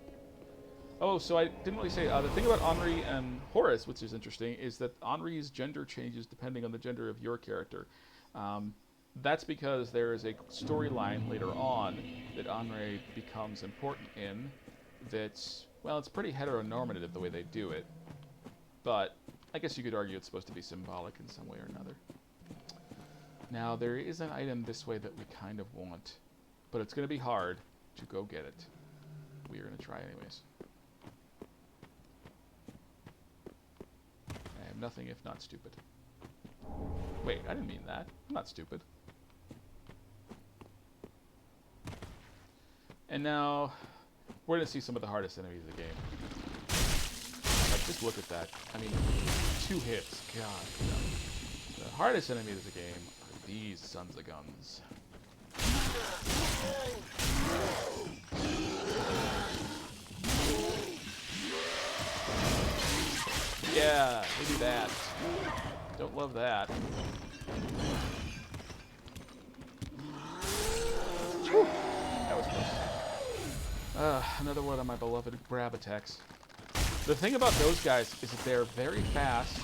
oh, so I didn't really say the thing about Henri and Horace, which is interesting, is that Henri's gender changes depending on the gender of your character. That's because there is a storyline later on that Henri becomes important in. That's, well, it's pretty heteronormative the way they do it, but I guess you could argue it's supposed to be symbolic in some way or another. Now, there is an item this way that we kind of want, but it's going to be hard to go get it. We are going to try anyways. I have nothing if not stupid. Wait, I didn't mean that. I'm not stupid. And now, we're going to see some of the hardest enemies of the game. Like, just look at that. I mean, 2 hits. God, no. The hardest enemies of the game are these sons of guns. Yeah, maybe that. Don't love that. Whew. That was close. Another one of my beloved grab attacks. The thing about those guys is that they're very fast,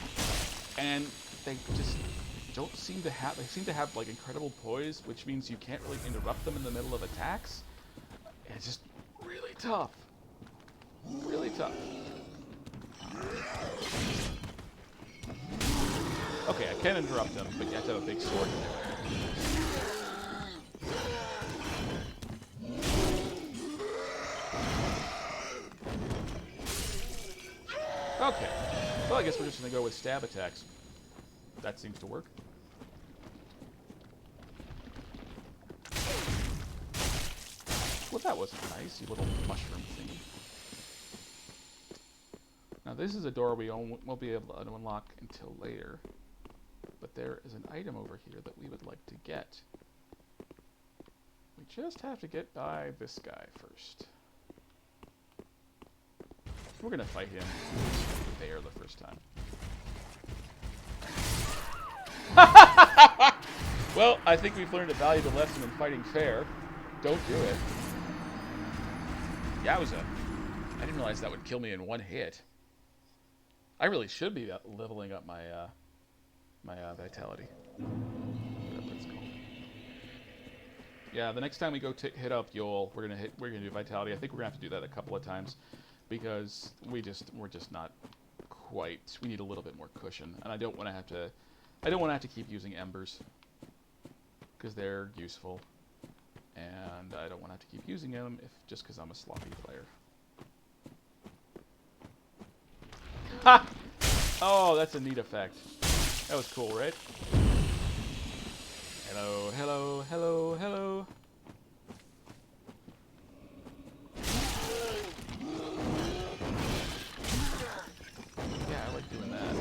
and they just don't seem to have, they seem to have like incredible poise, which means you can't really interrupt them in the middle of attacks. And it's just really tough. Really tough. Okay, I can interrupt them, but you have to have a big sword. Okay, well I guess we're just going to go with stab attacks. That seems to work. Well, that wasn't nice, you little mushroom thingy. Now this is a door we won't be able to unlock until later. But there is an item over here that we would like to get. We just have to get by this guy first. We're going to fight him there the first time. Well, I think we've learned a valuable lesson in fighting fair. Don't do it. Yowza. I didn't realize that would kill me in 1 hit. I really should be leveling up my vitality. That's called. Yeah, the next time we go hit up Yule, we're gonna do vitality. I think we're gonna have to do that a couple of times because we're just not quite. We need a little bit more cushion, and I don't want to have to keep using embers because they're useful, and I don't want to have to keep using them just because I'm a sloppy player. Ha! Oh, that's a neat effect. That was cool, right? Hello, hello, hello, hello. Yeah, I like doing that.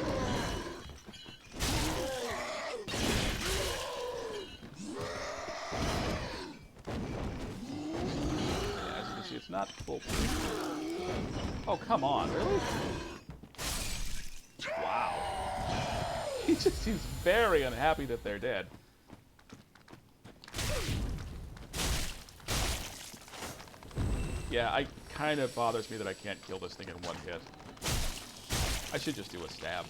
Yeah, as you can see, it's not foolproof. Oh, come on, really? Wow. He just seems very unhappy that they're dead. Yeah, it kind of bothers me that I can't kill this thing in 1 hit. I should just do a stab.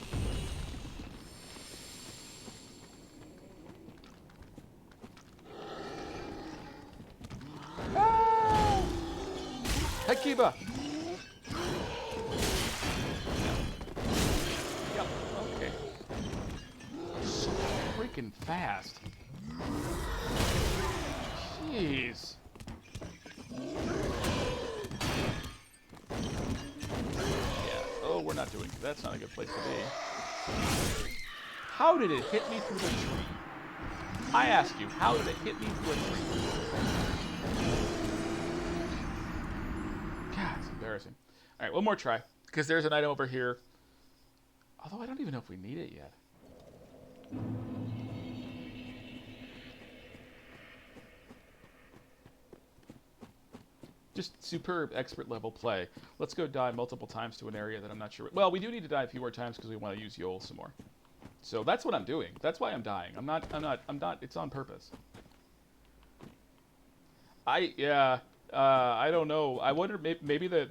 Ah! Hekiba! Yep, okay. So freaking fast. Jeez. We're not doing. That's not a good place to be. How did it hit me through the tree? I ask you, how did it hit me through a tree? God, it's embarrassing. All right, one more try, because there's an item over here. Although I don't even know if we need it yet. Just superb expert level play. Let's go die multiple times to an area that I'm not sure. Well, we do need to die a few more times because we want to use Yol some more. So that's what I'm doing. That's why I'm dying. I'm not. It's on purpose. I don't know. I wonder maybe the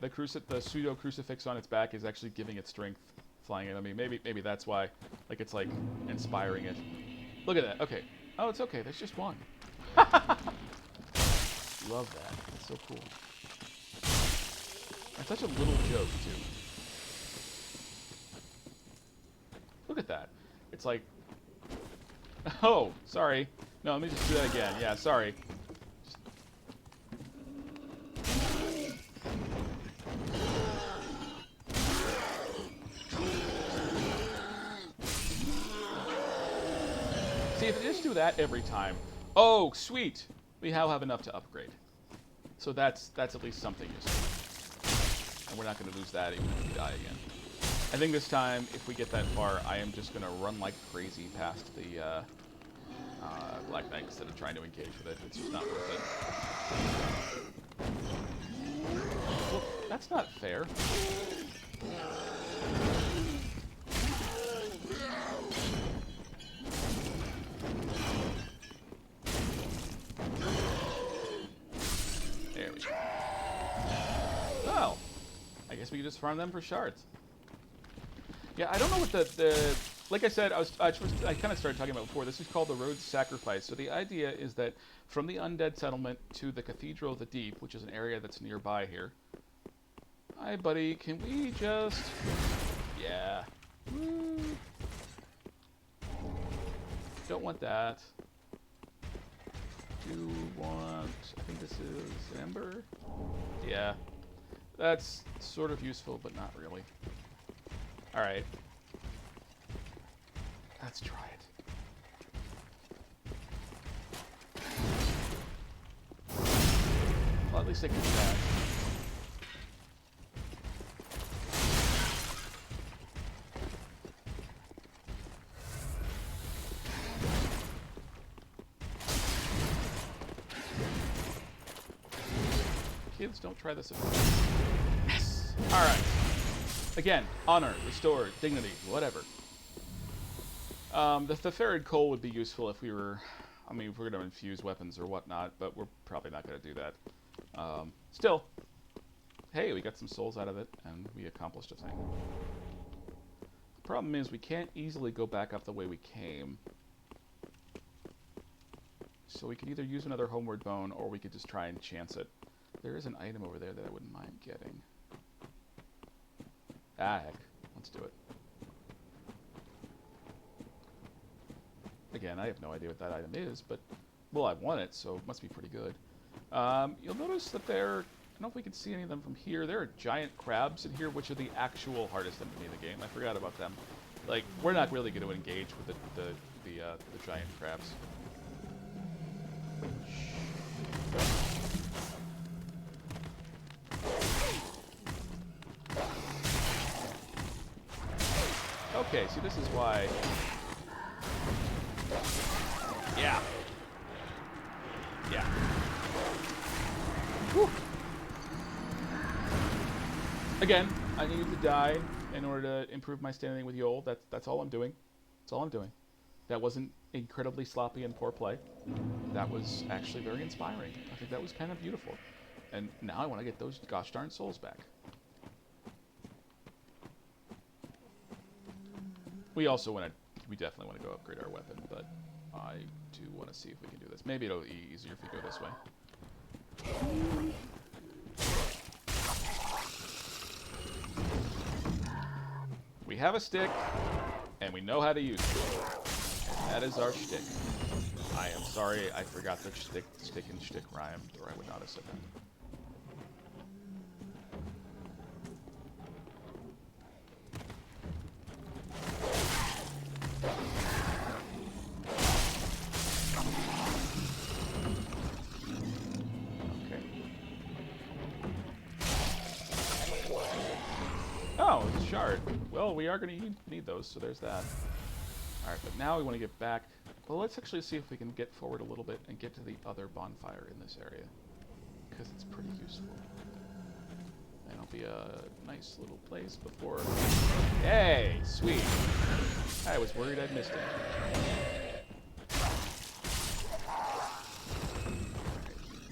pseudo crucifix on its back is actually giving it strength, flying it. I mean, maybe that's why. Like it's like inspiring it. Look at that. Okay. Oh, it's okay. There's just one. Love that. That's so cool. And such a little joke too. Look at that. It's like, oh, sorry. No, let me just do that again. Yeah, sorry. See, if I just do that every time. Oh, sweet. We now have enough to upgrade. So that's at least something useful. And we're not going to lose that even if we die again. I think this time, if we get that far, I am just going to run like crazy past the Black Knight instead of trying to engage with it. It's just not worth it. Well, that's not fair. There we go. Well, I guess we can just farm them for shards. Yeah, I don't know what the like I said, I kind of started talking about before. This is called the Road to Sacrifice. So the idea is that from the undead settlement to the Cathedral of the Deep, which is an area that's nearby here. Hi, buddy. Can we just... Yeah. Woo. Don't want that. Do want... I think this is Ember? Yeah. That's sort of useful, but not really. Alright. Let's try it. Well, at least I can do that. Kids, don't try this at home. Yes! Alright. Again, honor, restore, dignity, whatever. The ferrid coal would be useful if we were... I mean, if we're going to infuse weapons or whatnot, but we're probably not going to do that. Still, hey, we got some souls out of it, and we accomplished a thing. The problem is we can't easily go back up the way we came. So we could either use another homeward bone, or we could just try and chance it. There is an item over there that I wouldn't mind getting. Ah, heck. Let's do it. Again, I have no idea what that item is, but... Well, I want it, so it must be pretty good. You'll notice that there... I don't know if we can see any of them from here. There are giant crabs in here, which are the actual hardest enemy in the game. I forgot about them. Like, we're not really going to engage with the giant crabs. Okay, see, this is why... Yeah. Yeah. Whew. Again, I needed to die in order to improve my standing with Yol. That's all I'm doing. That's all I'm doing. That wasn't incredibly sloppy and poor play. That was actually very inspiring. I think that was kind of beautiful. And now I want to get those gosh darn souls back. We also want to... We definitely want to go upgrade our weapon, but I do want to see if we can do this. Maybe it'll be easier if we go this way. We have a stick, and we know how to use it. And that is our shtick. I am sorry I forgot the stick and shtick rhyme, or I would not have said that. Oh, it's a shard. Well, we are going to need those, so there's that. Alright, but now we want to get back. Well, let's actually see if we can get forward a little bit and get to the other bonfire in this area. because it's pretty useful. And it'll be a nice little place before... Hey, sweet. I was worried I'd missed it.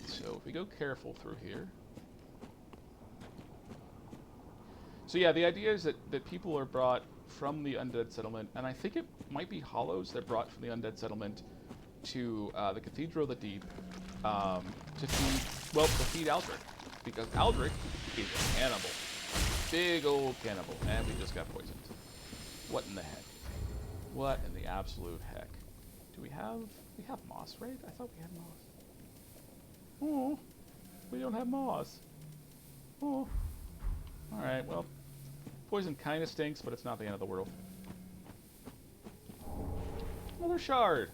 So if we go careful through here... So yeah, the idea is that people are brought from the undead settlement, and I think it might be hollows they're brought from the undead settlement to the Cathedral of the Deep to feed Aldrich, because Aldrich is a cannibal, big old cannibal, and we just got poisoned. What in the heck? What in the absolute heck? Do we have moss, right? I thought we had moss. Oh, we don't have moss. Oh, all right. Well, poison kind of stinks, but it's not the end of the world. Another shard.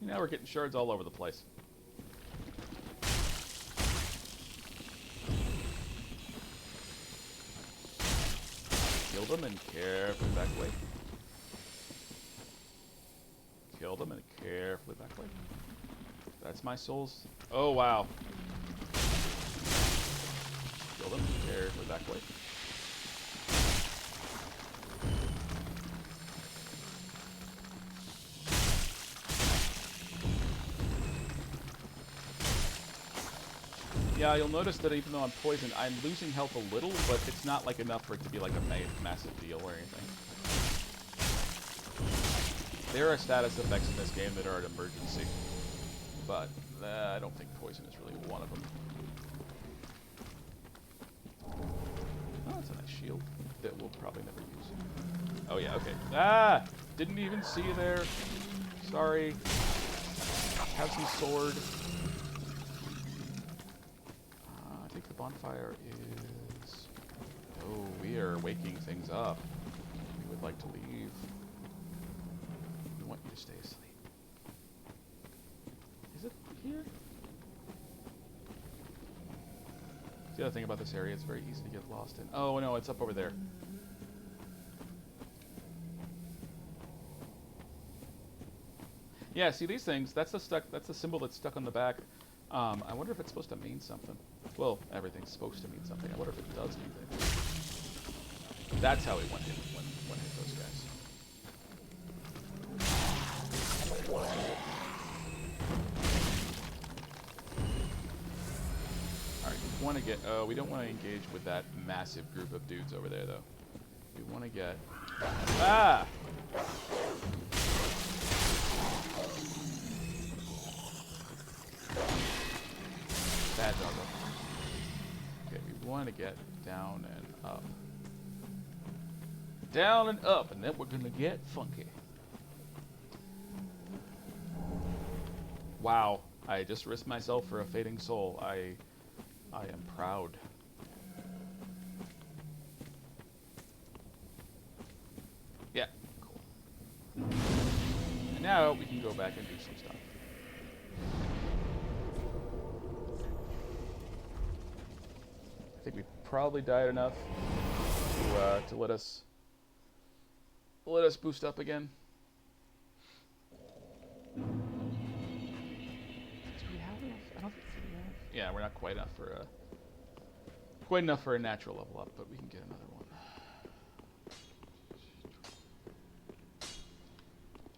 Now we're getting shards all over the place. Kill them and carefully back away. Kill them and carefully back away. That's my souls. Oh, wow. Kill them and carefully back away. Yeah, you'll notice that even though I'm poisoned, I'm losing health a little, but it's not like enough for it to be like a massive deal or anything. There are status effects in this game that are an emergency, but I don't think poison is really one of them. Oh, that's a nice shield that we'll probably never use. Oh yeah, okay. Ah! Didn't even see you there. Sorry. Have some sword. I think the bonfire is... Oh, we are waking things up. We would like to leave. We want you to stay asleep. Is it here? The other thing about this area, it's very easy to get lost in. Oh no, it's up over there. Yeah, see these things, that's the symbol that's stuck on the back. I wonder if it's supposed to mean something. Well, everything's supposed to mean something. I wonder if it does mean anything. That's how we went hit those guys. Alright, we want to get... Oh, we don't want to engage with that massive group of dudes over there, though. We want to get... Ah! Bad doggo. Okay, we want to get down and up. Down and up, and then we're gonna get funky. Wow, I just risked myself for a fading soul. I am proud. Yeah, cool. And now we can go back and do some stuff. I think we probably died enough to let us boost up again. Do we have enough? I don't think we have. Yeah, we're not quite enough for a natural level up, but we can get another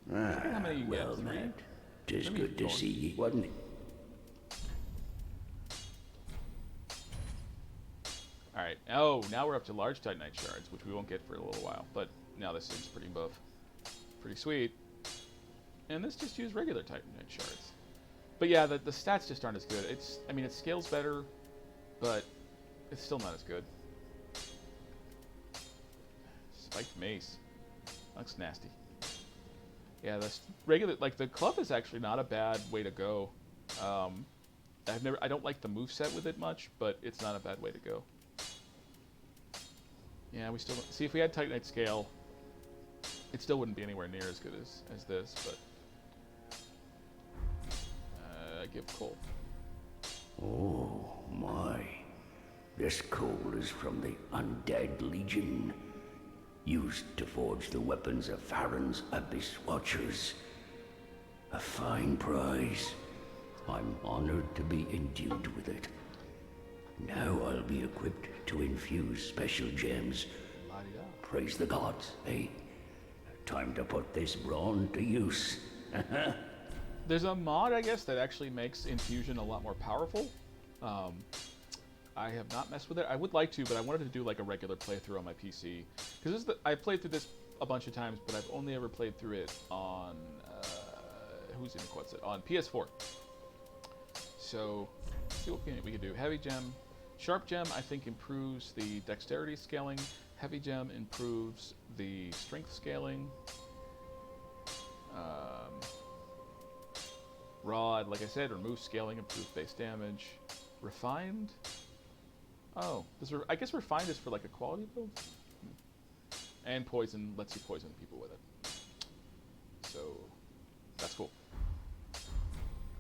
one. How many you well, get? Matt, 'tis good to see ye, wasn't it? Alright, oh, now we're up to large Titanite shards, which we won't get for a little while, but now this seems pretty buff. Pretty sweet. And this just used regular Titanite shards. But yeah, the stats just aren't as good. I mean, it scales better, but it's still not as good. Spiked mace. Looks nasty. Yeah, the regular, like, the club is actually not a bad way to go. I don't like the moveset with it much, but it's not a bad way to go. Yeah, we still... See, if we had Titanite scale, it still wouldn't be anywhere near as good as this, but... give coal. Oh, my. This coal is from the Undead Legion, used to forge the weapons of Farron's Abyss Watchers. A fine prize. I'm honored to be endued with it. Now I'll be equipped to infuse special gems. Praise the gods, eh? Time to put this brawn to use. There's a mod, I guess, that actually makes infusion a lot more powerful. I have not messed with it. I would like to, but I wanted to do like a regular playthrough on my PC. Because I played through this a bunch of times, but I've only ever played through it on on PS4. So, let's see what we can do. Heavy gem, sharp gem. I think improves the dexterity scaling. Heavy gem improves the strength scaling. Rod, like I said, removes scaling, improves base damage. Refined. Oh, I guess refined is for like a quality build. And poison lets you poison people with it. So, that's cool.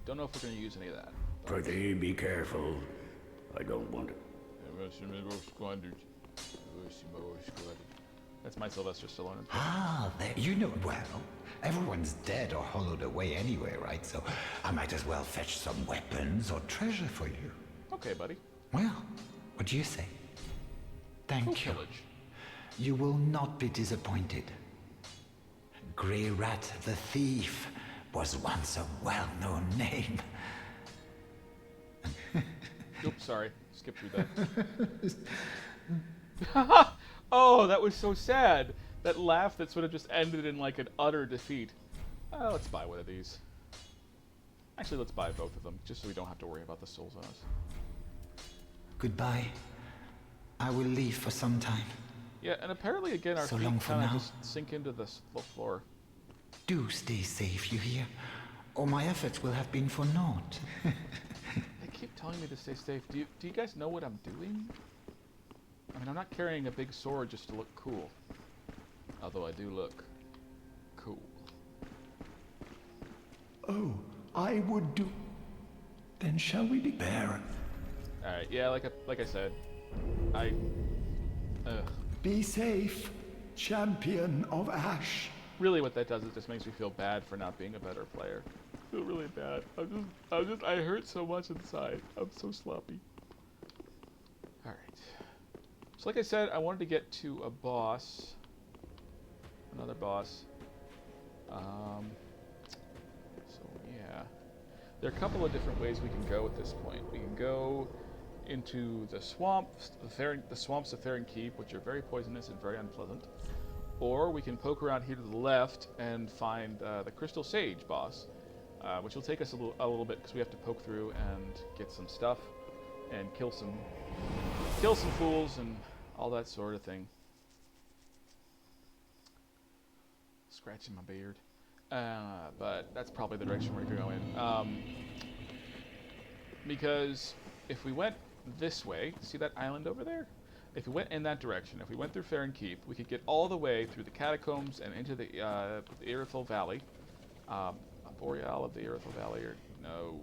Don't know if we're going to use any of that. Pretty be careful. I don't want it. That's my Sylvester Stallone. Ah, you know it well. Everyone's dead or hollowed away anyway, right? So I might as well fetch some weapons or treasure for you. Okay, buddy. Well, what do you say? Thank you. You will not be disappointed. Grey Rat the Thief was once a well-known name. Oops, sorry. Skip through that. Oh, that was so sad. That laugh that sort of just ended in like an utter defeat. Let's buy one of these. Actually, let's buy both of them, just so we don't have to worry about the souls on us. Goodbye. I will leave for some time. Yeah, and apparently again our So feet long for kind of now. just sink into the floor. Do stay safe, you hear? Or my efforts will have been for naught. They keep telling me to stay safe. Do you guys know what I'm doing? I mean, I'm not carrying a big sword just to look cool. Although I do look cool. Oh, I would do. Then shall we declare? Alright, yeah, like I said, Be safe, champion of Ash. Really what that does is just makes me feel bad for not being a better player. I feel really bad. I hurt so much inside. I'm so sloppy. Alright. So like I said, I wanted to get to a boss. Another boss. So yeah. There are a couple of different ways we can go at this point. We can go into the swamps, the swamps of Theron Keep, which are very poisonous and very unpleasant. Or we can poke around here to the left and find the Crystal Sage boss, which will take us a little bit because we have to poke through and get some stuff and kill some fools and all that sort of thing. Scratching my beard, but that's probably the direction we're going to go in. Because if we went this way, see that island over there? If we went in that direction, if we went through Farron Keep, we could get all the way through the catacombs and into the Irithyll Valley. Boreal of the Irithyll Valley, or no.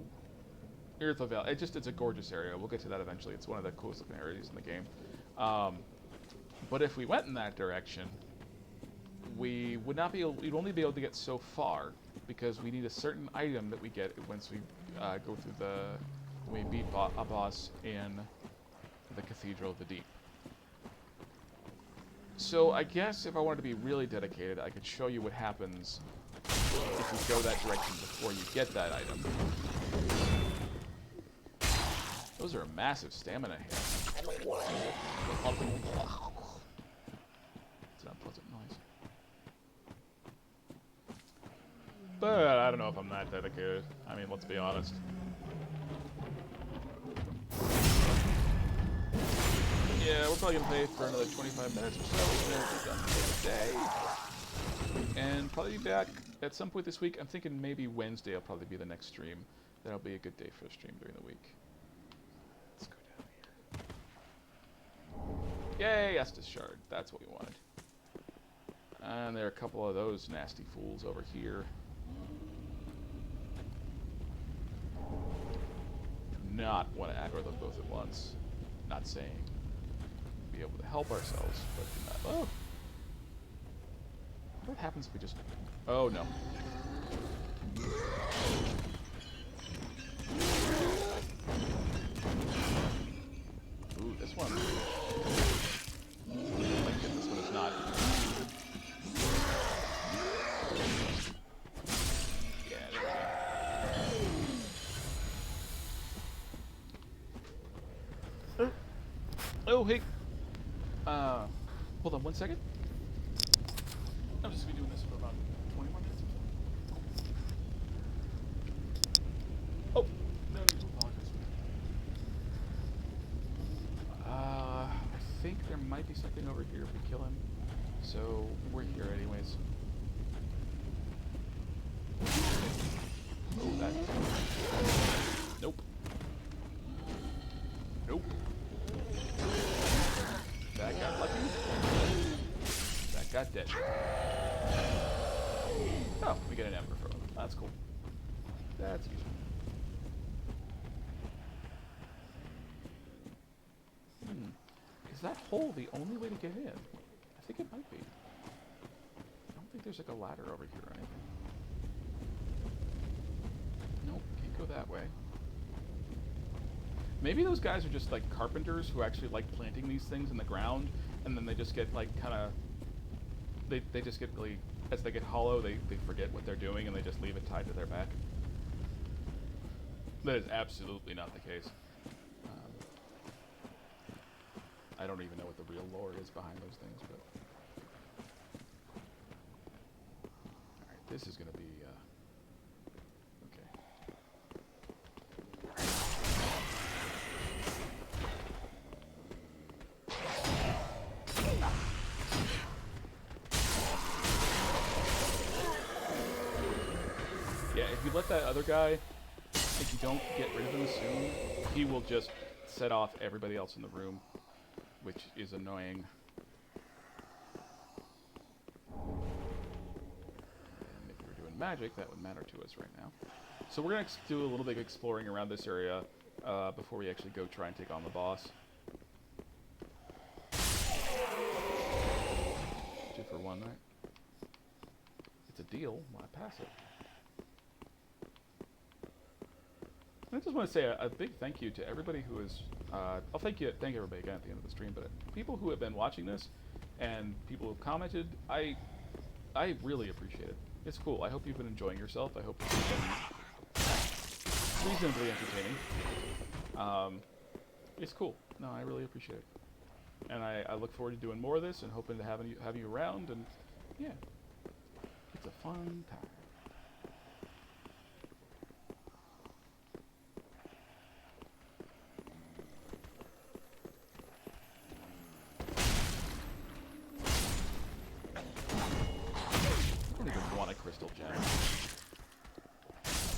Irithyll Valley, it's a gorgeous area. We'll get to that eventually. It's one of the coolest looking areas in the game. But if we went in that direction, we would not be able, we'd only be able to get so far because we need a certain item that we get once we go through we beat a boss in the Cathedral of the Deep. So I guess if I wanted to be really dedicated, I could show you what happens if you go that direction before you get that item. Those are massive stamina here. It's an unpleasant noise. But I don't know if I'm that dedicated. I mean, let's be honest. Yeah, we're probably going to play for another 25 minutes or so, and then we'll be done for the day. And probably be back at some point this week. I'm thinking maybe Wednesday will probably be the next stream. That'll be a good day for a stream during the week. Let's go down here. Yay, Estus Shard. That's what we wanted. And there are a couple of those nasty fools over here. Do not want to aggro them both at once. Not saying be able to help ourselves, but do not. Oh! What happens if we just... Oh, no. this one. Like this one is not. Yeah, there we go. Oh, hey. Hold on 1 second. I'm just gonna be doing this for about 20 more minutes. Oh, no need to apologize. I think there might be something over here if we kill him. So we're here anyways. Oh, that. Nope. Nope. That got lucky. That got dead. Oh, we get an ember from him. That's cool. That's useful. Is that hole the only way to get in? I think it might be. I don't think there's like a ladder over here or anything. Nope, can't go that way. Maybe those guys are just like carpenters who actually like planting these things in the ground, and then they just get like kind of... They just get really... As they get hollow, they forget what they're doing and they just leave it tied to their back. That is absolutely not the case. I don't even know what the real lore is behind those things, but... Alright, this is gonna be, yeah, if you let that other guy, if you don't get rid of him soon, he will just set off everybody else in the room, which is annoying. And if we were doing magic, that would matter to us right now. So we're going to do a little bit of exploring around this area before we actually go try and take on the boss. 2 for 1, right? It's a deal. Why pass it? I just want to say a big thank you to everybody who is... I'll thank everybody again at the end of the stream, but people who have been watching this and people who have commented, I really appreciate it. It's cool. I hope you've been enjoying yourself. I hope it's been reasonably entertaining. It's cool. No, I really appreciate it. And I look forward to doing more of this and hoping to have you around, and yeah, it's a fun time. Crystal gem.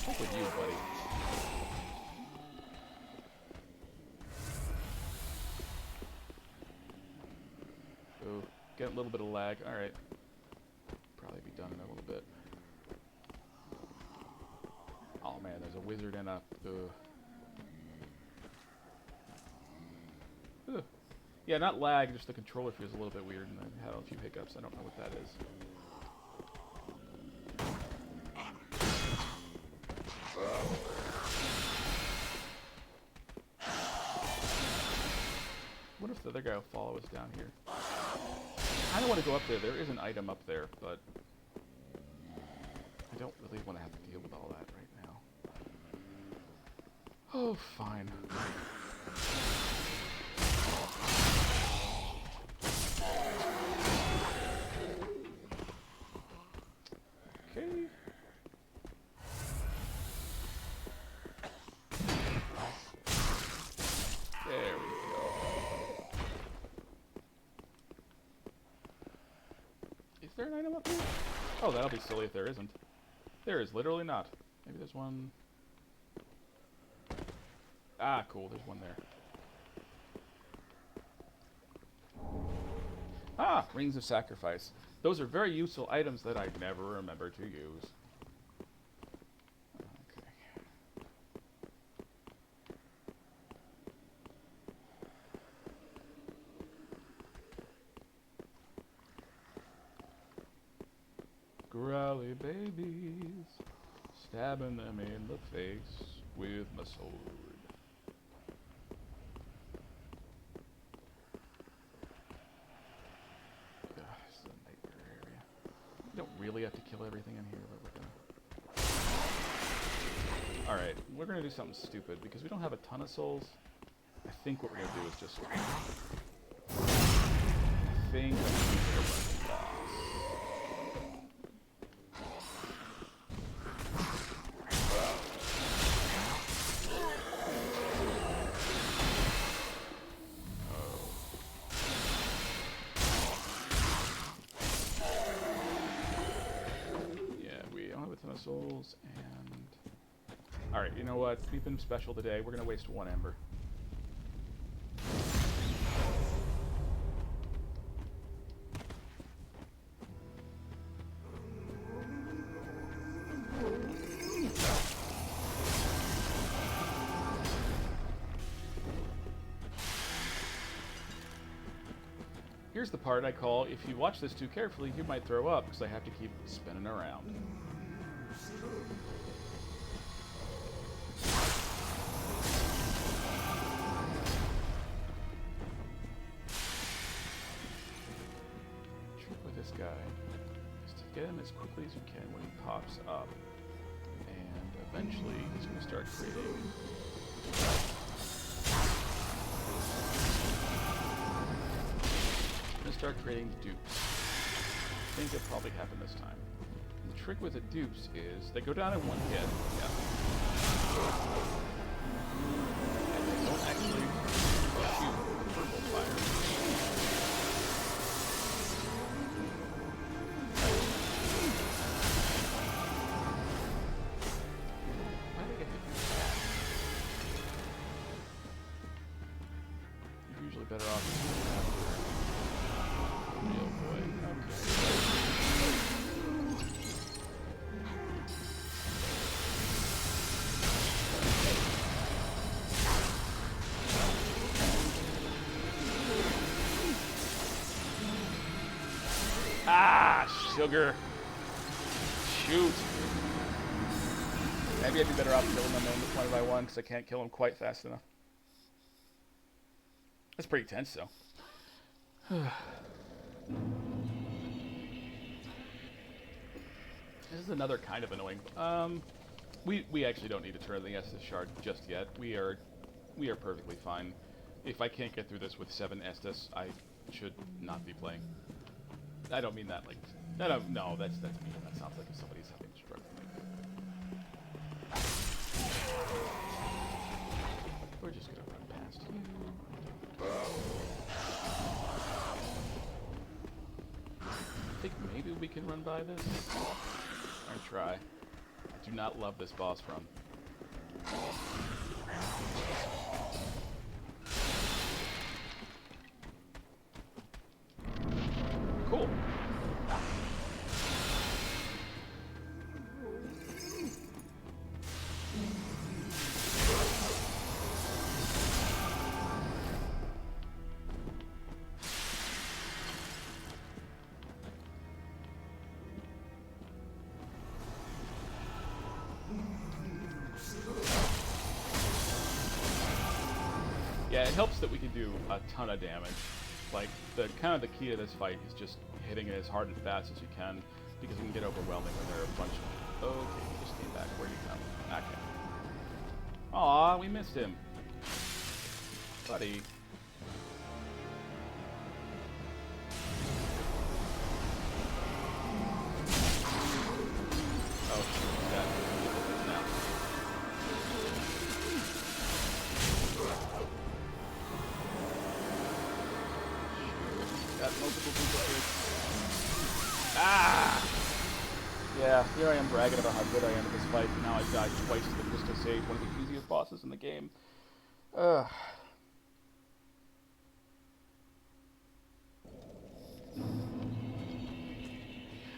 What's with you, buddy? Oh, get a little bit of lag. Alright. Probably be done in a little bit. Oh man, there's a wizard and a... Yeah, not lag, just the controller feels a little bit weird and I had a few hiccups. I don't know what that is. What if the other guy will follow us down here? I kind of want to go up there. There is an item up there, but I don't really want to have to deal with all that right now. Oh, fine. Okay. There we go. Is there an item up here? Oh, that'll be silly if there isn't. There is literally not. Maybe there's one. Ah, cool. There's one there. Ah, rings of sacrifice. Those are very useful items that I never remember to use. Okay. Growly babies, stabbing them in the face with my sword. have to kill everything in here, but we're gonna... Alright, we're gonna do something stupid, because we don't have a ton of souls. I think what we're gonna do is just... I think I'm gonna do a boss. Souls and alright, you know what? We've been special today. We're gonna waste 1 ember. Here's the part I call, if you watch this too carefully, you might throw up, because I have to keep spinning around. Trick with this guy is to get him as quickly as you can when he pops up, and eventually he's going to start creating... start creating dupes. I think it'll probably happen this time. And the trick with the dupes is they go down in 1 hit. Yeah. And they don't actually shoot with purple fire. Why do they get hit with that? You're usually better off real boy. Ah, sugar. Shoot. Maybe I'd be better off killing them one by one because I can't kill them quite fast enough. That's pretty tense, though. This is another kind of annoying. We actually don't need to turn the Estus shard just yet. We are perfectly fine. If I can't get through this with 7 Estus, I should not be playing. I don't mean that like... No, that's mean. That sounds like if somebody's having struggle. We're just gonna run past you. I think maybe we can run by this. Or try. I do not love this boss run. Cool. Yeah, it helps that we can do a ton of damage. Like, the key to this fight is just hitting it as hard and fast as you can, because it can get overwhelming when there are a bunch of... Okay, he just came back. Where'd he come? Okay. Aw, we missed him. Buddy. Oh, shoot, that. Now. Got multiple duplicates. Ah! Yeah, here I am bragging about how good I am at this fight, and now I've died twice to the Crystal Sage, one of the easiest bosses in the game. Ugh.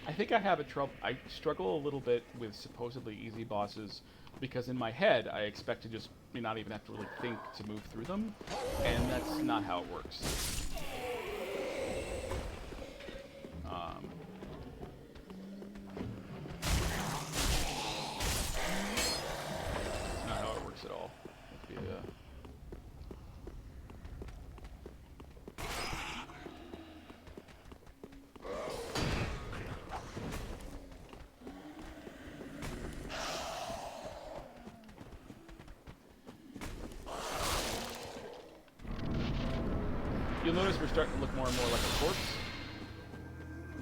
I think I have I struggle a little bit with supposedly easy bosses, because in my head I expect to just not even have to really think to move through them, and that's not how it works. Not how it works at all. you'll notice we're starting to look more and more like a corpse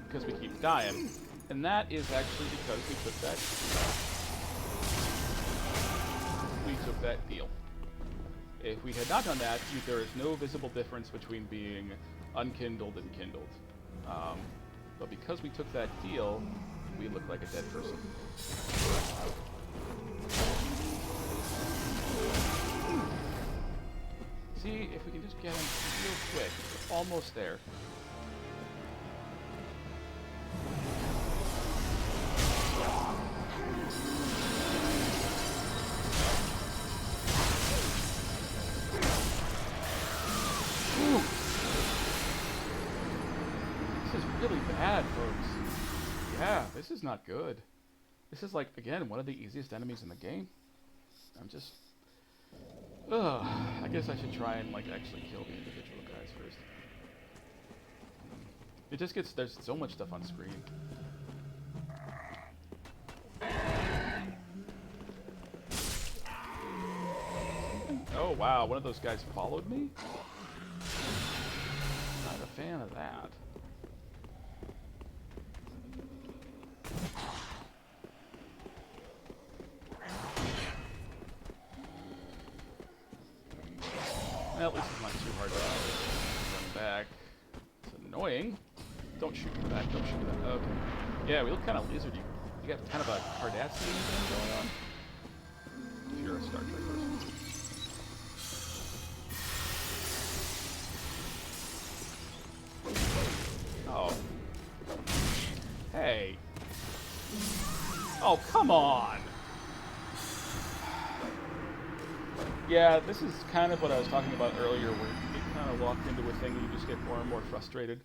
because we keep dying, and that is actually because we took that deal. If we had not done that, there is no visible difference between being unkindled and kindled. But because we took that deal, we look like a dead person. See, if we can just get him real quick. We're almost there. Ooh. This is really bad, folks. Yeah, this is not good. This is like, again, one of the easiest enemies in the game. I'm just... Ugh, I guess I should try and like actually kill the individual guys first. It just gets, there's so much stuff on screen. Oh wow, one of those guys followed me? Not a fan of that. Well, at least it's not too hard to run back. It's annoying. Don't shoot me back. Don't shoot me back. Okay. Yeah, we look kind of lizardy. You got kind of a Cardassian thing going on. If you're a Star Trek person. Oh. Hey. Oh, come on. Yeah, this is kind of what I was talking about earlier, where you get kind of locked into a thing and you just get more and more frustrated.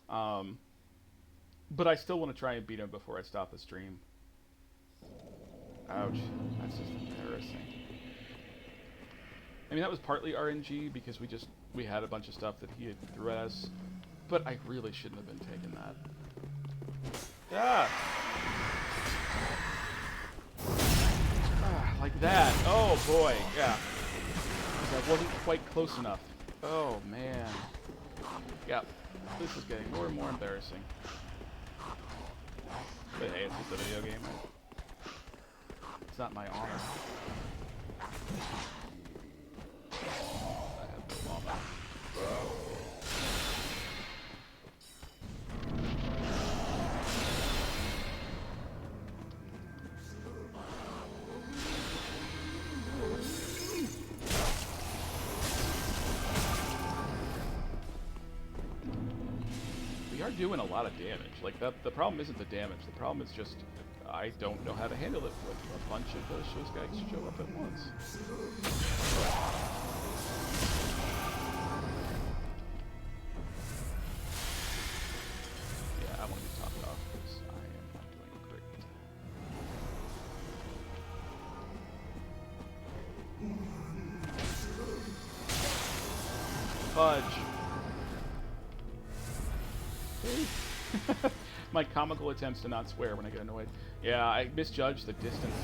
But I still want to try and beat him before I stop the stream. Ouch. That's just embarrassing. I mean, that was partly RNG because we had a bunch of stuff that he had threw at us, but I really shouldn't have been taking that. Ah! Like that. Oh boy, yeah. I wasn't quite close enough. Oh man. Yep. This is getting more and more embarrassing. But hey, it's just a video game. It's not my honor. I have no honor. We are doing a lot of damage. Like, the problem isn't the damage. The problem is just I don't know how to handle it when a bunch of those guys show up at once. Yeah, I want to be topped off because I am not doing great. Fudge. My comical attempts to not swear when I get annoyed. Yeah, I misjudged the distance.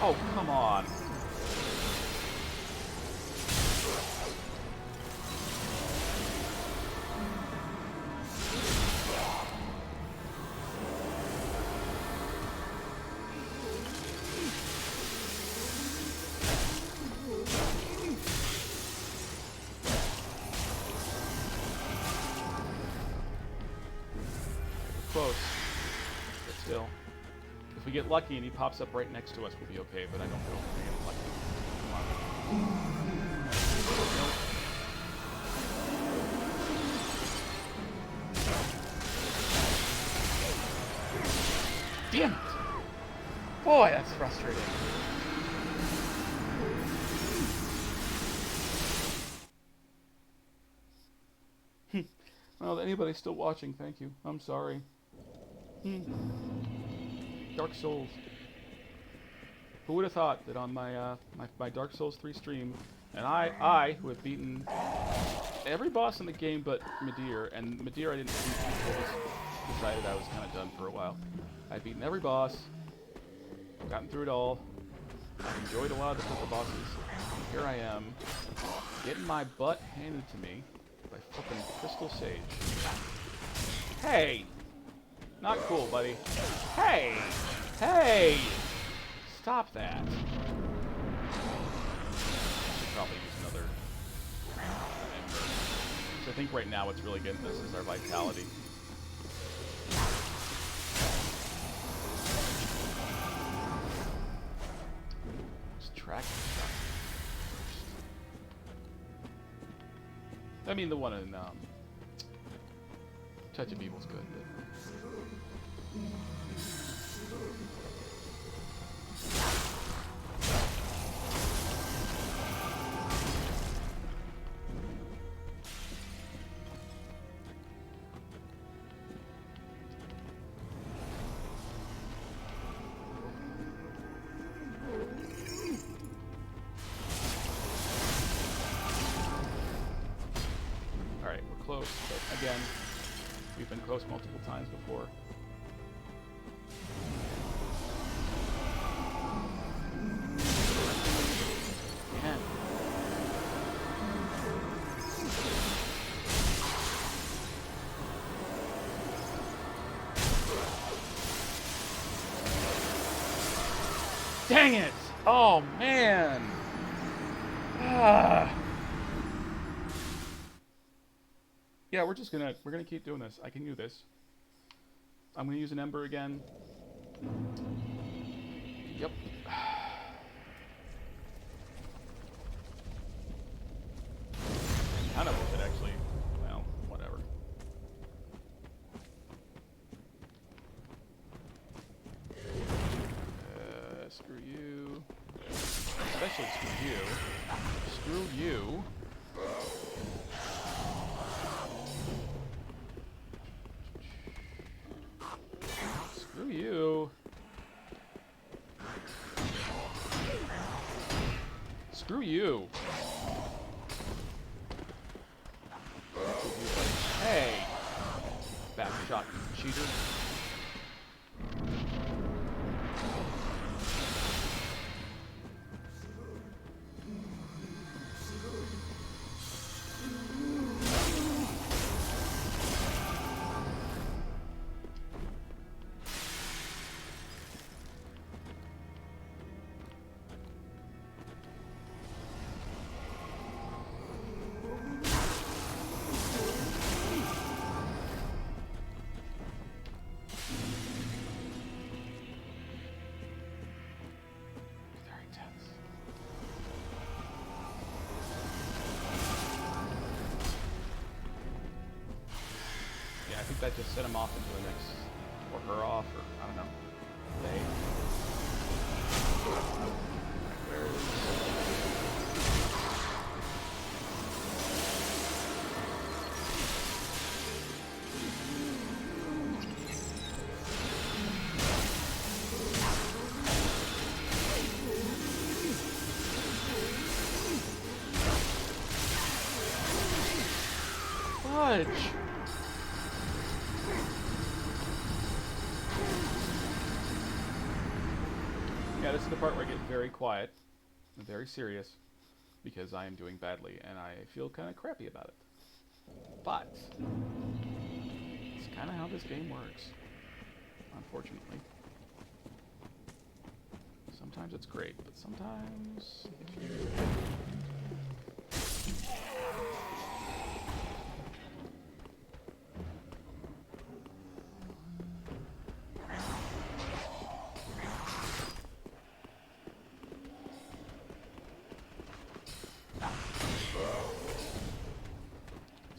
Oh, come on. Close. But still. If we get lucky and he pops up right next to us, we'll be okay, but I don't know if we're gonna get lucky. Come on. Damn it! Boy, that's frustrating. Well, anybody still watching, thank you. I'm sorry. Dark Souls. Who would have thought that on my my Dark Souls 3 stream, and I who have beaten every boss in the game but Midir, and Midir I didn't beat until I decided I was kind of done for a while. I've beaten every boss, gotten through it all, I've enjoyed a lot of the puzzle bosses. Here I am, getting my butt handed to me by fucking Crystal Sage. Hey! Not cool, buddy. Hey! Hey! Stop that. Should probably use another ember. So I think right now what's really getting this is our vitality. Just track stuff first. I mean, the one in Touch of Evil's good, but... Alright, we're close, but again, we've been close multiple times before. Man. Dang it! Oh man! Ah. Yeah, we're gonna keep doing this. I can do this. I'm gonna use an ember again. Yep. Kind of wish it actually. Well, whatever. Screw you. Especially screw you. Screw you. Screw you. Screw you. Hey! Back shot, you cheater. I think that just set him off into the next, or her off, or I don't know. They. Where is Fudge! Yeah, this is the part where I get very quiet and very serious because I am doing badly and I feel kind of crappy about it. But it's kind of how this game works, unfortunately. Sometimes it's great, but sometimes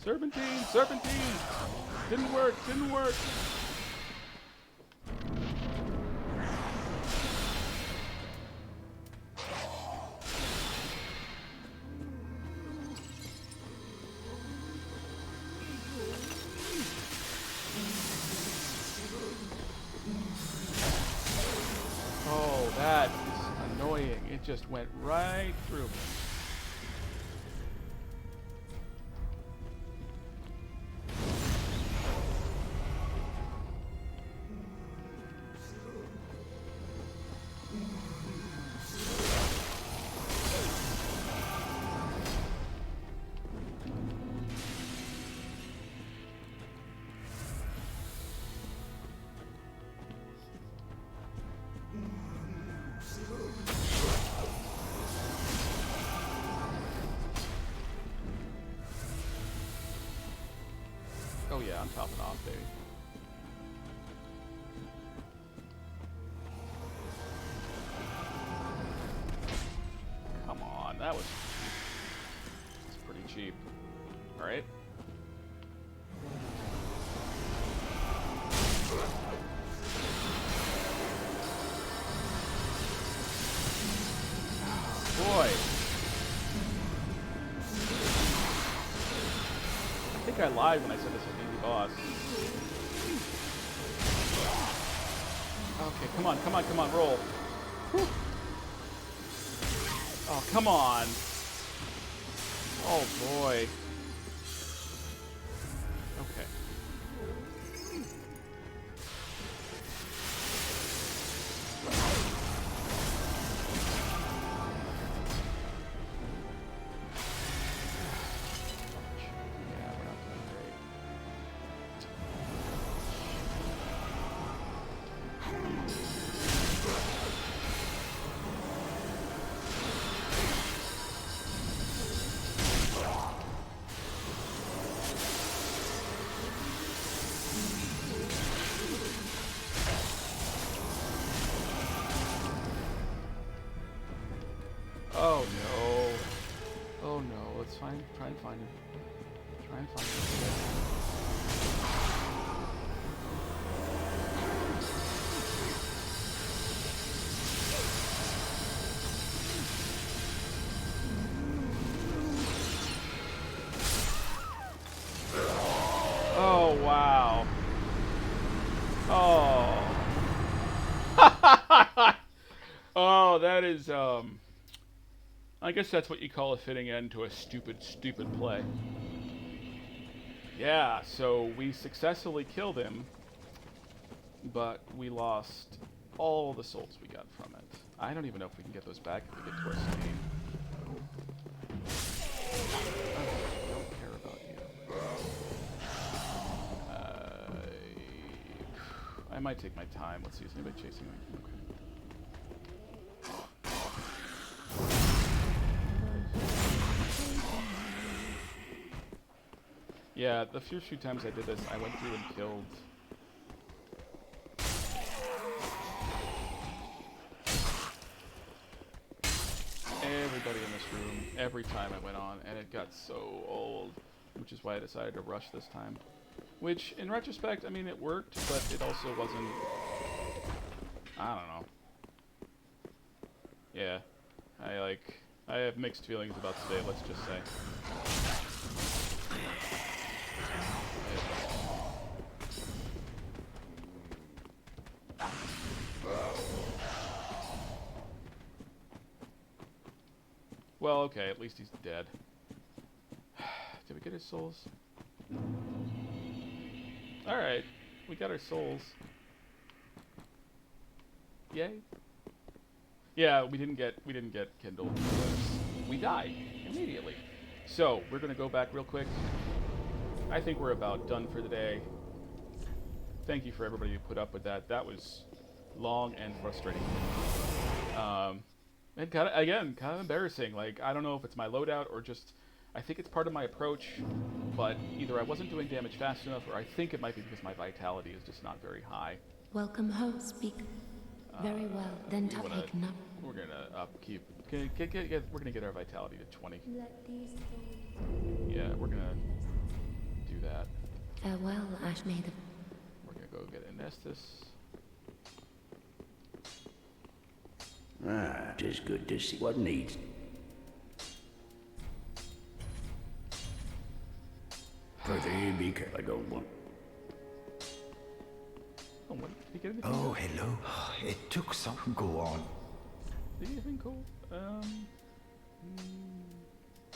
Serpentine! Serpentine! Didn't work! Didn't work! Oh, that is annoying. It just went right through me. I'm topping off, baby. Come on, that was cheap. It's pretty cheap. Alright. Boy. I think I lied when I said this was an easy boss. Okay, come on, come on, come on, roll. Whew. Oh, come on. Oh, boy. Okay. Yeah, we're not doing great. Oh no. Oh no. Let's try and find him. Try and find him. Oh wow. Oh. Oh, that is I guess that's what you call a fitting end to a stupid play. Yeah, so we successfully killed him, but we lost all the souls we got from it. I don't even know if we can get those back if we get to our stain. I don't care about you. I might take my time. Let's see, is anybody chasing me? Okay. Yeah, the first few times I did this, I went through and killed everybody in this room every time I went on, and it got so old, which is why I decided to rush this time. Which, in retrospect, I mean, it worked, but it also wasn't... I don't know. Yeah, I have mixed feelings about today, let's just say. Well, okay, at least he's dead. Did we get his souls? Alright, we got our souls. Yay. Yeah, we didn't get kindled because we died immediately. So, we're gonna go back real quick. I think we're about done for the day. Thank you for everybody who put up with that. That was long and frustrating. And kind of embarrassing. Like, I don't know if it's my loadout or just, I think it's part of my approach, but either I wasn't doing damage fast enough, or I think it might be because my vitality is just not very high. Welcome home, speak. Very well, then take none. We're gonna upkeep. We're gonna get our vitality to 20. Yeah, we're gonna do that. Farewell, Ashmaiden. We're gonna go get Anestus. Ah, 'tis good to see what needs. Prithee, be careful. I don't want. Oh, what? Did he get anything? Oh, hello. It took some. Go on. Did he get anything cool?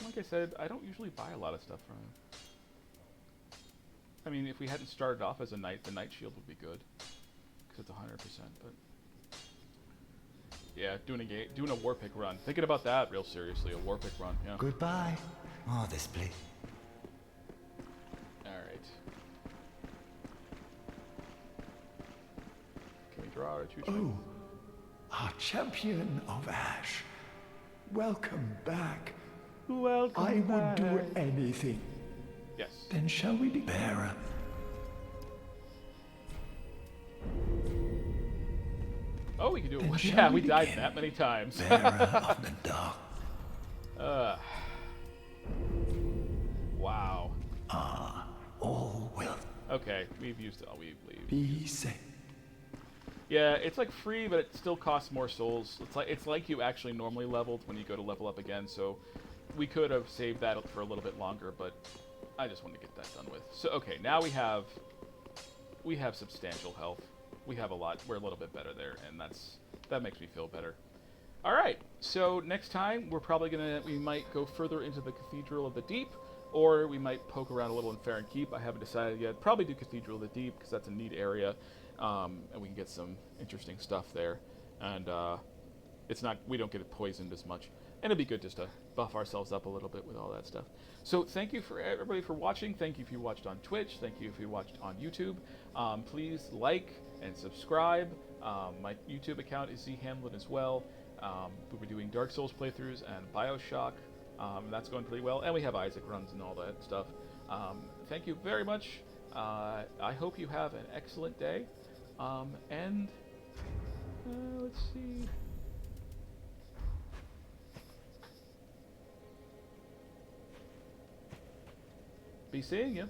Like I said, I don't usually buy a lot of stuff from him. I mean, if we hadn't started off as a knight, the knight shield would be good, because it's 100%. But yeah, doing a war pick run. Thinking about that real seriously. A war pick run. Yeah. Goodbye. Oh, this place. All right. Can we draw our choo-choo? Oh, our champion of Ash. Welcome back. Welcome I would back. do anything. Yes. Then shall we be bearer? Oh, we can do it. Then Yeah, shall we we died begin, that many times. Bearer of the dark. Wow. All will Okay, we've used it all. We leave. be safe. Yeah, it's like free, but it still costs more souls. It's like you actually normally leveled when you go to level up again. So we could have saved that for a little bit longer, but I just want to get that done with. So okay, now we have substantial health. We have a lot. We're a little bit better there, and that makes me feel better. All right. So next time we might go further into the Cathedral of the Deep, or we might poke around a little in Farron Keep. I haven't decided yet. Probably do Cathedral of the Deep because that's a neat area, and we can get some interesting stuff there. And we don't get it poisoned as much, and it'd be good just to buff ourselves up a little bit with all that stuff. So thank you for everybody for watching. Thank you if you watched on Twitch. Thank you if you watched on YouTube. Please like and subscribe. My YouTube account is Z Hamlin as well. We'll be doing Dark Souls playthroughs and Bioshock. That's going pretty well, and we have Isaac runs and all that stuff. Thank you very much. I hope you have an excellent day. And let's see. Be seeing you.